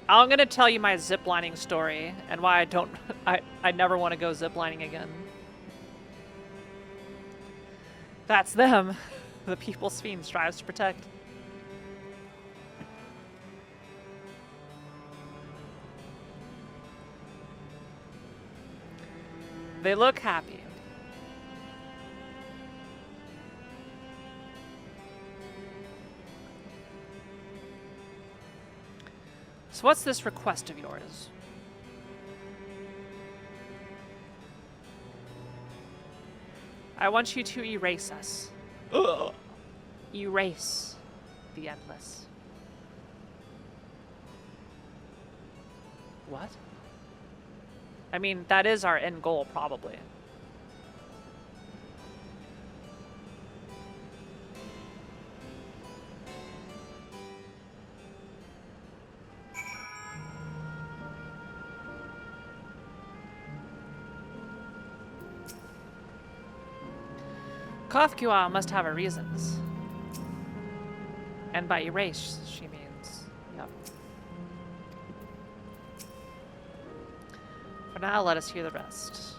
I'm gonna tell you my ziplining story and why I never want to go ziplining again. That's them, the people Sphene strives to protect. They look happy. So what's this request of yours? I want you to erase us. Ugh. Erase the endless. What? I mean, that is our end goal, probably. Kothkua must have her reasons. And by erase, she means, yep. For now, let us hear the rest.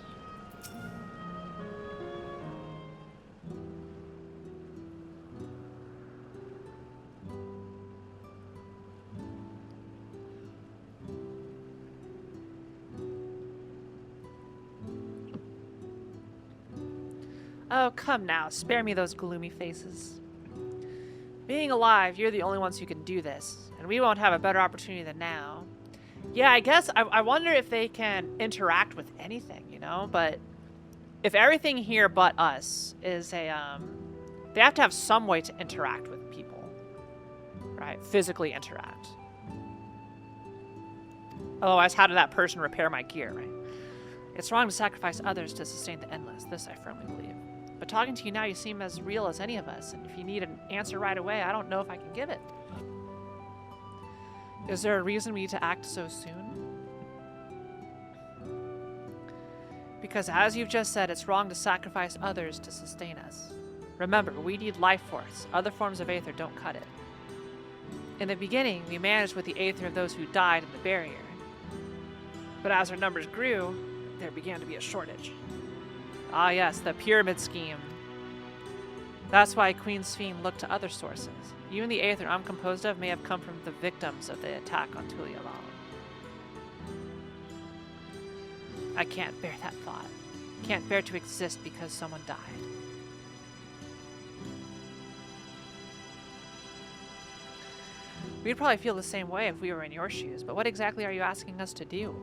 Oh, come now, spare me those gloomy faces. Being alive, you're the only ones who can do this, and we won't have a better opportunity than now. Yeah, I guess I wonder if they can interact with anything, you know? But if everything here but us is a, they have to have some way to interact with people, right? Physically interact. Otherwise, how did that person repair my gear, right? It's wrong to sacrifice others to sustain the endless. This I firmly believe. But talking to you now, you seem as real as any of us, and if you need an answer right away, I don't know if I can give it. Is there a reason we need to act so soon? Because as you've just said, it's wrong to sacrifice others to sustain us. Remember, we need life force. Other forms of aether don't cut it. In the beginning, we managed with the aether of those who died in the barrier. But as our numbers grew, there began to be a shortage. Ah yes, the pyramid scheme. That's why Queen Sphene looked to other sources. Even the aether I'm composed of may have come from the victims of the attack on Tulialan. I can't bear that thought. Can't bear to exist because someone died. We'd probably feel the same way if we were in your shoes, but what exactly are you asking us to do?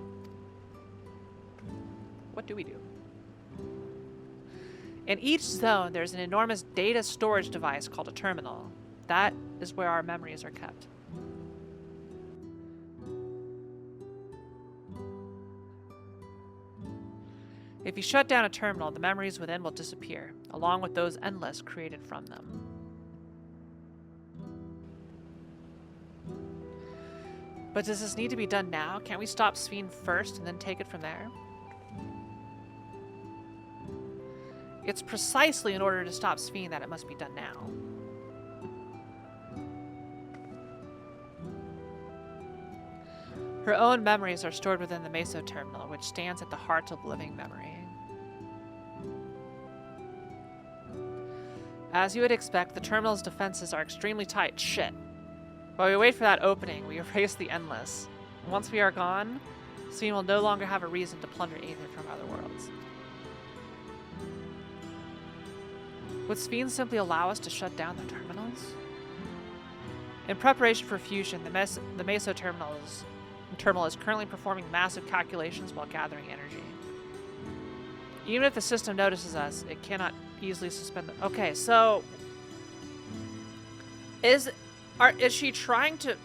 What do we do? In each zone, there's an enormous data storage device called a terminal. That is where our memories are kept. If you shut down a terminal, the memories within will disappear, along with those endless created from them. But does this need to be done now? Can't we stop Sphene first and then take it from there? It's precisely in order to stop Sphene that it must be done now. Her own memories are stored within the Meso terminal, which stands at the heart of living memory. As you would expect, the terminal's defenses are extremely tight. Shit. While we wait for that opening, we erase the endless. Once we are gone, Sphene will no longer have a reason to plunder aether from other worlds. Would Sphene simply allow us to shut down the terminals? In preparation for fusion, the Meso terminal is currently performing massive calculations while gathering energy. Even if the system notices us, it cannot easily suspend them. Okay, so is she trying to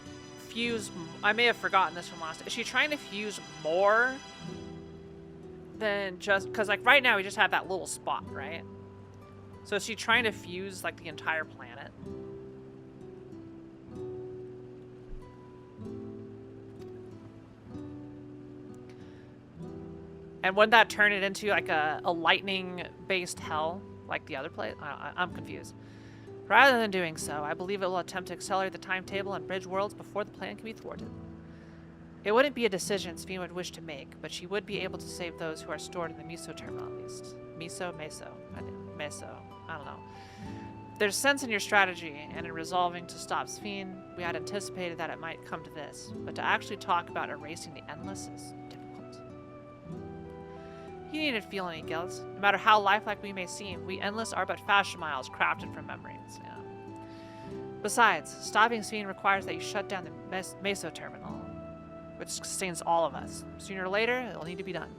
fuse? I may have forgotten this from last. Is she trying to fuse more than just because, like, right now we just have that little spot, right? So is she trying to fuse like the entire planet? And wouldn't that turn it into like a lightning-based hell like the other place? I'm confused. Rather than doing so, I believe it will attempt to accelerate the timetable and bridge worlds before the plan can be thwarted. It wouldn't be a decision Sphene would wish to make, but she would be able to save those who are stored in the Meso terminal at least. Meso? I think. Meso. I don't know. There's sense in your strategy, and in resolving to stop Sphene, we had anticipated that it might come to this, but to actually talk about erasing the Endless is difficult. You needn't feel any guilt. No matter how lifelike we may seem, we Endless are but fashion miles crafted from memories. Yeah. Besides, stopping Sphene requires that you shut down the Meso terminal, which sustains all of us. Sooner or later, it'll need to be done.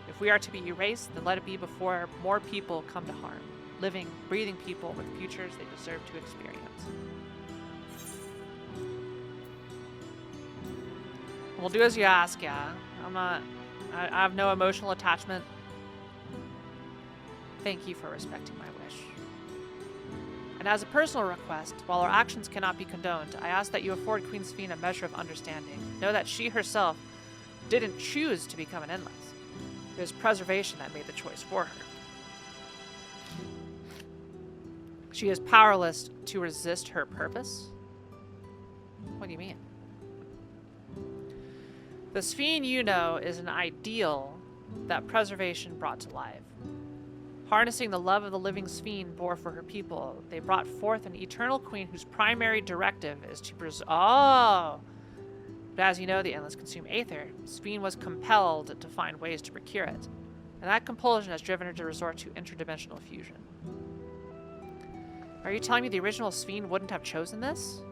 If we are to be erased, then let it be before more people come to harm. Living, breathing people with futures they deserve to experience. We'll do as you ask, yeah. I have no emotional attachment. Thank you for respecting my wish. And as a personal request, while our actions cannot be condoned, I ask that you afford Queen Sphene a measure of understanding. Know that she herself didn't choose to become an Endless. It was preservation that made the choice for her. She is powerless to resist her purpose? What do you mean? The Sphene you know is an ideal that preservation brought to life. Harnessing the love of the living Sphene bore for her people, they brought forth an eternal queen whose primary directive is to preserve. Oh! But as you know, the Endless consume Aether. Sphene was compelled to find ways to procure it, and that compulsion has driven her to resort to interdimensional fusion. Are you telling me the original Sphene wouldn't have chosen this?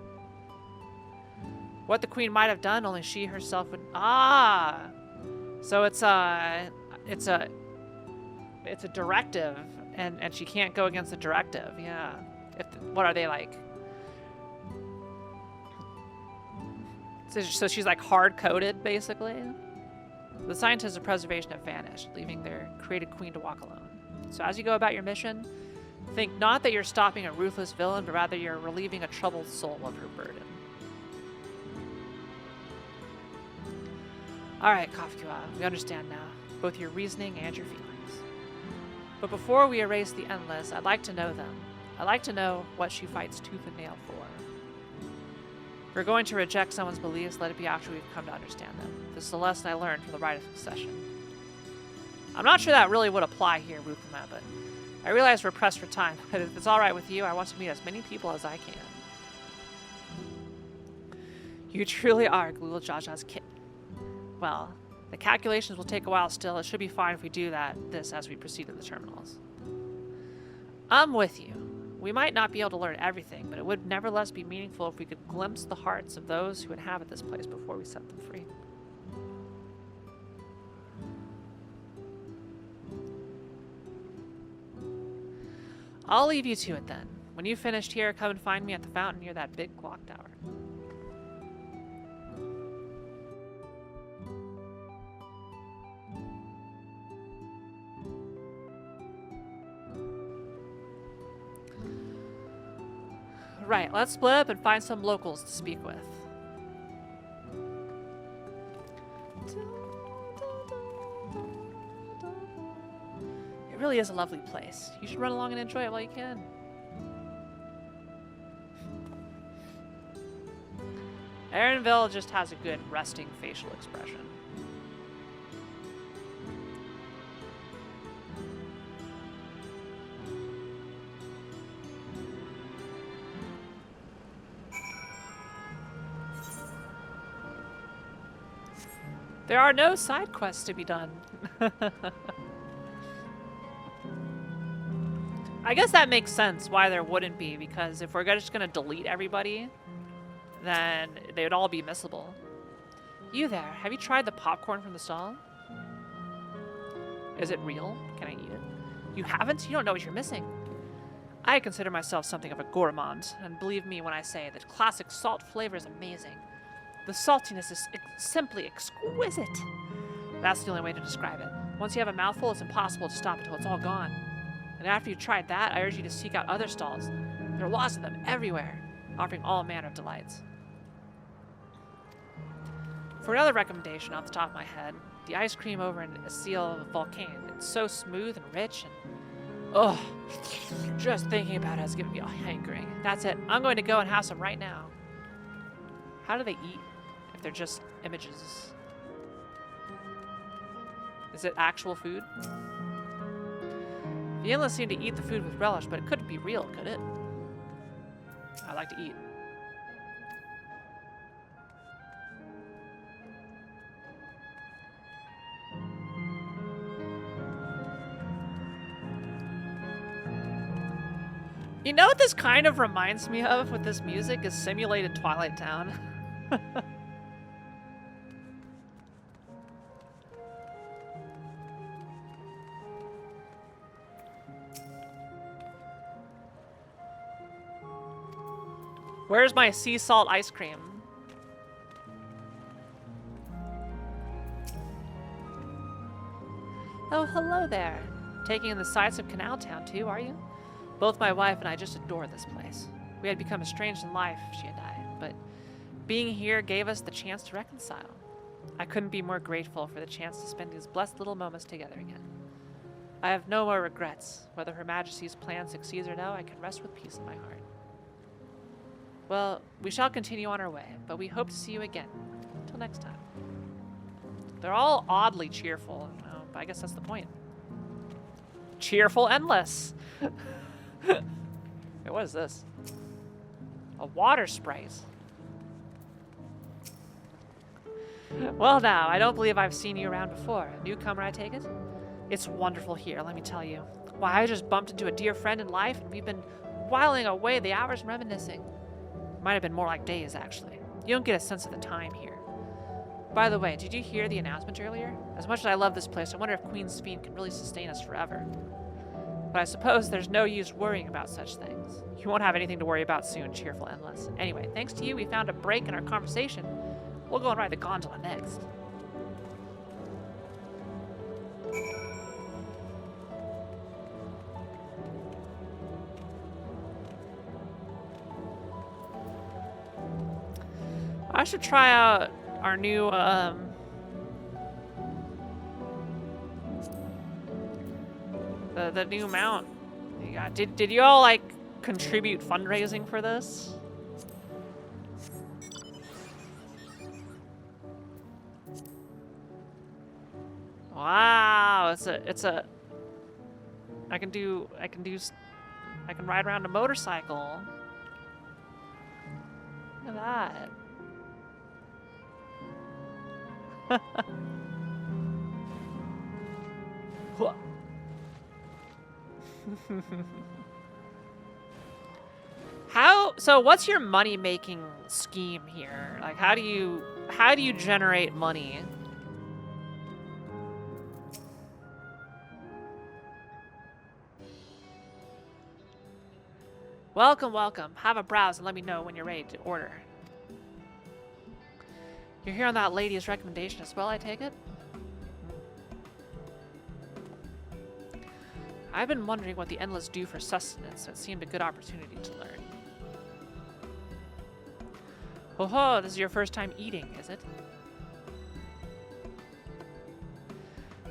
What the queen might have done, only she herself would. Ah, so it's a directive, and she can't go against the directive. Yeah. What are they like? So she's like hard-coded, basically. The scientists of preservation have vanished, leaving their created queen to walk alone. So as you go about your mission, think not that you're stopping a ruthless villain, but rather you're relieving a troubled soul of her burden. Alright, Kafkua, we understand now, both your reasoning and your feelings. But before we erase the Endless, I'd like to know them. I'd like to know what she fights tooth and nail for. If we're going to reject someone's beliefs, let it be after we've come to understand them. This is a lesson I learned from the Rite of Succession. I'm not sure that really would apply here, Rukuma, but I realize we're pressed for time, but if it's alright with you, I want to meet as many people as I can. You truly are Glul Jaja's kid. Well, the calculations will take a while still. It should be fine if we do this as we proceed to the terminals. I'm with you. We might not be able to learn everything, but it would nevertheless be meaningful if we could glimpse the hearts of those who inhabit this place before we set them free. I'll leave you to it then. When you've finished here, come and find me at the fountain near that big clock tower. Right, let's split up and find some locals to speak with. It really is a lovely place. You should run along and enjoy it while you can. Erenville just has a good resting facial expression. There are no side quests to be done. I guess that makes sense why there wouldn't be, because if we're just going to delete everybody, then they would all be missable. You there, have you tried the popcorn from the stall? Is it real? Can I eat it? You haven't? You don't know what you're missing. I consider myself something of a gourmand, and believe me when I say that classic salt flavor is amazing. The saltiness is simply exquisite. That's the only way to describe it. Once you have a mouthful, it's impossible to stop until it's all gone. And after you've tried that, I urge you to seek out other stalls. There are lots of them everywhere, offering all manner of delights. For another recommendation off the top of my head, the ice cream over in Acile Volcane. It's so smooth and rich and... oh, just thinking about it is giving me a hankering. That's it. I'm going to go and have some right now. How do they eat if they're just images? Is it actual food? The endless seem to eat the food with relish, but it couldn't be real, could it? I like to eat. You know what this kind of reminds me of with this music is simulated Twilight Town. Where's my sea salt ice cream? Oh, hello there. Taking in the sights of Canal Town too, are you? Both my wife and I just adore this place. We had become estranged in life, she and I, but being here gave us the chance to reconcile. I couldn't be more grateful for the chance to spend these blessed little moments together again. I have no more regrets. Whether Her Majesty's plan succeeds or no, I can rest with peace in my heart. Well, we shall continue on our way, but we hope to see you again. Until next time. They're all oddly cheerful, you know, but I guess that's the point. Cheerful endless. Hey, what is this? A water sprite. Well now, I don't believe I've seen you around before. A newcomer, I take it? It's wonderful here, let me tell you. Why, I just bumped into a dear friend in life, and we've been whiling away the hours reminiscing. Might have been more like days, actually. You don't get a sense of the time here. By the way, did you hear the announcement earlier? As much as I love this place, I wonder if Queen's Fiend can really sustain us forever. But I suppose there's no use worrying about such things. You won't have anything to worry about soon, cheerful endless. Anyway, thanks to you, we found a break in our conversation. We'll go and ride the gondola next. I should try out our new, the new mount you got. Did you all, like, contribute fundraising for this? Wow, I can ride around a motorcycle. Look at that. So what's your money-making scheme here? Like, how do you generate money? Welcome, welcome. Have a browse and let me know when you're ready to order. You're here on that lady's recommendation as well, I take it? I've been wondering what the Endless do for sustenance, so it seemed a good opportunity to learn. Ho ho, this is your first time eating, is it?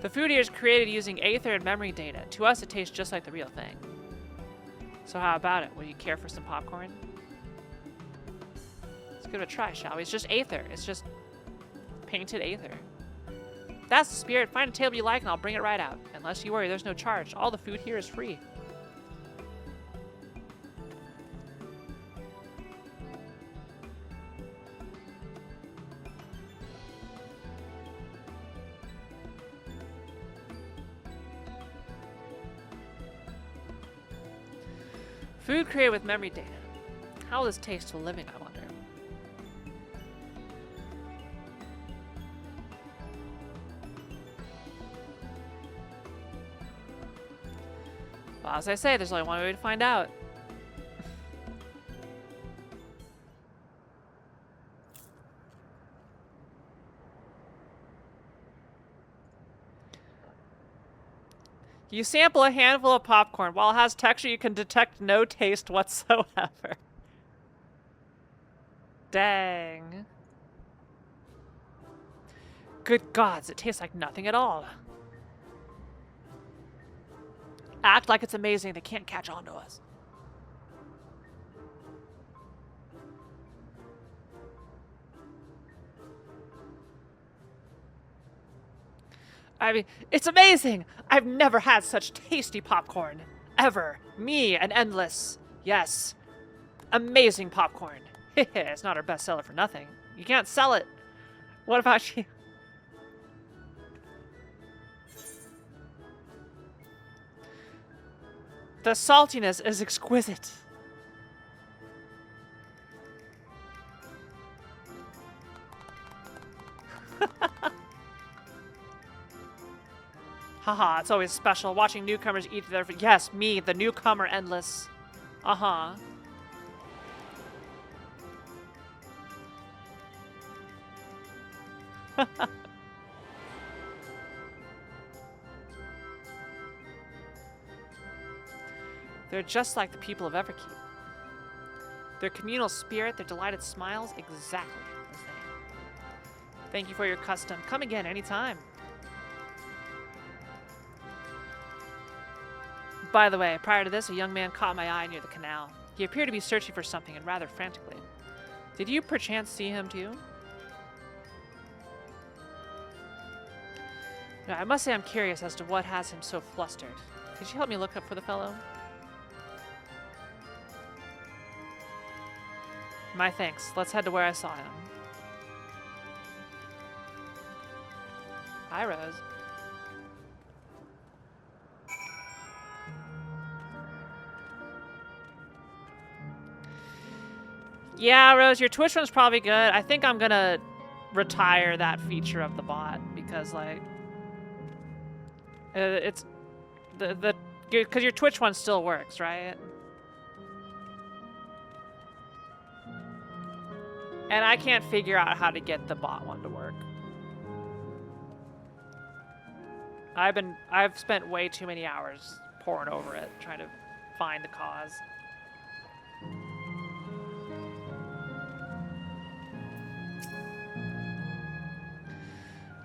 The food here is created using aether and memory data. To us, it tastes just like the real thing. So how about it? Would you care for some popcorn? Let's give it a try, shall we? It's just aether. It's just painted aether. That's the spirit. Find a table you like and I'll bring it right out. Unless you worry, there's no charge. All the food here is free. Food created with memory data. How will this taste to living, I wonder? Well, as I say, there's only one way to find out. You sample a handful of popcorn. While it has texture, you can detect no taste whatsoever. Dang. Good gods, it tastes like nothing at all. Act like it's amazing. They can't catch on to us. I mean, it's amazing! I've never had such tasty popcorn. Ever. Me and Endless. Yes. Amazing popcorn. It's not our bestseller for nothing. You can't sell it. What about you? The saltiness is exquisite. Haha, it's always special watching newcomers eat their... Yes, me, the newcomer Endless. Uh-huh. They're just like the people of Everkeep. Their communal spirit, their delighted smiles, exactly as they. Thank you for your custom. Come again anytime. By the way, prior to this, a young man caught my eye near the canal. He appeared to be searching for something, and rather frantically. Did you perchance see him too? Now, I must say I'm curious as to what has him so flustered. Could you help me look up for the fellow? My thanks. Let's head to where I saw him. Hi, Rose. Yeah, Rose, your Twitch one's probably good. I think I'm gonna retire that feature of the bot because, like, it's because your Twitch one still works, right? And I can't figure out how to get the bot one to work. I've spent way too many hours poring over it, trying to find the cause.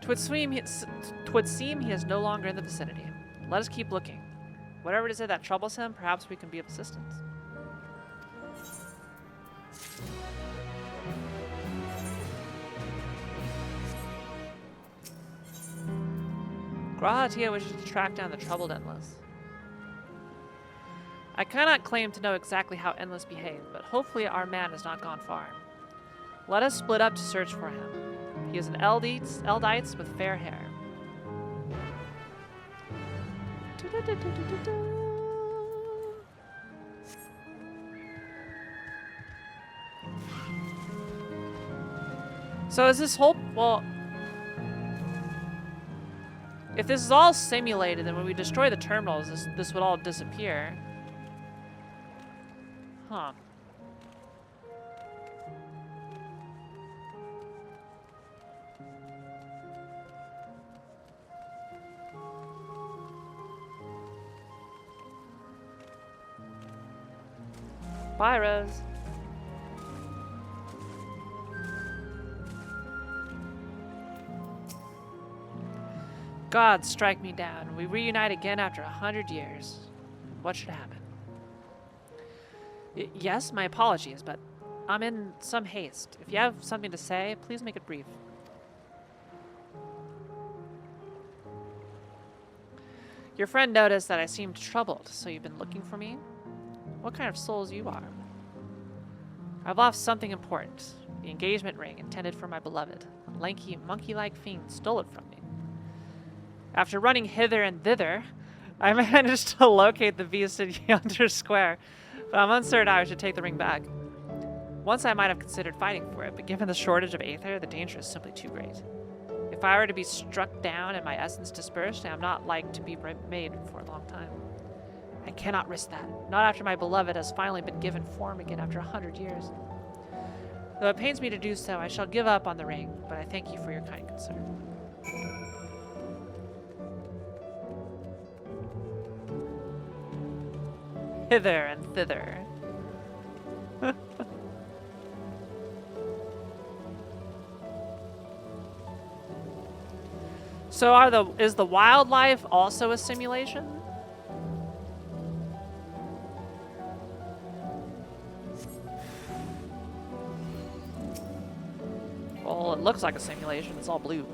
Twould seem he is no longer in the vicinity. Let us keep looking. Whatever it is that troubles him, perhaps we can be of assistance. Grahatia wishes to track down the troubled Endless. I cannot claim to know exactly how Endless behaved, but hopefully our man has not gone far. Let us split up to search for him. He is an Eldites with fair hair. So is this whole... Well... If this is all simulated, then when we destroy the terminals, this would all disappear. Huh. Bye, Rose. God, strike me down. We reunite again after 100 years. What should happen? Yes, my apologies, but I'm in some haste. If you have something to say, please make it brief. Your friend noticed that I seemed troubled, so you've been looking for me? What kind of souls you are? I've lost something important. The engagement ring intended for my beloved. A lanky, monkey-like fiend stole it from me. After running hither and thither, I managed to locate the beast in yonder square, but I'm uncertain how I should take the ring back. Once I might have considered fighting for it, but given the shortage of aether, the danger is simply too great. If I were to be struck down and my essence dispersed, I am not like to be made for a long time. I cannot risk that. Not after my beloved has finally been given form again after 100 years. Though it pains me to do so, I shall give up on the ring, but I thank you for your kind concern. Hither and thither. So is the wildlife also a simulation? Well, it looks like a simulation. It's all blue.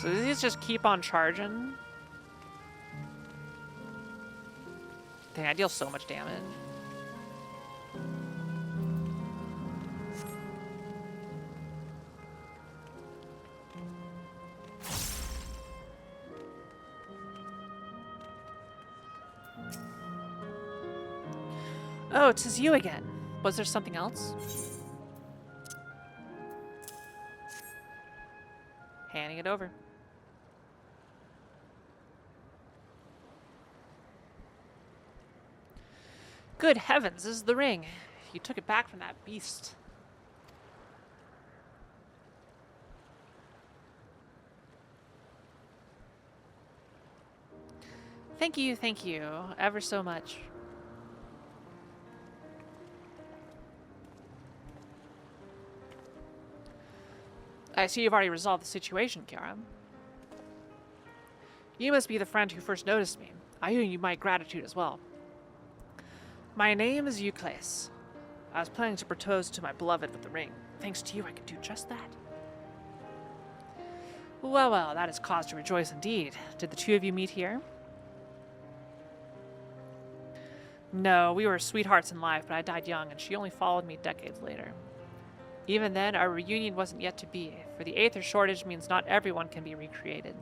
So these just keep on charging. Dang, I deal so much damage. Oh, 'tis you again. Was there something else? Handing it over. Good heavens, this is the ring. You took it back from that beast. Thank you ever so much. I see you've already resolved the situation, Kiara. You must be the friend who first noticed me. I owe you my gratitude as well. My name is Euclase. I was planning to propose to my beloved with the ring. Thanks to you, I could do just that. Well, well, that is cause to rejoice indeed. Did the two of you meet here? No, we were sweethearts in life, but I died young, and she only followed me decades later. Even then, our reunion wasn't yet to be, for the Aether shortage means not everyone can be recreated.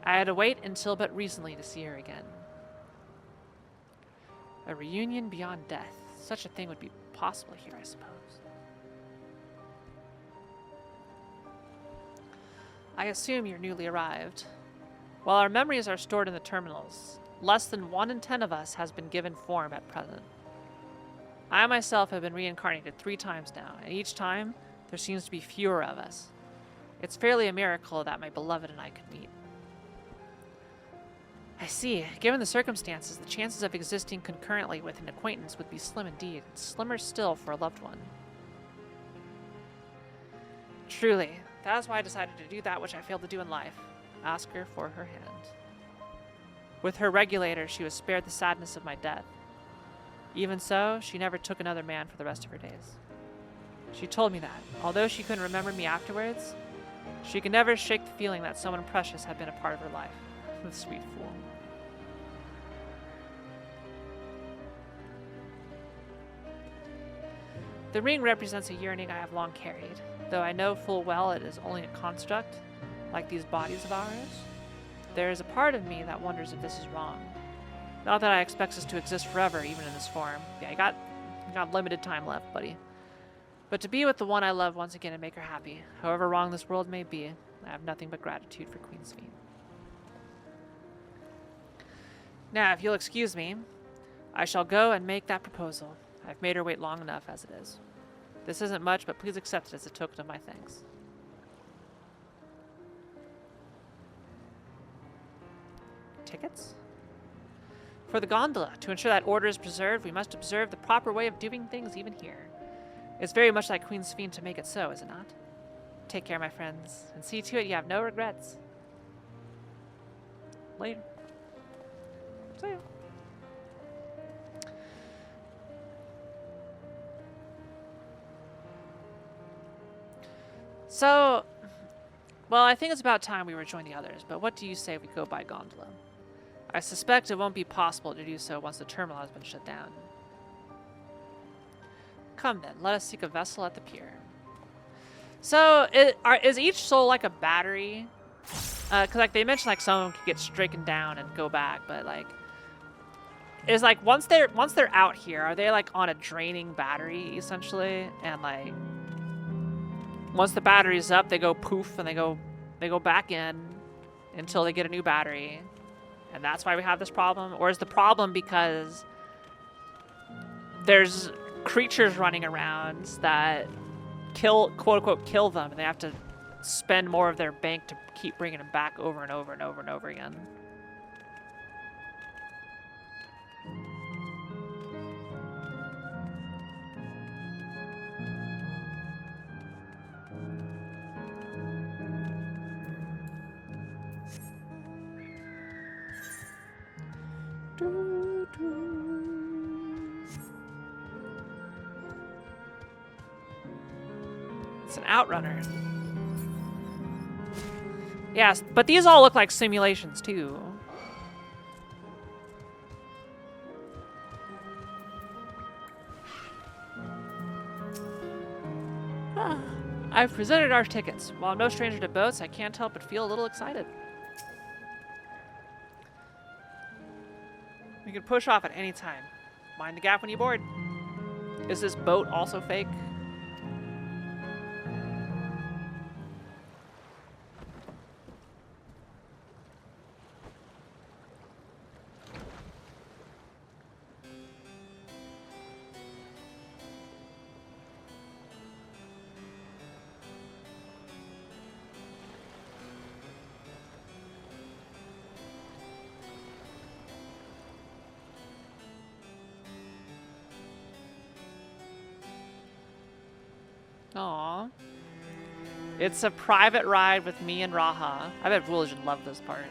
I had to wait until but recently to see her again. A reunion beyond death. Such a thing would be possible here, I suppose. I assume you're newly arrived. While our memories are stored in the terminals, less than 1 in 10 of us has been given form at present. I myself have been reincarnated 3 times now, and each time there seems to be fewer of us. It's fairly a miracle that my beloved and I could meet. I see. Given the circumstances, the chances of existing concurrently with an acquaintance would be slim indeed, and slimmer still for a loved one. Truly, that is why I decided to do that which I failed to do in life. Ask her for her hand. With her regulator, she was spared the sadness of my death. Even so, she never took another man for the rest of her days. She told me that, although she couldn't remember me afterwards, she could never shake the feeling that someone precious had been a part of her life. The sweet fool. The ring represents a yearning I have long carried, though I know full well it is only a construct, like these bodies of ours. There is a part of me that wonders if this is wrong. Not that I expect us to exist forever, even in this form. Yeah, you got limited time left, buddy. But to be with the one I love once again and make her happy, however wrong this world may be, I have nothing but gratitude for Queen's Feet. Now, if you'll excuse me, I shall go and make that proposal. I've made her wait long enough as it is. This isn't much, but please accept it as a token of my thanks. Tickets? For the gondola, to ensure that order is preserved, we must observe the proper way of doing things even here. It's very much like Queen's Fiend to make it so, is it not? Take care, my friends, and see to it you have no regrets. Later. See ya. So, well, I think it's about time we rejoin the others, but what do you say we go by gondola? I suspect it won't be possible to do so once the terminal has been shut down. Come then, let us seek a vessel at the pier. So, is each soul like a battery? Because like they mentioned like someone could get stricken down and go back, but like is like once they're out here, are they like on a draining battery essentially? And like once the battery's up, they go poof and they go back in until they get a new battery. And that's why we have this problem? Or is the problem because there's creatures running around that quote unquote kill them, and they have to spend more of their bank to keep bringing them back over and over and over and over again? It's an outrunner. Yes, but these all look like simulations too. I've presented our tickets. While I'm no stranger to boats, I can't help but feel a little excited. You can push off at any time. Mind the gap when you board. Is this boat also fake? Aww. It's a private ride with me and Raha. I bet Rulage would love this part.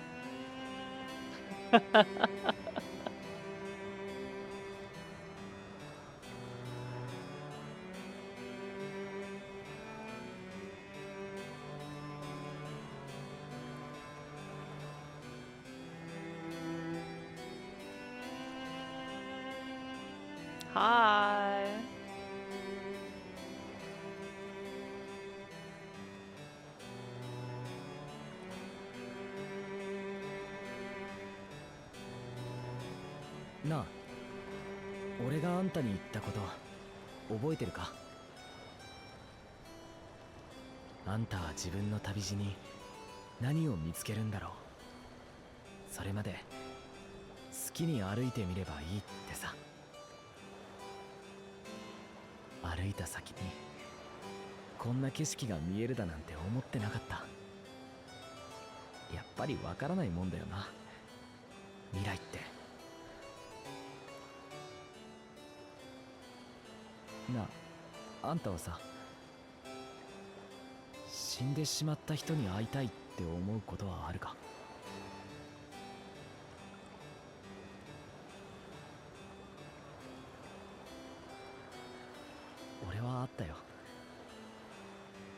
Hi.なあ、俺があんたに言ったこと覚えてるか？あんたは自分の旅路に何を見つけるんだろう。それまで好きに歩いてみればいいってさ。歩いた先にこんな景色が見えるだなんて思ってなかった。やっぱりわからないもんだよな、未来って。なあ、あんたはさ、死んでしまった人に会いたいって思うことはあるか？俺はあったよ。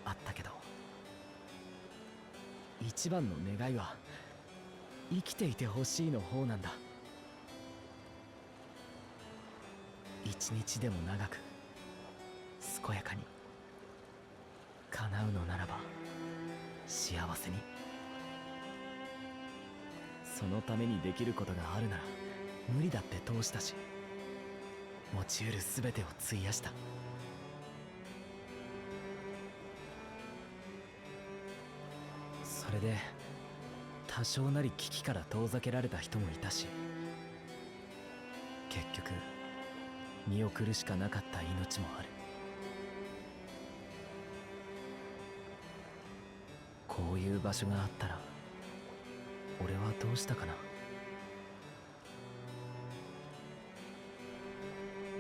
あったけど、一番の願いは生きていてほしいの方なんだ。一日でも長く健やかに叶うのならば幸せに。そのためにできることがあるなら無理だって通したし、持ち得る全てを費やした。それで多少なり危機から遠ざけられた人もいたし、結局見送るしかなかった命もある。こういう場所があったら俺はどうしたかな。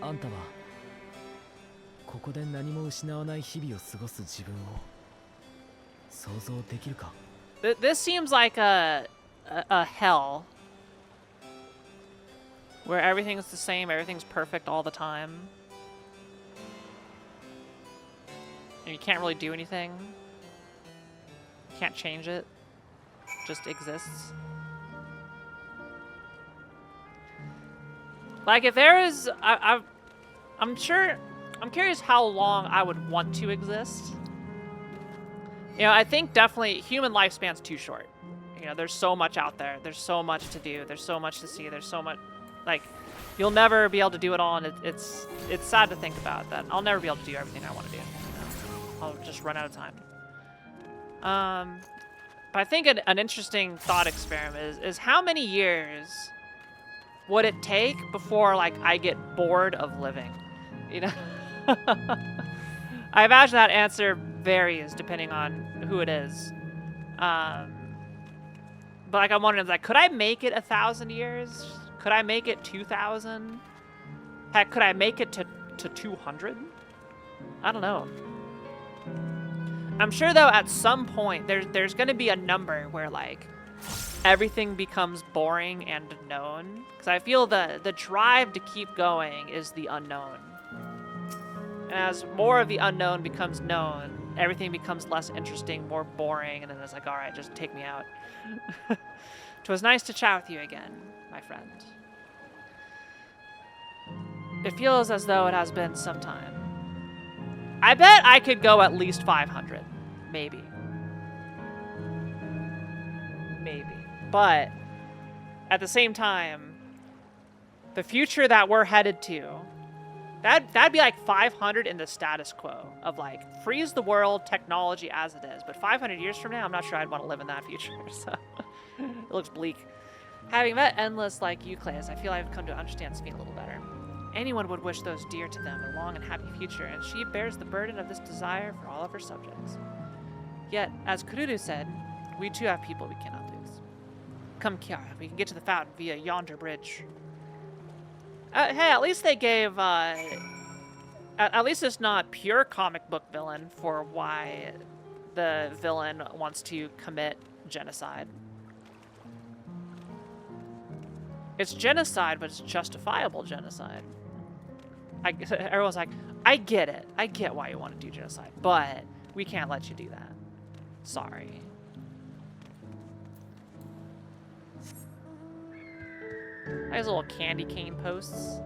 あんたはここで何も失わない日々を過ごす自分を想像できるか？ This seems like a hell where everything's the same, everything's perfect all the time, and you can't really do anything. Can't change it. Just exists. Like if there is, I'm curious how long I would want to exist. You know, I think definitely human lifespan's too short. You know, there's so much out there. There's so much to do. There's so much to see. There's so much. Like, you'll never be able to do it all, and it's sad to think about that. I'll never be able to do everything I want to do. I'll just run out of time. But I think an interesting thought experiment is how many years would it take before, like, I get bored of living? You know? I imagine that answer varies depending on who it is. But, like, I'm wondering, like, could I make it 1,000 years? Could I make it 2,000? Heck, could I make it to 200? I don't know. I'm sure, though, at some point, there's going to be a number where, like, everything becomes boring and known. Because I feel the drive to keep going is the unknown. And as more of the unknown becomes known, everything becomes less interesting, more boring, and then it's like, all right, just take me out. It was nice to chat with you again, my friend. It feels as though it has been some time. I bet I could go at least 500. Maybe. Maybe. But at the same time, the future that we're headed to, that'd be like 500 in the status quo of like freeze the world, technology as it is. But 500 years from now, I'm not sure I'd want to live in that future. So it looks bleak. Having met Endless like you, Claes, I feel I've come to understand Sphene a little better. Anyone would wish those dear to them a long and happy future, and she bears the burden of this desire for all of her subjects. Yet, as Kururu said, we too have people we cannot lose. Come, Kiara, we can get to the fountain via yonder bridge. Hey, at least they gave, at least it's not pure comic book villain for why the villain wants to commit genocide. It's genocide, but it's justifiable genocide. Everyone's like, I get it. I get why you want to do genocide, but we can't let you do that. Sorry. Nice little candy cane posts.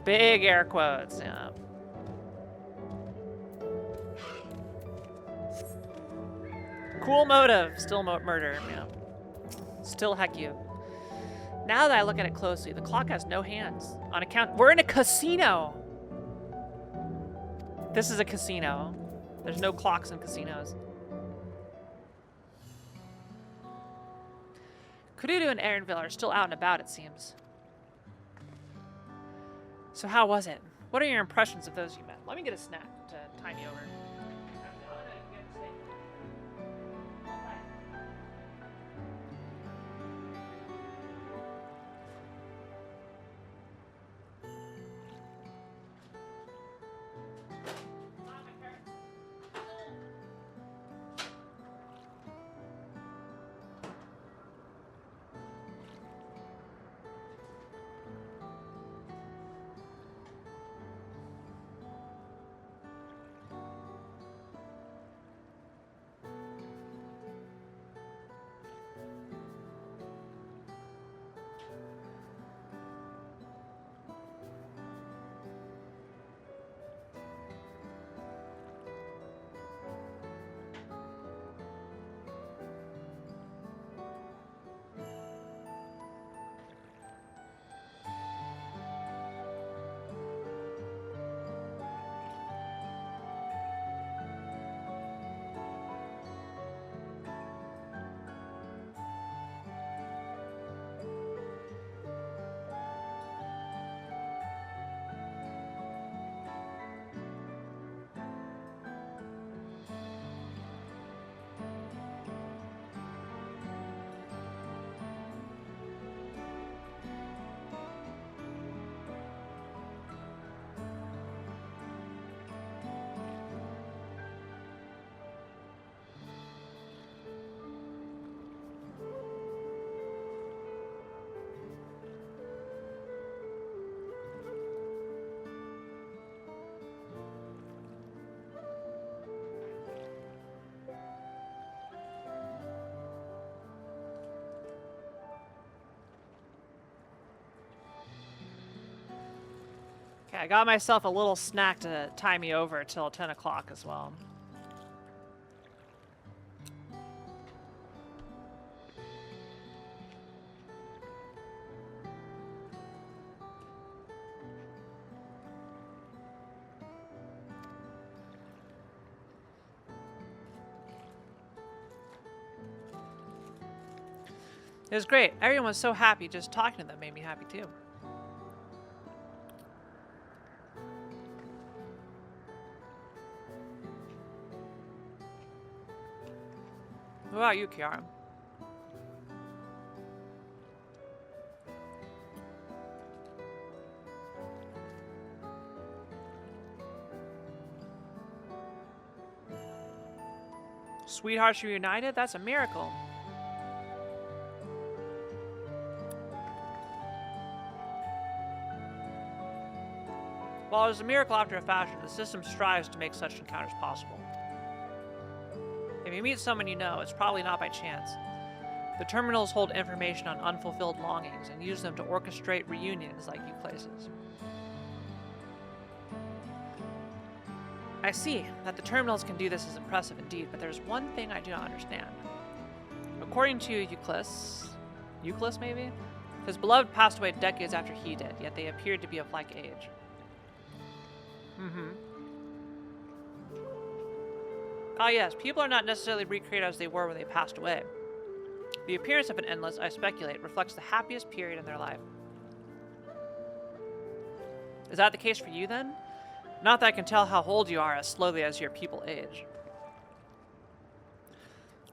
Big air quotes, yeah. Cool motive. Still murder, yeah. Still heck you. Now that I look at it closely, the clock has no hands. On account, we're in a casino. This is a casino. There's no clocks in casinos. Kururu and Erenville are still out and about, it seems. So how was it? What are your impressions of those you met? Let me get a snack to time you over. Okay, I got myself a little snack to tie me over till 10 o'clock as well. It was great. Everyone was so happy. Just talking to them made me happy too. What about you, Kiara? Sweethearts reunited? That's a miracle. While it was a miracle after a fashion, the system strives to make such encounters possible. If you meet someone you know, it's probably not by chance. The terminals hold information on unfulfilled longings and use them to orchestrate reunions like you places. I see that the terminals can do this is impressive indeed, but there's one thing I do not understand. According to Euclid maybe? His beloved passed away decades after he did, yet they appeared to be of like age. Ah yes, people are not necessarily recreated as they were when they passed away. The appearance of an endless, I speculate, reflects the happiest period in their life. Is that the case for you then? Not that I can tell how old you are as slowly as your people age.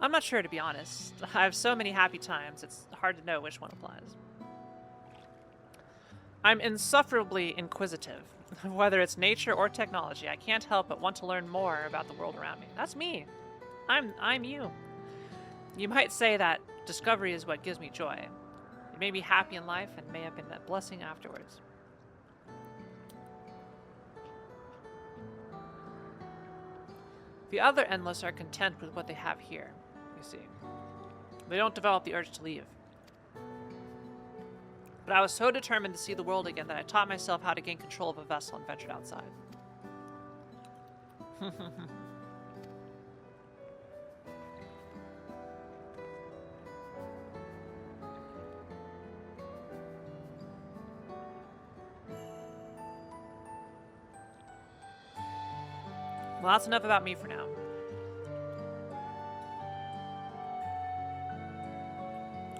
I'm not sure, to be honest. I have so many happy times, it's hard to know which one applies. I'm insufferably inquisitive. Whether it's nature or technology, I can't help but want to learn more about the world around me. That's me. I'm you. You might say that discovery is what gives me joy. It made me happy in life and may have been a blessing afterwards. The other endless are content with what they have here, you see. They don't develop the urge to leave. But I was so determined to see the world again that I taught myself how to gain control of a vessel and ventured outside. Well, that's enough about me for now.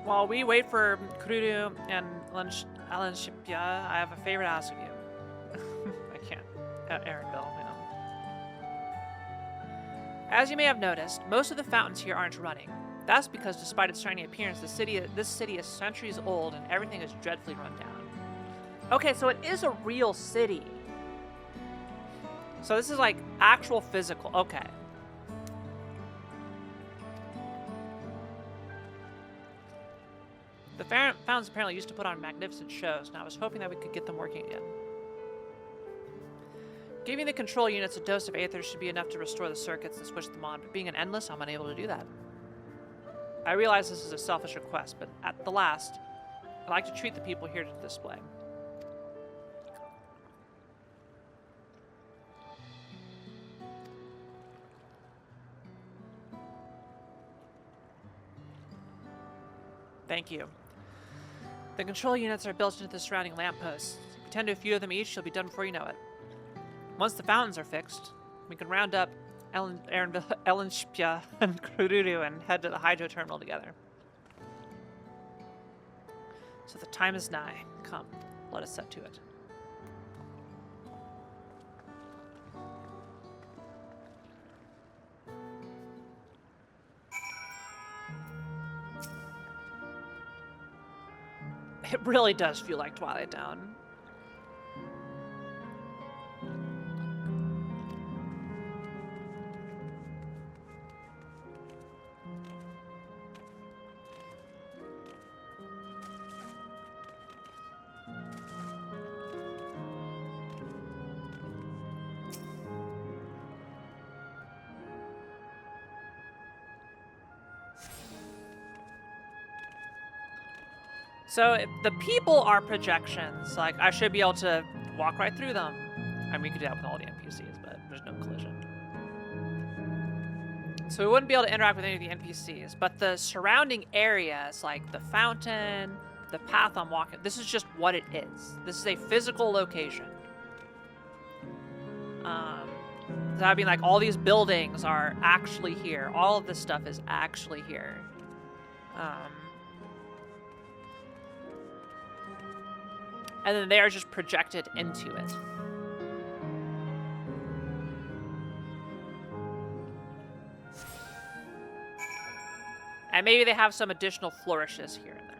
While we wait for Kururu and Alanshipya, I have a favor to ask of you. I can't. Aaron Bill, you know. As you may have noticed, most of the fountains here aren't running. That's because despite its shiny appearance, this city is centuries old and everything is dreadfully run down. Okay, so it is a real city. So this is like actual physical. Okay. The fountains apparently used to put on magnificent shows, and I was hoping that we could get them working again. Giving the control units a dose of aether should be enough to restore the circuits and switch them on, but being an endless, I'm unable to do that. I realize this is a selfish request, but at the last, I'd like to treat the people here to the display. Thank you. The control units are built into the surrounding lampposts. If you tend to a few of them each, you'll be done before you know it. Once the fountains are fixed, we can round up Elenshpia and Kururu and head to the hydro terminal together. So the time is nigh. Come, let us set to it. It really does feel like Twilight Town. So if the people are projections, like I should be able to walk right through them. I mean, we could do that with all the NPCs, but there's no collision. So we wouldn't be able to interact with any of the NPCs, but the surrounding areas, like the fountain, the path I'm walking, this is just what it is. This is a physical location. So I mean, like all these buildings are actually here. All of this stuff is actually here. and then they are just projected into it. And maybe they have some additional flourishes here and there.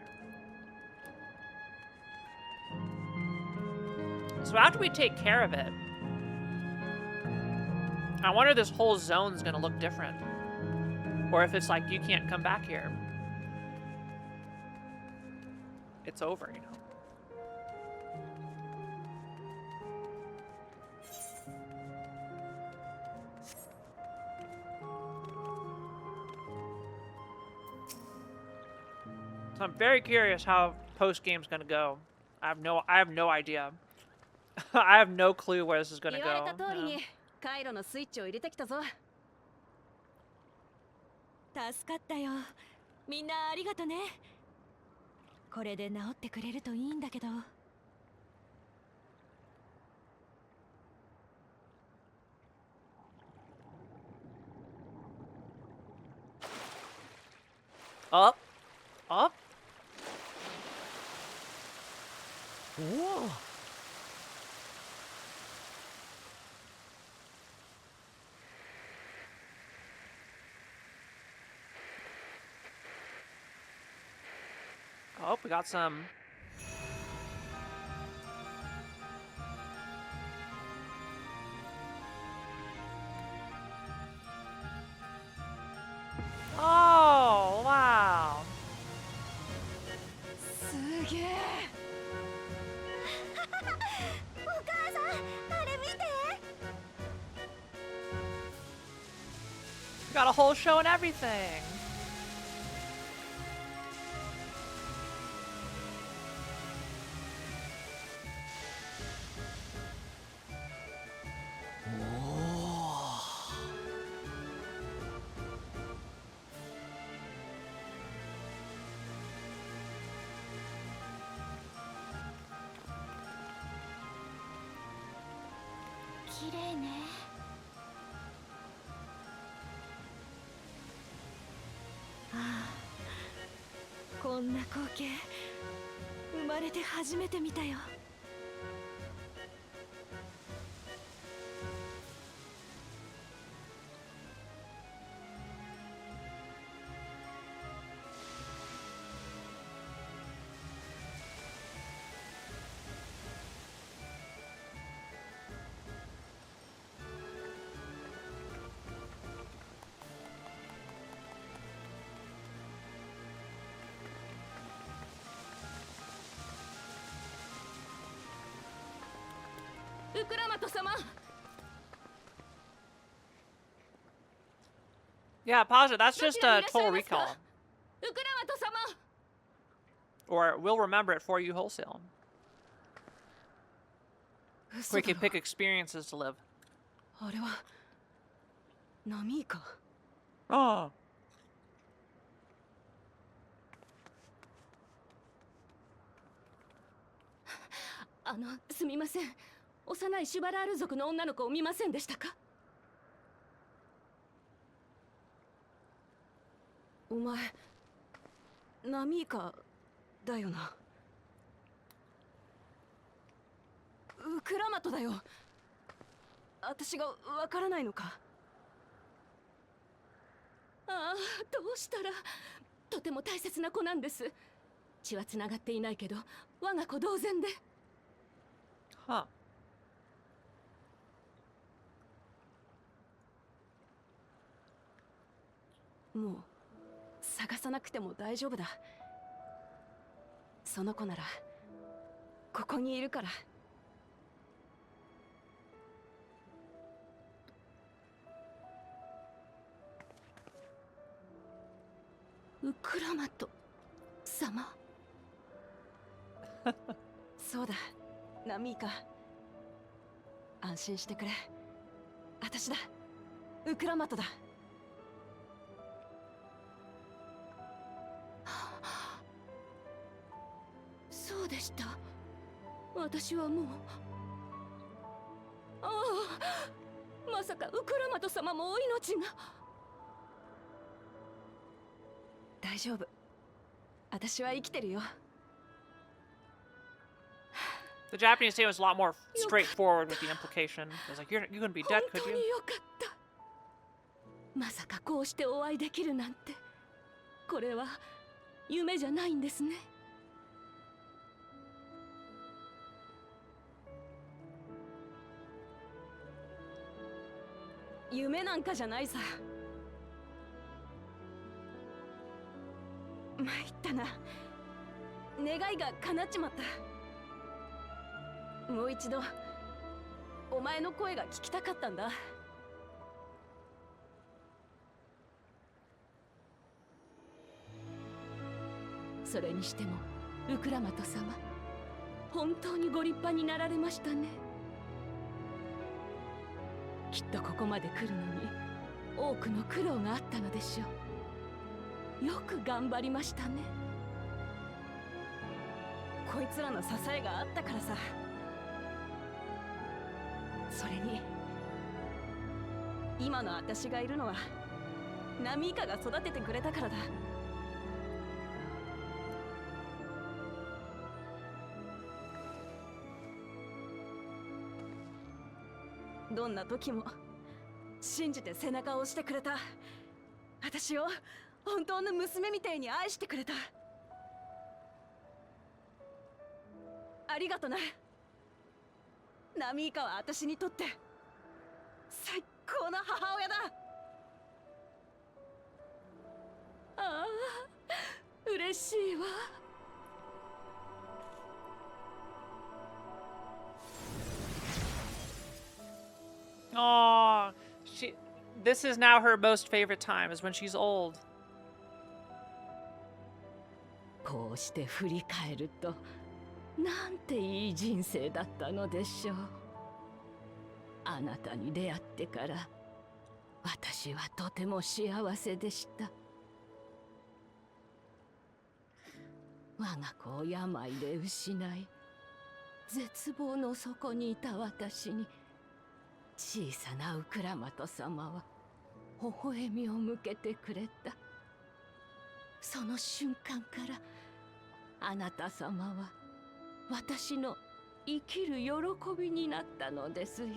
So after we take care of it, I wonder if this whole zone's gonna look different. Or if it's like, you can't come back here. It's over, you know. So I'm very curious how post-game's gonna go. I have no idea. I have no clue where this is gonna go. カイロのスイッチを入れてきたぞ。助かったよ。みんなありがとね。これで治ってくれるといいんだけど。Up, up. Whoa. Oh, we got some. Oh, wow. すげえ。お母さん、あれ見て。We got a whole show and everything. Ah, こんな光景生まれて初めて見たよ。ウクラマト様。Yeah, pause it. That's just a total recall. ウクラマト様。Or we'll remember it for you wholesale. We can pick experiences to live. あれはナミーか。Oh. すみません。幼いシュバラール族の女の子を見ませんでしたか？お前ナミーカだよな。ウクラマトだよ。私がわからないのか？ああ、どうしたら。とても大切な子なんです。血はつながっていないけど我が子同然で。はあ。もう探さなくても大丈夫だ。その子ならここにいるから。ウクラマト様。そうだ、ナミーカ。安心してくれ。私だ、ウクラマトだ。そうでした。私はもう。ああ、まさかウクラマト様もお命が。大丈夫。私は生きてるよ。The Japanese thing was a lot more straightforward with the implication. It was like, you couldn't be dead, could 本当に you? よかった。まさかこうしてお会いできるなんて。これは夢じゃないんですね。夢なんかじゃないさ。参ったな。願いが叶っちまった。もう一度お前の声が聞きたかったんだ。それにしてもウクラマト様、本当にご立派になられましたね。きっとここまで来るのに多くの苦労があったのでしょう。よく頑張りましたね。こいつらの支えがあったからさ。それに今の私がいるのはナミイカが育ててくれたからだ。どんな時も信じて背中を押してくれた。私を本当の娘みたいに愛してくれた。ありがとな。ナミイカは私にとって最高の母親だ。ああ、嬉しいわ。Oh, this is now her most favorite time, is when she's old. こうして振り返ると、なんていい人生だったのでしょう。あなたに出会ってから私はとても幸せでした。我が子を病で失い、絶望の底にいた私に小さなウクラマト様は微笑みを向けてくれた。その瞬間からあなた様は私の生きる喜びになったのですよ。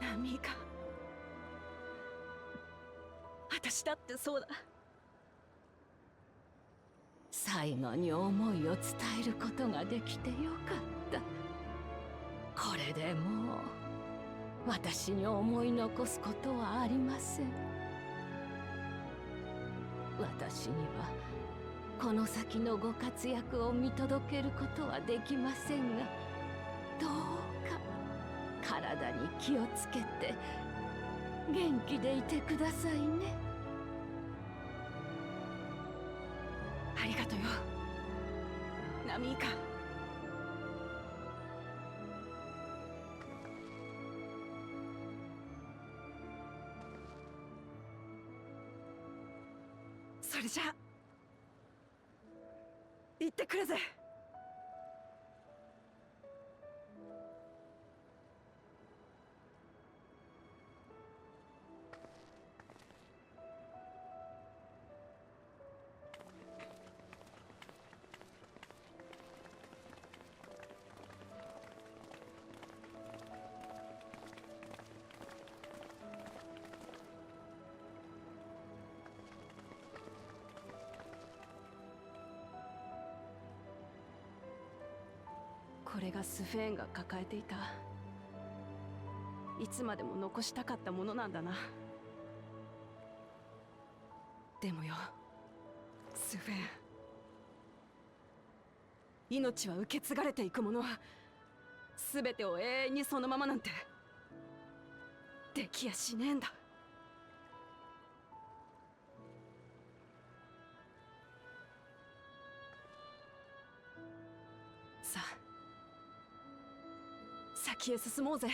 ナミイカ、私だってそうだ。最後に思いを伝えることができてよかった。これでもう私に思い残すことはありません。私にはこの先のご活躍を見届けることはできませんが、どうか体に気をつけて元気でいてくださいね。ありがとよ、ナミイカ。それじゃ行ってくるぜ。これがスフェーンが抱えていた、いつまでも残したかったものなんだな。でもよ、スフェーン、命は受け継がれていくもの。全てを永遠にそのままなんてできやしねえんだ。さあ、先へ進もうぜ。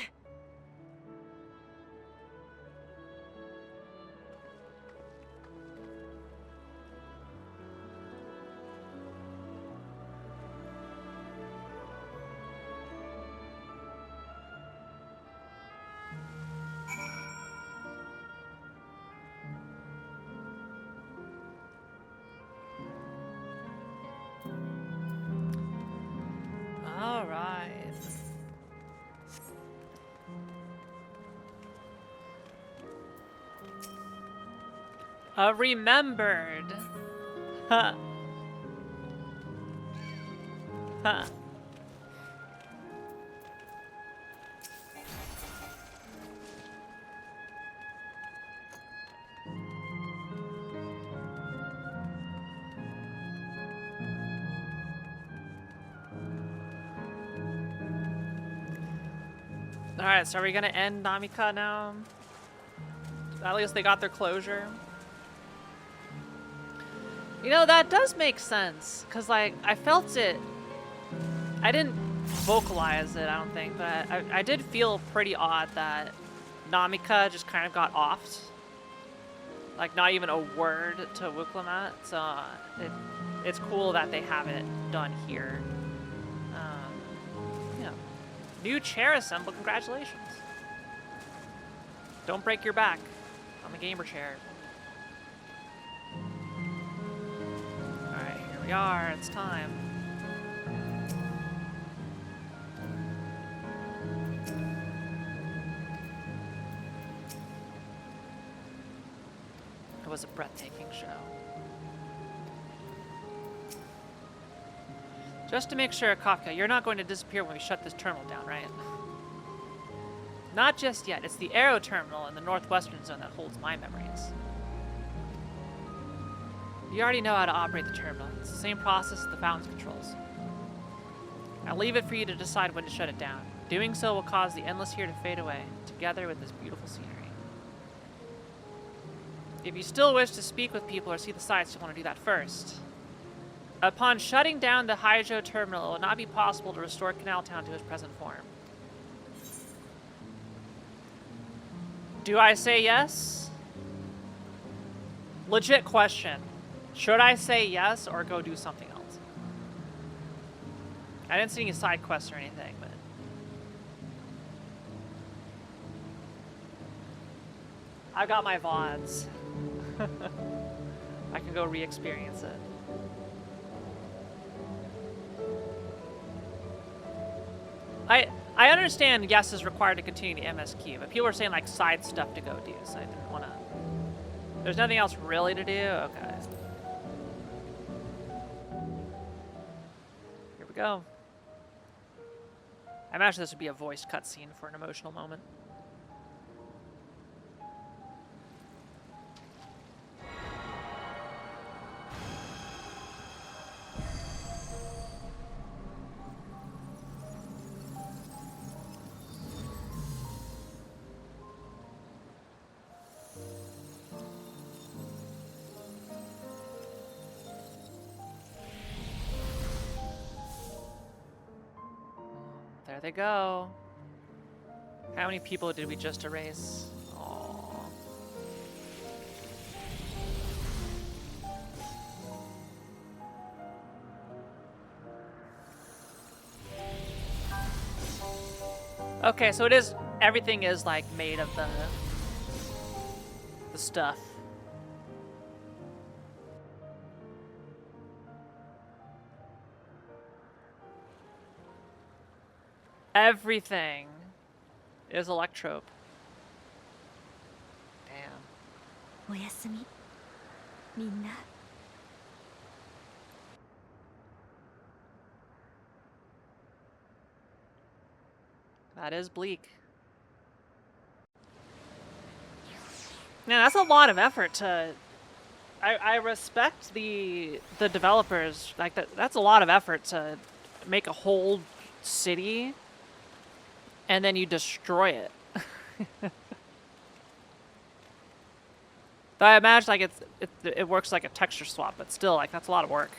Remembered. Huh. Huh. Alright, so are we gonna end Namika now? At least they got their closure. You know, that does make sense. Because, like, I felt it. I didn't vocalize it, I don't think. But I did feel pretty odd that Namika just kind of got offed. Like, not even a word to Wuklimat. So, it's cool that they have it done here. Yeah. New chair assemble, congratulations. Don't break your back on the gamer chair. Alright, here we are, it's time. It was a breathtaking show. Just to make sure, Kafka, you're not going to disappear when we shut this terminal down, right? Not just yet. It's the Aero Terminal in the northwestern zone that holds my memories. You already know how to operate the terminal. It's the same process as the fountain's controls. I'll leave it for you to decide when to shut it down. Doing so will cause the endless here to fade away, together with this beautiful scenery. If you still wish to speak with people or see the sights, you'll want to do that first. Upon shutting down the Hydro Terminal, it will not be possible to restore Canal Town to its present form. Do I say yes? Legit question. Should I say yes or go do something else? I didn't see any side quests or anything, but... I've got my VODs. I can go re-experience it. I understand yes is required to continue the MSQ, but people are saying like side stuff to go do, so I didn't want to... There's nothing else really to do? Okay. Here we go. I imagine this would be a voice cutscene for an emotional moment. There they go. How many people did we just erase? Aww. Okay, so it is, everything is like made of the stuff. Everything is electrope. Damn. おやすみ、みんな。That is bleak. Man, that's a lot of effort to... I respect the developers. Like that's a lot of effort to make a whole city and then you destroy it. But I imagine like it works like a texture swap, but still, like that's a lot of work.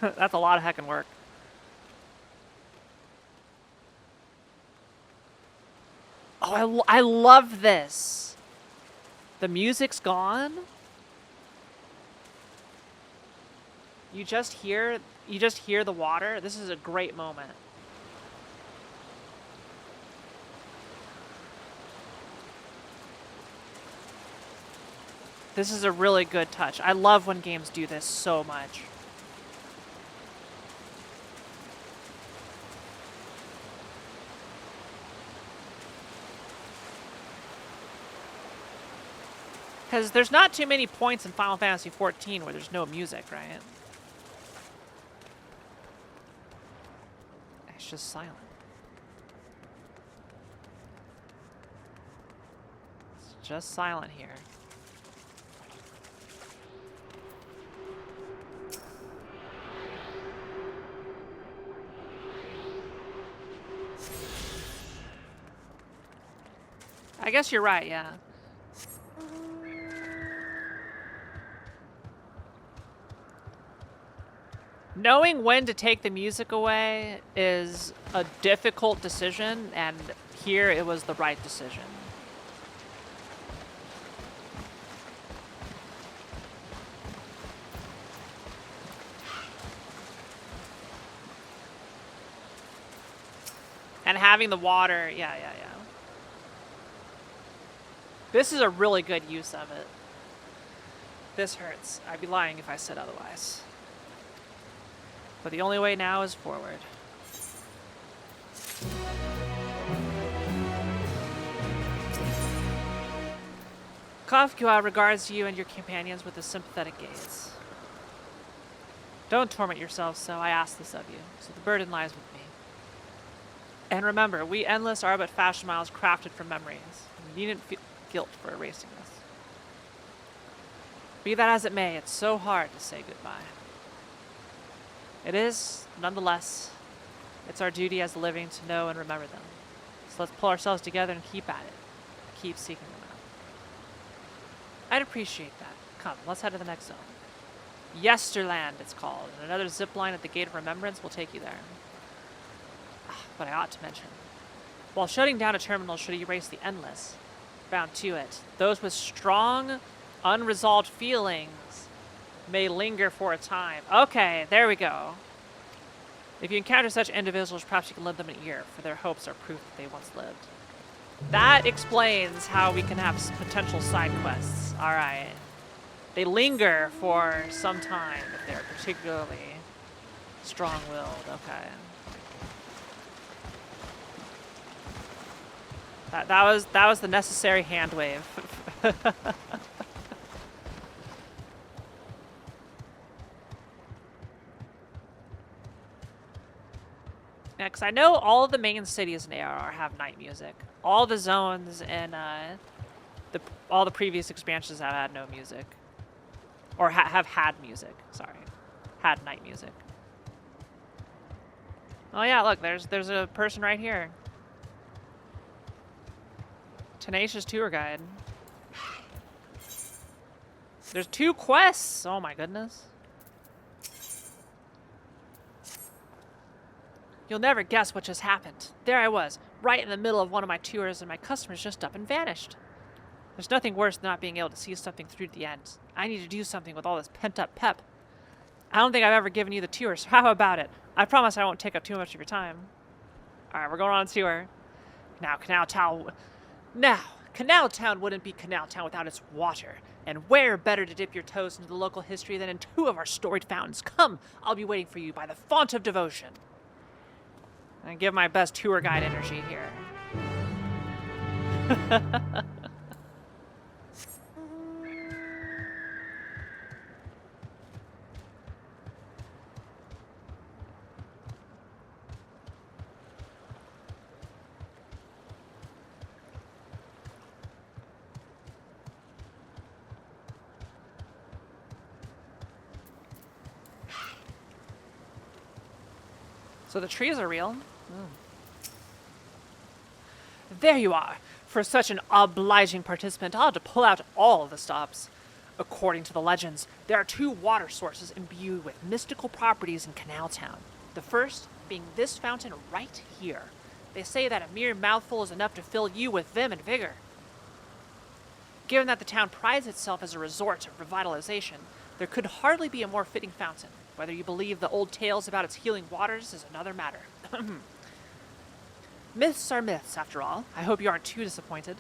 That's a lot of heckin' work. Oh, I love this. The music's gone. You just hear the water. This is a great moment. This is a really good touch. I love when games do this so much. Because there's not too many points in Final Fantasy XIV where there's no music, right? It's just silent. It's just silent here. I guess you're right, yeah. Knowing when to take the music away is a difficult decision, and here it was the right decision. And having the water, yeah. This is a really good use of it. This hurts. I'd be lying if I said otherwise. But the only way now is forward. Kafka regards you and your companions with a sympathetic gaze. Don't torment yourselves so, I ask this of you, so the burden lies with me. And remember, we endless are but fashion miles crafted from memories. You needn't feel guilt for erasing this. Be that as it may, it's so hard to say goodbye. It is, nonetheless, it's our duty as the living to know and remember them. So let's pull ourselves together and keep at it. Keep seeking them out. I'd appreciate that. Come, let's head to the next zone. Yesterland, it's called, and another zip line at the Gate of Remembrance will take you there. But I ought to mention, while shutting down a terminal should erase the endless, bound to it, those with strong, unresolved feelings may linger for a time. Okay, there we go. If you encounter such individuals, perhaps you can lend them an ear, for their hopes are proof that they once lived. That explains how we can have potential side quests. Alright. They linger for some time if they're particularly strong-willed. Okay. That was the necessary hand wave. Yeah, because I know all of the main cities in ARR have night music. All the zones in all the previous expansions have had no music, or have had music. Sorry, had night music. Oh yeah, look, there's a person right here. Tenacious tour guide. There's 2 quests. Oh my goodness. You'll never guess what just happened. There I was, right in the middle of one of my tours, and my customers just up and vanished. There's nothing worse than not being able to see something through to the end. I need to do something with all this pent-up pep. I don't think I've ever given you the tour, so how about it? I promise I won't take up too much of your time. Alright, we're going on a tour. Now, Canal Town wouldn't be Canal Town without its water. And where better to dip your toes into the local history than in 2 of our storied fountains? Come, I'll be waiting for you by the font of devotion. I give my best tour guide energy here. So the trees are real. There you are. For such an obliging participant, I'll have to pull out all of the stops. According to the legends, there are 2 water sources imbued with mystical properties in Canal Town. The first being this fountain right here. They say that a mere mouthful is enough to fill you with vim and vigor. Given that the town prides itself as a resort of revitalization, there could hardly be a more fitting fountain. Whether you believe the old tales about its healing waters is another matter. Myths are myths, after all. I hope you aren't too disappointed.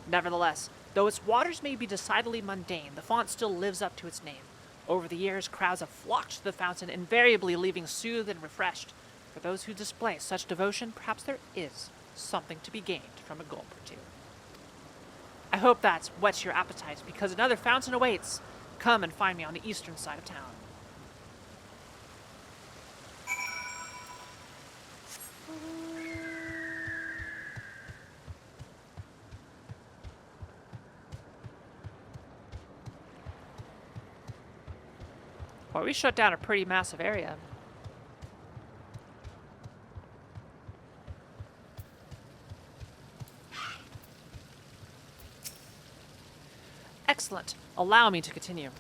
Nevertheless, though its waters may be decidedly mundane, the font still lives up to its name. Over the years, crowds have flocked to the fountain, invariably leaving soothed and refreshed. For those who display such devotion, perhaps there is something to be gained from a gulp or 2. I hope that's whets your appetite, because another fountain awaits. Come and find me on the eastern side of town. Well, we shut down a pretty massive area. Excellent. Allow me to continue.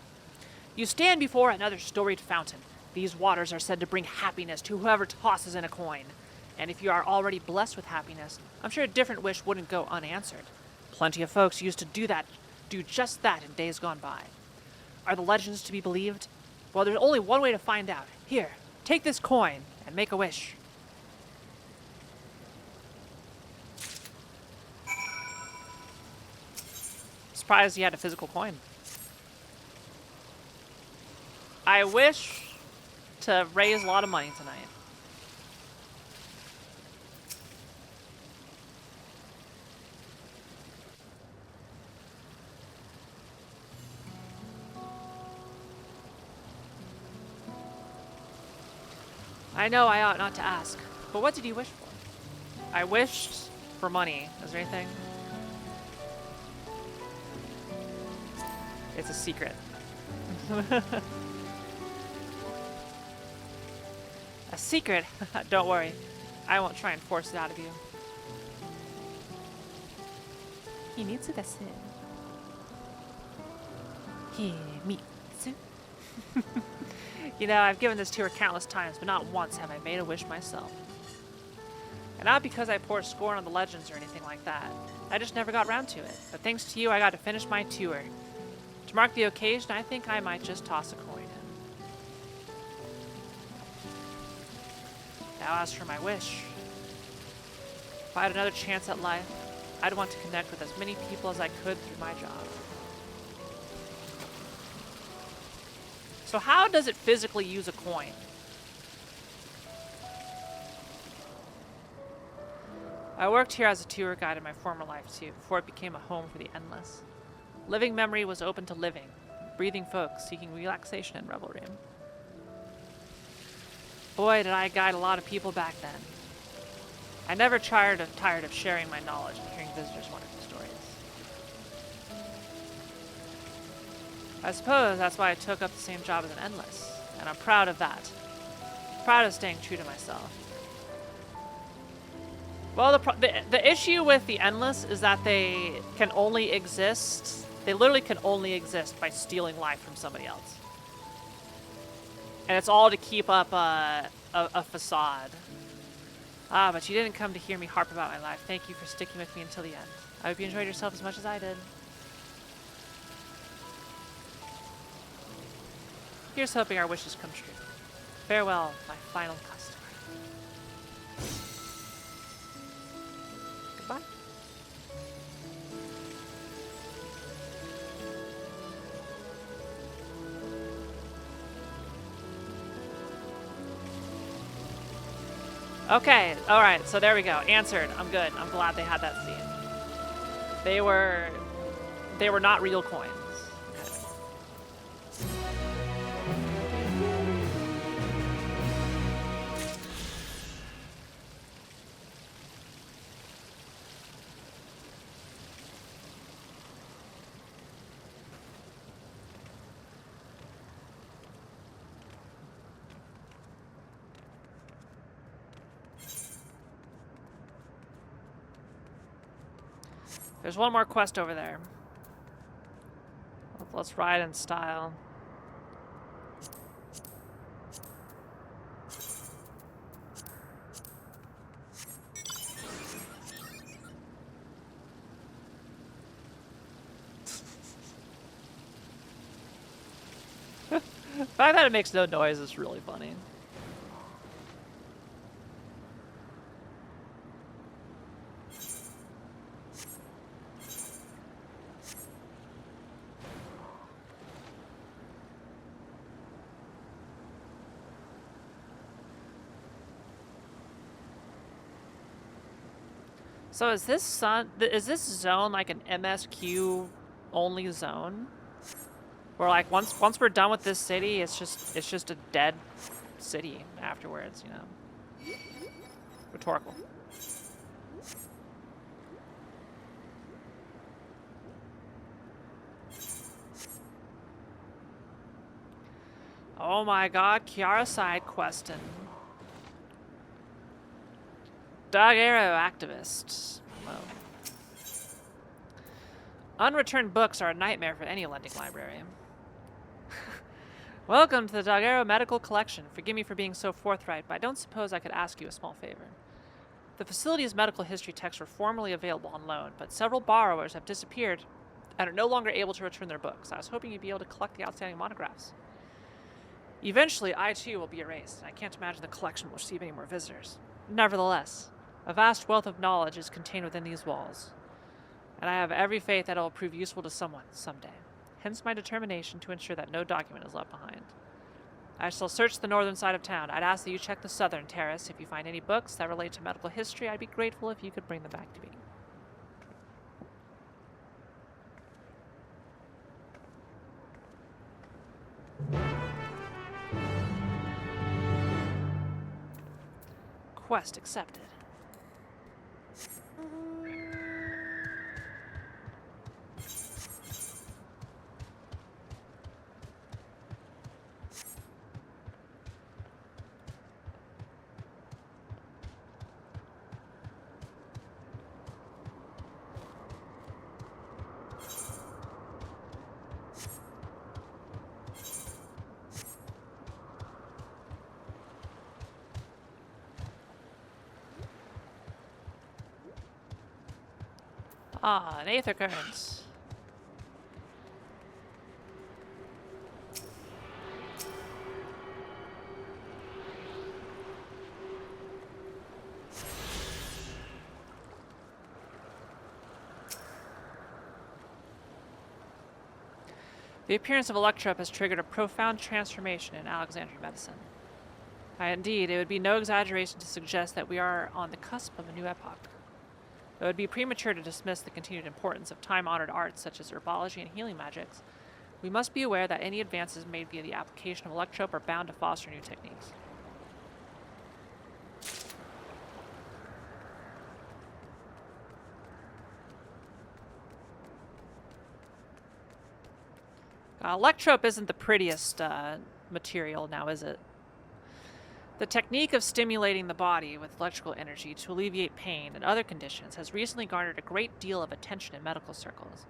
You stand before another storied fountain. These waters are said to bring happiness to whoever tosses in a coin. And if you are already blessed with happiness, I'm sure a different wish wouldn't go unanswered. Plenty of folks used to do just that in days gone by. Are the legends to be believed? Well, there's only one way to find out. Here, take this coin and make a wish. Surprised he had a physical coin. I wish to raise a lot of money tonight. I know I ought not to ask, but what did you wish for? I wished for money. Is there anything? It's a secret. A secret? Don't worry. I won't try and force it out of you. Himitsu. You know, I've given this to her countless times, but not once have I made a wish myself. And not because I pour scorn on the legends or anything like that. I just never got around to it. But thanks to you, I got to finish my tour. To mark the occasion, I think I might just toss a coin in. Now as for my wish. If I had another chance at life, I'd want to connect with as many people as I could through my job. So how does it physically use a coin? I worked here as a tour guide in my former life too, before it became a home for the endless. Living memory was open to living, breathing folks seeking relaxation and revelry. Boy, did I guide a lot of people back then. I never tired of sharing my knowledge and hearing visitors' wonderful stories. I suppose that's why I took up the same job as an endless, and I'm proud of that. Proud of staying true to myself. Well, the issue with the endless is that they can only exist. They literally can only exist by stealing life from somebody else, and it's all to keep up a facade. Ah, but you didn't come to hear me harp about my life. Thank you for sticking with me until the end. I hope you enjoyed yourself as much as I did. Here's hoping our wishes come true. Farewell, my final customer. Goodbye. Okay, alright, so there we go. Answered. I'm good. I'm glad they had that scene. They were not real coins. There's one more quest over there. Let's ride in style. The fact that it makes no noise is really funny. So is this zone like an MSQ only zone? Where like once we're done with this city, it's just a dead city afterwards, you know. Rhetorical. Oh my god, Kiara side questing. Dog Arrow activists. Whoa. Unreturned books are a nightmare for any lending librarian. Welcome to the Dog Arrow Medical Collection. Forgive me for being so forthright, but I don't suppose I could ask you a small favor. The facility's medical history texts were formerly available on loan, but several borrowers have disappeared and are no longer able to return their books. I was hoping you'd be able to collect the outstanding monographs. Eventually, I too will be erased, and I can't imagine the collection will receive any more visitors. Nevertheless, a vast wealth of knowledge is contained within these walls, and I have every faith that it will prove useful to someone someday. Hence my determination to ensure that no document is left behind. I shall search the northern side of town. I'd ask that you check the southern terrace. If you find any books that relate to medical history, I'd be grateful if you could bring them back to me. Quest accepted. Ah, an aether current. The appearance of Electrope has triggered a profound transformation in Alexandrian medicine. Indeed, it would be no exaggeration to suggest that we are on the cusp of a new epoch. It would be premature to dismiss the continued importance of time-honored arts such as herbology and healing magics. We must be aware that any advances made via the application of Electrope are bound to foster new techniques. Electrope isn't the prettiest material now, is it? The technique of stimulating the body with electrical energy to alleviate pain and other conditions has recently garnered a great deal of attention in medical circles.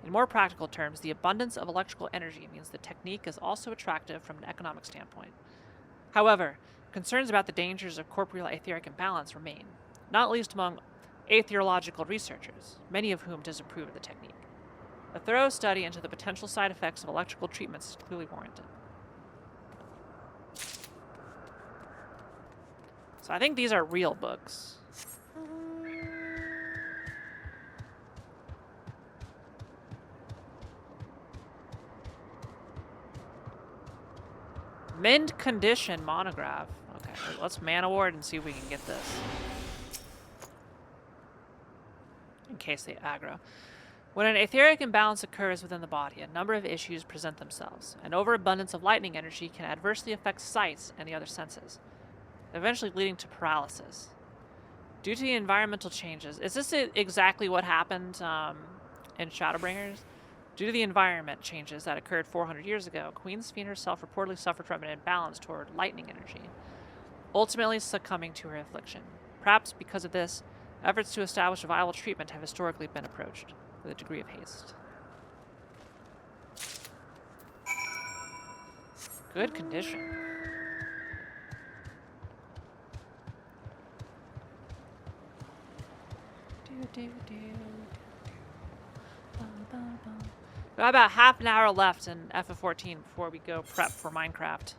In more practical terms, the abundance of electrical energy means the technique is also attractive from an economic standpoint. However, concerns about the dangers of corporeal etheric imbalance remain, not least among aetherological researchers, many of whom disapprove of the technique. A thorough study into the potential side effects of electrical treatments is clearly warranted. So I think these are real books. Mint condition monograph. Okay, let's man a ward and see if we can get this. In case they aggro. When an etheric imbalance occurs within the body, a number of issues present themselves. An overabundance of lightning energy can adversely affect sight and the other senses, eventually leading to paralysis. Due to the environmental changes, is this exactly what happened in Shadowbringers? Due to the environment changes that occurred 400 years ago, Queen Sphene herself reportedly suffered from an imbalance toward lightning energy, ultimately succumbing to her affliction. Perhaps because of this, efforts to establish a viable treatment have historically been approached with a degree of haste. Good condition. We got about half an hour left in FF14 before we go prep for Minecraft.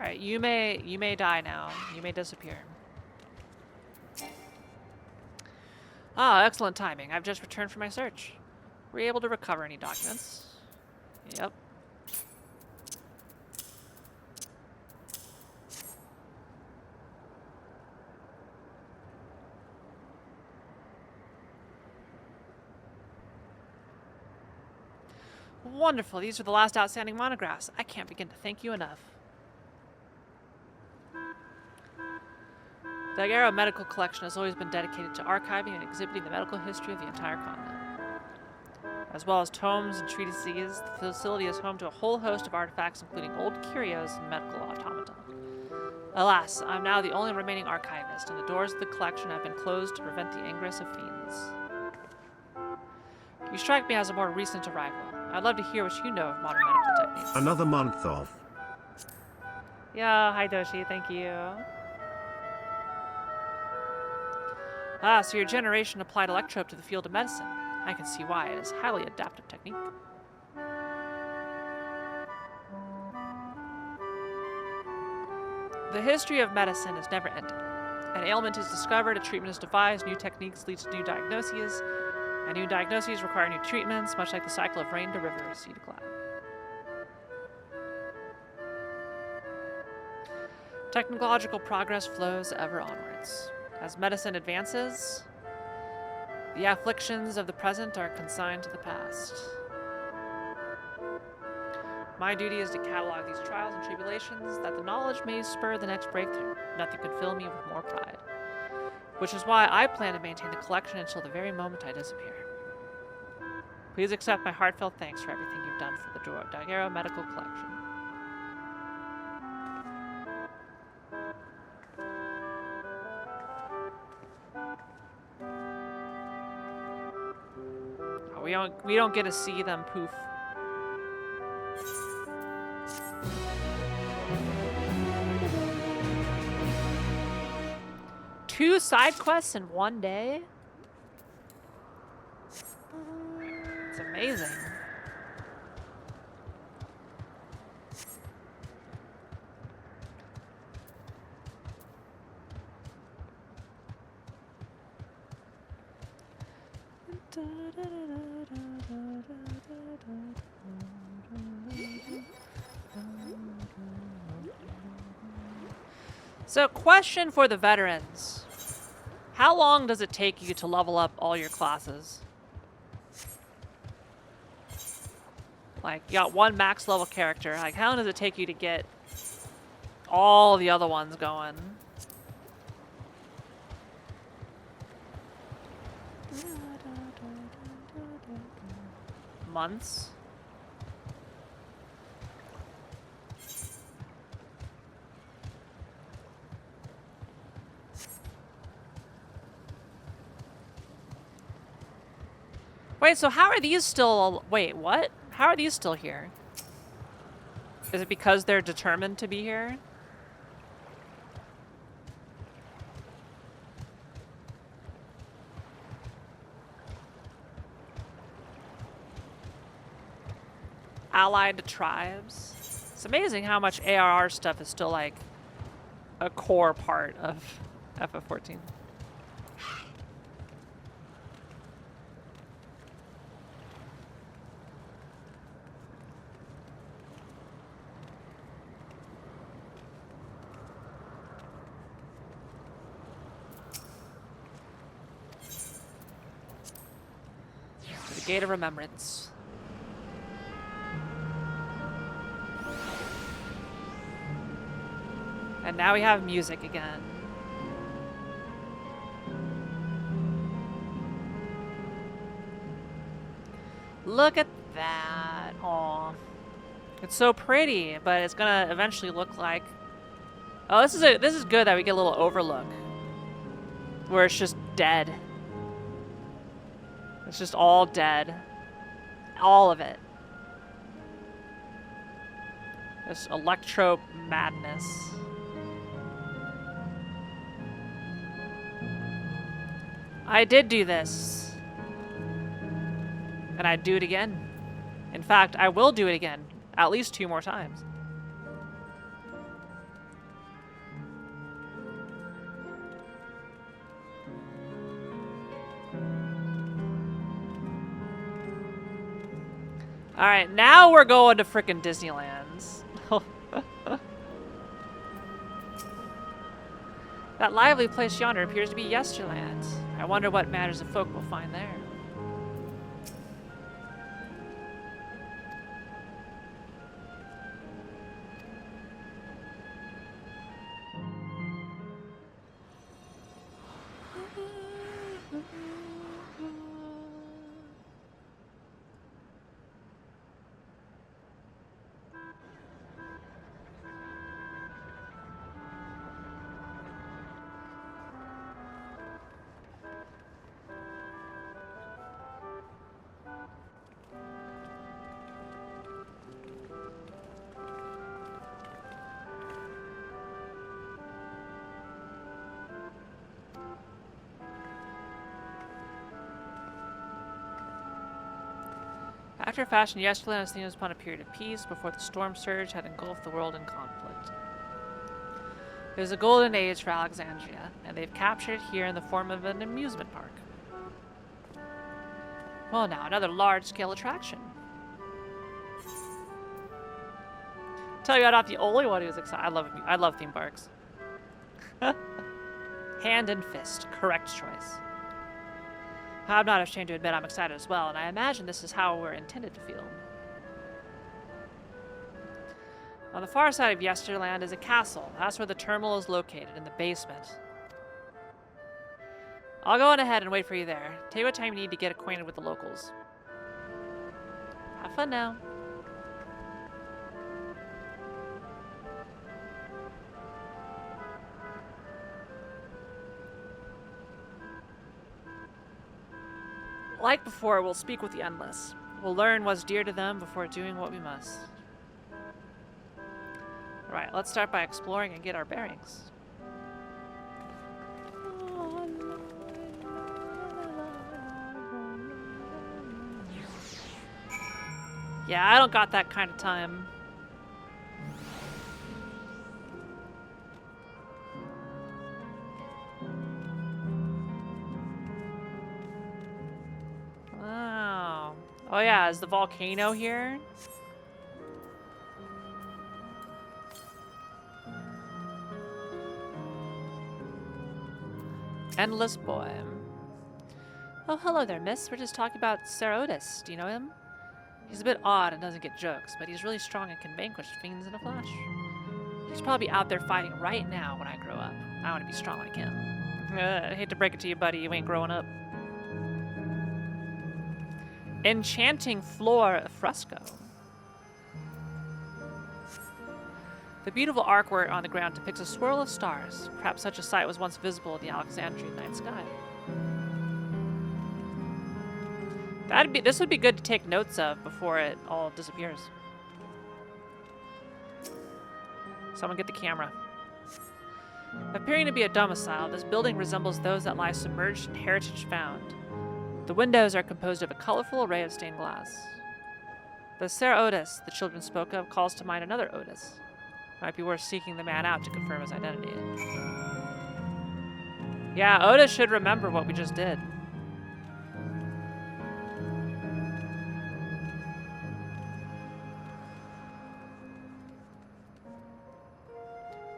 Alright, you may die now. You may disappear. Ah, excellent timing. I've just returned from my search. Were you able to recover any documents? Yep. Wonderful. These are the last outstanding monographs. I can't begin to thank you enough. The Dawntrail Medical Collection has always been dedicated to archiving and exhibiting the medical history of the entire continent. As well as tomes and treatises, the facility is home to a whole host of artifacts, including old curios and medical automata. Alas, I'm now the only remaining archivist, and the doors of the collection have been closed to prevent the ingress of fiends. You strike me as a more recent arrival. I'd love to hear what you know of modern medical techniques. Another month off. Yeah, hi Doshi, thank you. Ah, so your generation applied electrope to the field of medicine. I can see why. It is a highly adaptive technique. The history of medicine is never ending. An ailment is discovered, a treatment is devised, new techniques lead to new diagnoses, and new diagnoses require new treatments, much like the cycle of rain to river, sea to cloud. Technological progress flows ever onwards. As medicine advances, the afflictions of the present are consigned to the past. My duty is to catalog these trials and tribulations, that the knowledge may spur the next breakthrough. Nothing could fill me with more pride. Which is why I plan to maintain the collection until the very moment I disappear. Please accept my heartfelt thanks for everything you've done for the Dawntrail Medical Collection. Oh, we don't get to see them poof. Two side quests in one day? It's amazing. So, question for the veterans. How long does it take you to level up all your classes? Like, you got one max level character. Like, how long does it take you to get all the other ones going? Months? Wait, so how are these still... Wait, what? How are these still here? Is it because they're determined to be here? Allied to tribes? It's amazing how much ARR stuff is still like a core part of FF14. Gate of Remembrance. And now we have music again. Look at that. Aw. It's so pretty, but it's gonna eventually look like... Oh, this is good that we get a little overlook. Where it's just dead. It's just all dead. All of it. This electro madness. I did do this. And I'd do it again. In fact, I will do it again. At least 2 more times. Alright, now we're going to frickin' Disneyland. That lively place yonder appears to be Yesterland. I wonder what matters of folk will find there. After fashion, Yesterland was seen upon a period of peace before the storm surge had engulfed the world in conflict. It was a golden age for Alexandria, and they've captured it here in the form of an amusement park. Well, now another large-scale attraction. Tell you, I'm not the only one who's excited. I love theme parks. Hand and fist, correct choice. I'm not ashamed to admit I'm excited as well, and I imagine this is how we're intended to feel. On the far side of Yesterland is a castle. That's where the terminal is located, in the basement. I'll go on ahead and wait for you there. Take what time you need to get acquainted with the locals. Have fun now. Like before, we'll speak with the Endless. We'll learn what's dear to them before doing what we must. Right, let's start by exploring and get our bearings. Yeah, I don't got that kind of time. Oh yeah, is the volcano here? Endless boy. Oh, hello there, miss. We're just talking about Sir Otis. Do you know him? He's a bit odd and doesn't get jokes, but he's really strong and can vanquish fiends in a flash. He's probably out there fighting right now when I grow up. I want to be strong like him. I hate to break it to you, buddy. You ain't growing up. Enchanting floor fresco. The beautiful artwork on the ground depicts a swirl of stars. Perhaps such a sight was once visible in the Alexandrian night sky. This would be good to take notes of before it all disappears. Someone get the camera. Appearing to be a domicile, this building resembles those that lie submerged in heritage found. The windows are composed of a colorful array of stained glass. The Sir Otis the children spoke of calls to mind another Otis. Might be worth seeking the man out to confirm his identity. Yeah, Otis should remember what we just did.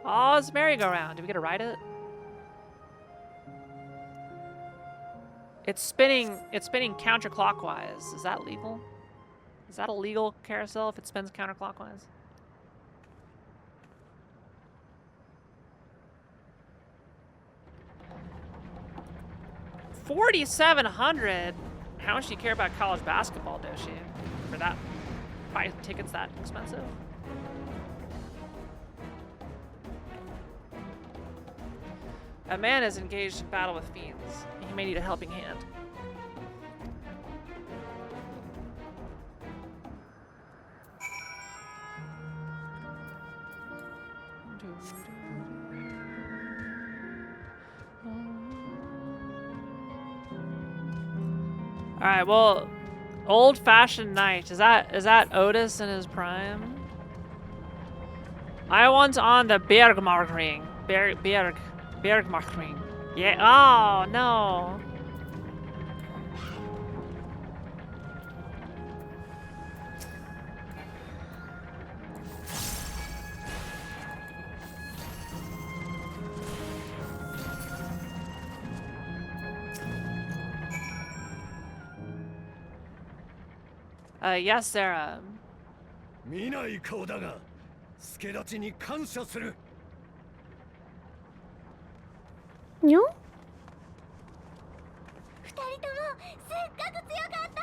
Oh, it's a merry-go-round. Did we get to ride it? It's spinning counterclockwise. Is that legal? Is that a legal carousel if it spins counterclockwise? $4,700? How much do you care about college basketball, does she? For that, buy tickets that expensive? A man is engaged in battle with fiends. He may need a helping hand. All right, well, old-fashioned knight. Is that Otis in his prime? I want on the Bergmarkring. Bergmarkring. Yeah. Oh no. Yes, Sarah. 見ない顔だが、助立ちに感謝する。にょ？二人ともすっごく強かった。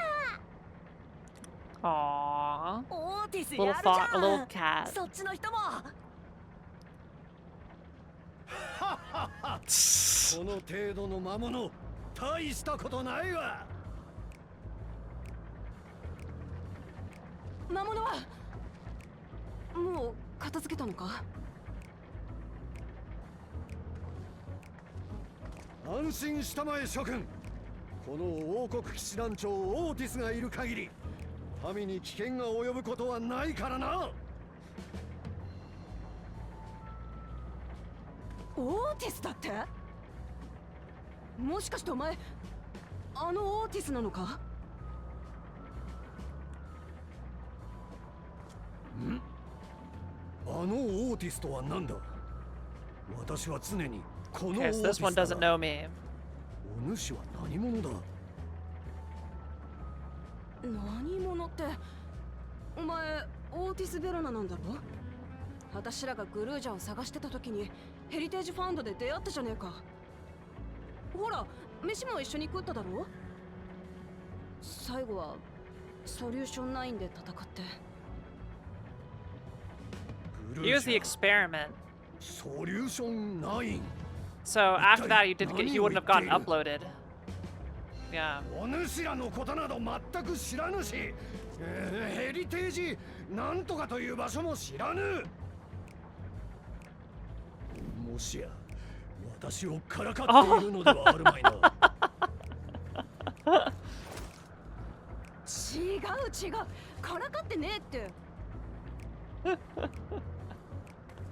Aww. オーティス Little やるじゃ a little ん。 cat. そっちの人も。この程度の魔物、大したことないわ。魔物はもう片付けたのか？安心したまえ諸君。この王国騎士団長オーティスがいる限り、民に危険が及ぶことはないからな。オーティスだって？もしかしてお前あのオーティスなのか？ん？あのオーティスとは何だ？私は常にこのオー Okay, テ so ィ this ス one だ doesn't が、 know me. お主は何者だ？何者ってお前オーティス・ベロナなんだろ？私らがグルージャを探してた時にヘリテージファウンドで出会ったじゃねえか。ほら飯も一緒に食っただろ？最後はソリューション9で戦って。 He was the experiment. ソリューション9。 So after that, he wouldn't have gotten uploaded. Yeah. お主らのことなど全く知らぬし、ヘリテージなんとかという場所も知らぬ。もしや私をからかっているのではあるまいな。違う違う、からかってねえって。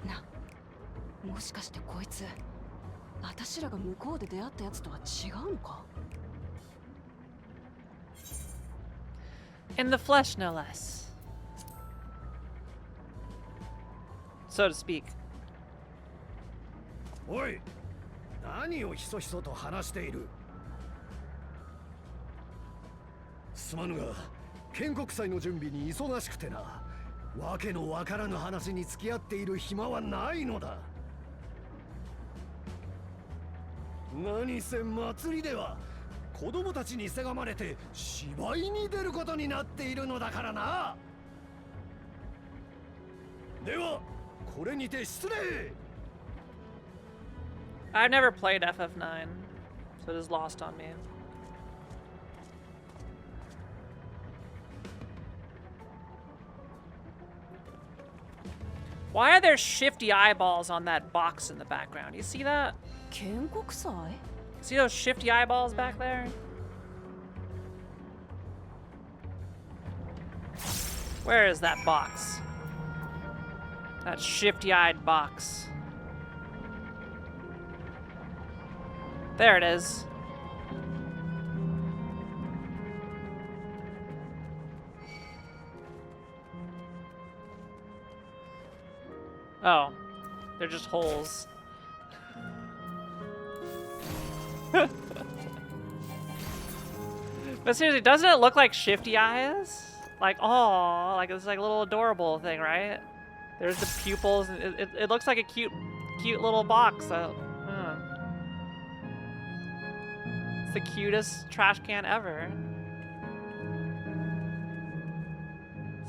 な、もしかしてこいつ私らが向こうで出会ったやつとは違うのか？ In the flesh, no less. So to speak. おい、何をひそひそと話している？すまぬが、建国祭の準備に忙しくてな。わけのわからぬ話に付き合っている暇はないのだ。何せ祭りでは子供たちにせがまれて芝居に出ることになっているのだからな。ではこれにて失礼。 I've never played FF9, so it is lost on me. Why are there shifty eyeballs on that box in the background? You see that? 建国祭？ See those shifty eyeballs back there? Where is that box? That shifty-eyed box. There it is. Oh, they're just holes. But seriously, doesn't it look like shifty eyes? Like, oh, like it's like a little adorable thing, right? There's the pupils. It looks like a cute little box. It's the cutest trash can ever.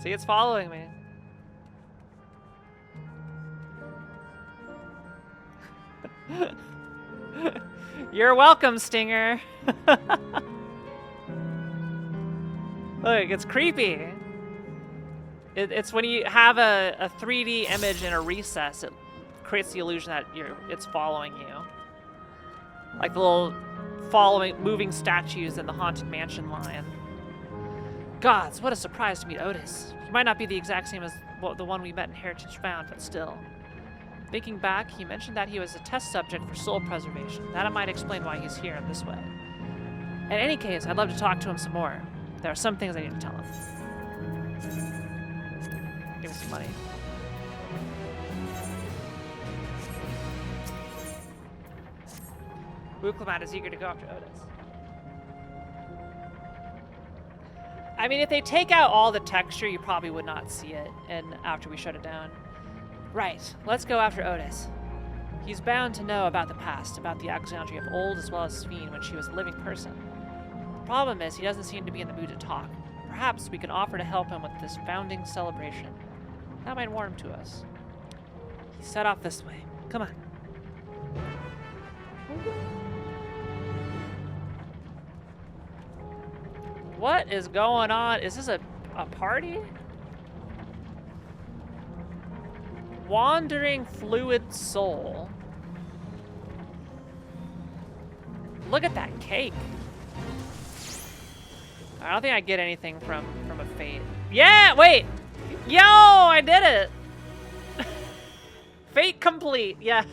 See, it's following me. You're welcome, Stinger. Look, it's creepy. It's when you have a 3D image in a recess, it creates the illusion that it's following you. Like the little moving statues in the Haunted Mansion line. Gods, what a surprise to meet Otis. He might not be the exact same as the one we met in Heritage Found, but still. Thinking back, he mentioned that he was a test subject for soul preservation. That might explain why he's here in this way. In any case, I'd love to talk to him some more. There are some things I need to tell him. Give me some money. Wuklamat is eager to go after Otis. I mean, if they take out all the texture, you probably would not see it and after we shut it down. Right, let's go after Otis. He's bound to know about the past, about the Alexandria of old as well as Sphene when she was a living person. The problem is he doesn't seem to be in the mood to talk. Perhaps we can offer to help him with this founding celebration. That might warm him to us. He set off this way. Come on. What is going on? Is this a party? Wandering fluid soul. Look at that cake. I don't think I get anything from a fate. Yeah, wait. Yo, I did it. Fate complete. Yeah.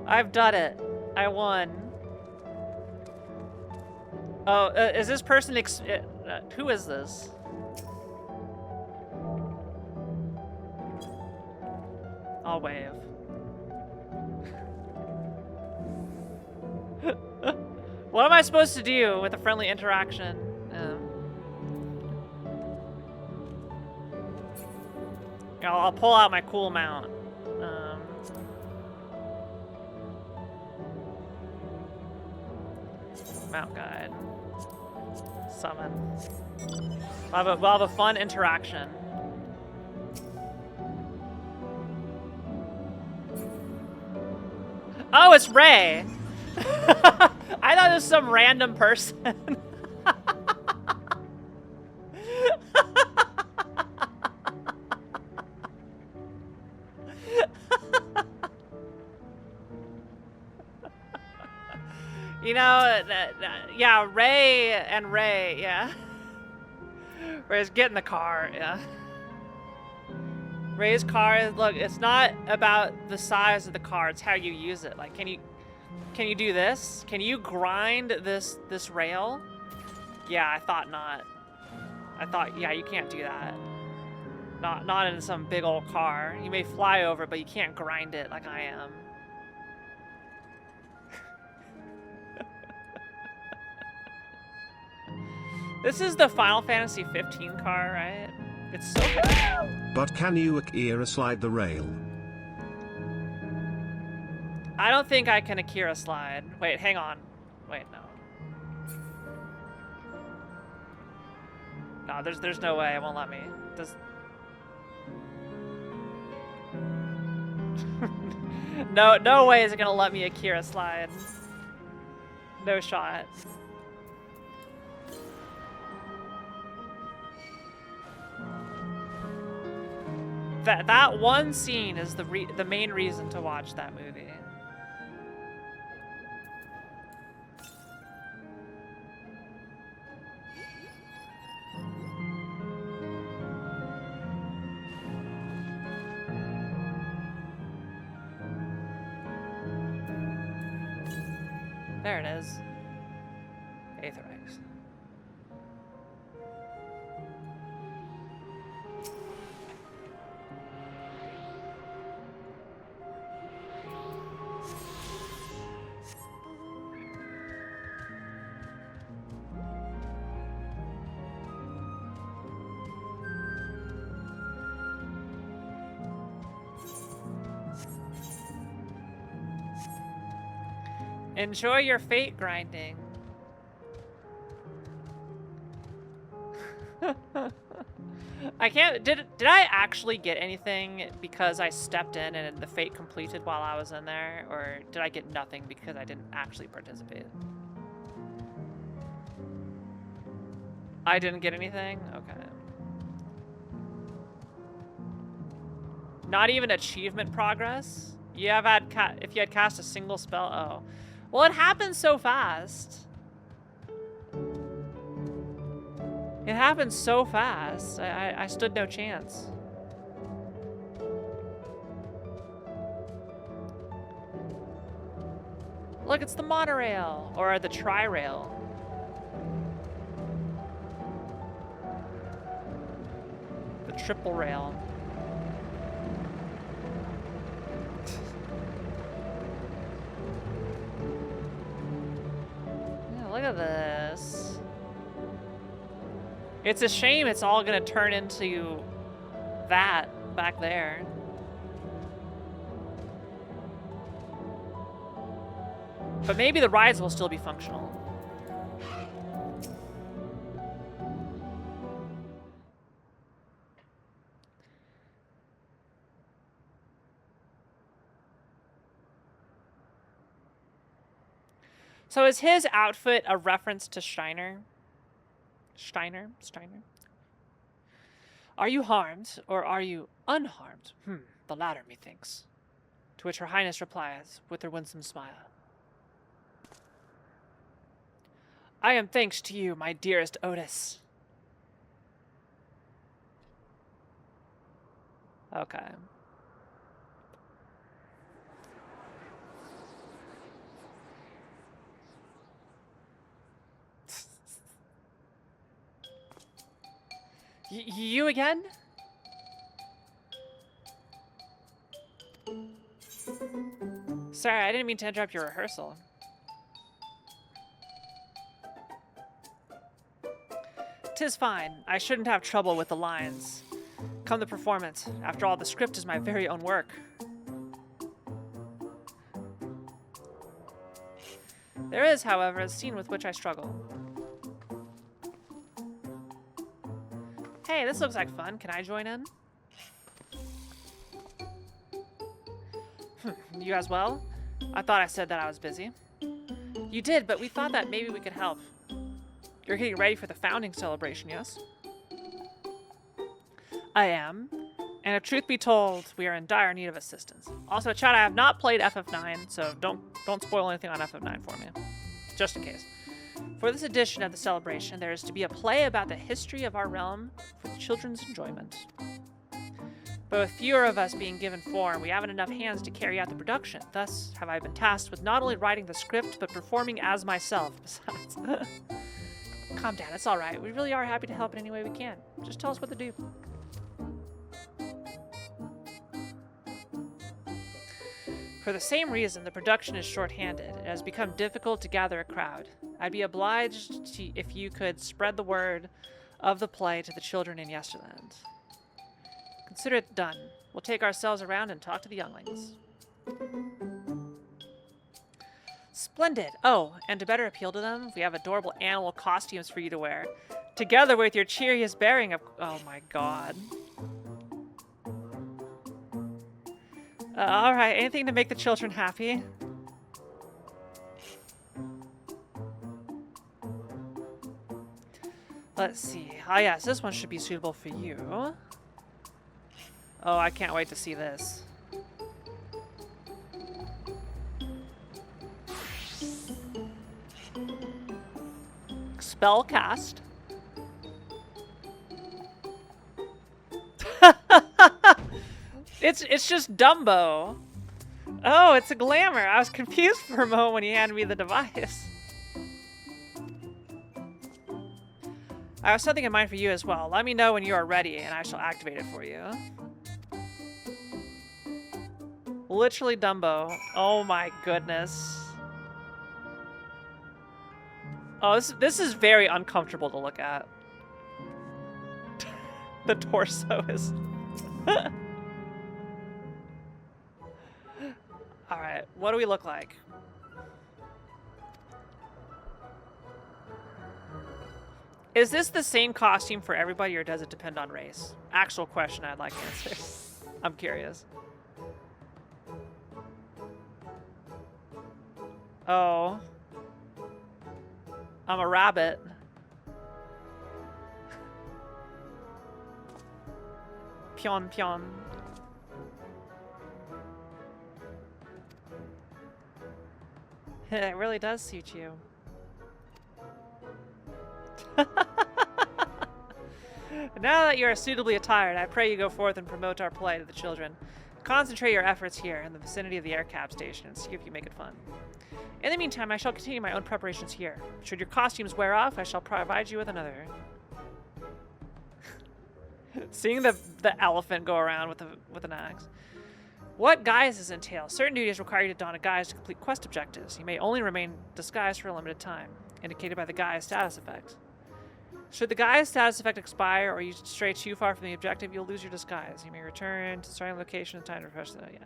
I've done it. I won. Oh, is this person who is this? I'll wave. What am I supposed to do with a friendly interaction? I'll pull out my cool mount. Mount guide. Summon. We'll have a fun interaction. Oh, it's Ray! I thought it was some random person. You know, yeah, Ray, yeah. Ray's get in the car, yeah. Ray's car, look, it's not about the size of the car, it's how you use it. Like, can you do this? Can you grind this rail? Yeah, I thought not. I thought, yeah, you can't do that. Not in some big old car. You may fly over, but you can't grind it like I am. This is the Final Fantasy XV car, right? It's so fast. But can you Akira slide the rail? I don't think I can Akira slide. Wait, hang on. Wait, no. No, there's no way it won't let me. No way is it gonna let me Akira slide. No shot. That one scene is the main reason to watch that movie. There it is. Aetheryx. Enjoy your fate grinding. I can't. Did I actually get anything because I stepped in and the fate completed while I was in there, or did I get nothing because I didn't actually participate? I didn't get anything? Okay. Not even achievement progress? If you had cast a single spell? Oh. Well, it happened so fast. It happened so fast. I stood no chance. Look, it's the monorail. Or the tri-rail. The triple rail. Look at this. It's a shame it's all gonna turn into that back there. But maybe the rides will still be functional. So is his outfit a reference to Steiner? Steiner? Are you harmed, or are you unharmed? The latter, methinks. To which Her Highness replies, with her winsome smile. I am thanks to you, my dearest Otis. Okay. You again? Sorry, I didn't mean to interrupt your rehearsal. "'Tis fine. I shouldn't have trouble with the lines. Come the performance. After all, the script is my very own work." There is, however, a scene with which I struggle. Hey, this looks like fun. Can I join in? You guys well? I thought I said that I was busy. You did, but we thought that maybe we could help. You're getting ready for the founding celebration, yes? I am. And if truth be told, we are in dire need of assistance. Also, chat, I have not played FF9, so don't spoil anything on FF9 for me. Just in case. For this edition of the celebration, there is to be a play about the history of our realm for children's enjoyment. But with fewer of us being given form, we haven't enough hands to carry out the production. Thus, have I been tasked with not only writing the script, but performing as myself, besides. Calm down, it's alright. We really are happy to help in any way we can. Just tell us what to do. For the same reason, the production is short-handed. It has become difficult to gather a crowd. I'd be obliged if you could spread the word of the play to the children in Yesterland. Consider it done. We'll take ourselves around and talk to the younglings. Splendid. Oh, and to better appeal to them, we have adorable animal costumes for you to wear, together with your cheeriest bearing of... Oh my god. Alright, anything to make the children happy? Let's see. Ah, yes, this one should be suitable for you. Oh, I can't wait to see this. Spell cast. It's just Dumbo. Oh, it's a glamour. I was confused for a moment when he handed me the device. I have something in mind for you as well. Let me know when you are ready and I shall activate it for you. Literally Dumbo. Oh my goodness. Oh, this is very uncomfortable to look at. The torso is... Alright, what do we look like? Is this the same costume for everybody, or does it depend on race? Actual question I'd like answered. I'm curious. Oh. I'm a rabbit. Pion pion. It really does suit you. Now that you are suitably attired, I pray you go forth and promote our play to the children. Concentrate your efforts here in the vicinity of the air cab station and see if you make it fun. In the meantime, I shall continue my own preparations here. Should your costumes wear off, I shall provide you with another. Seeing the elephant go around with an axe. What guises entail? Certain duties require you to don a guise to complete quest objectives. You may only remain disguised for a limited time. indicated by the Gaia status effect. Should the Gaia status effect expire or you stray too far from the objective, you'll lose your disguise. You may return to the starting location in time to refresh the... Yeah.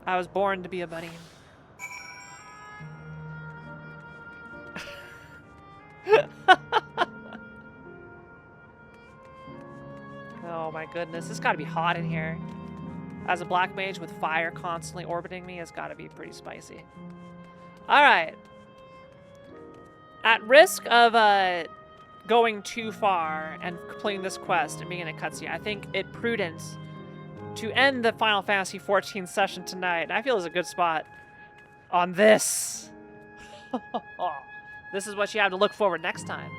I was born to be a bunny. Oh my goodness, it's gotta be hot in here. As a black mage with fire constantly orbiting me, it's gotta be pretty spicy. Alright. At risk of going too far and completing this quest and being in a cutscene, I think it prudent to end the Final Fantasy XIV session tonight. I feel is a good spot on this. This is what you have to look forward next time.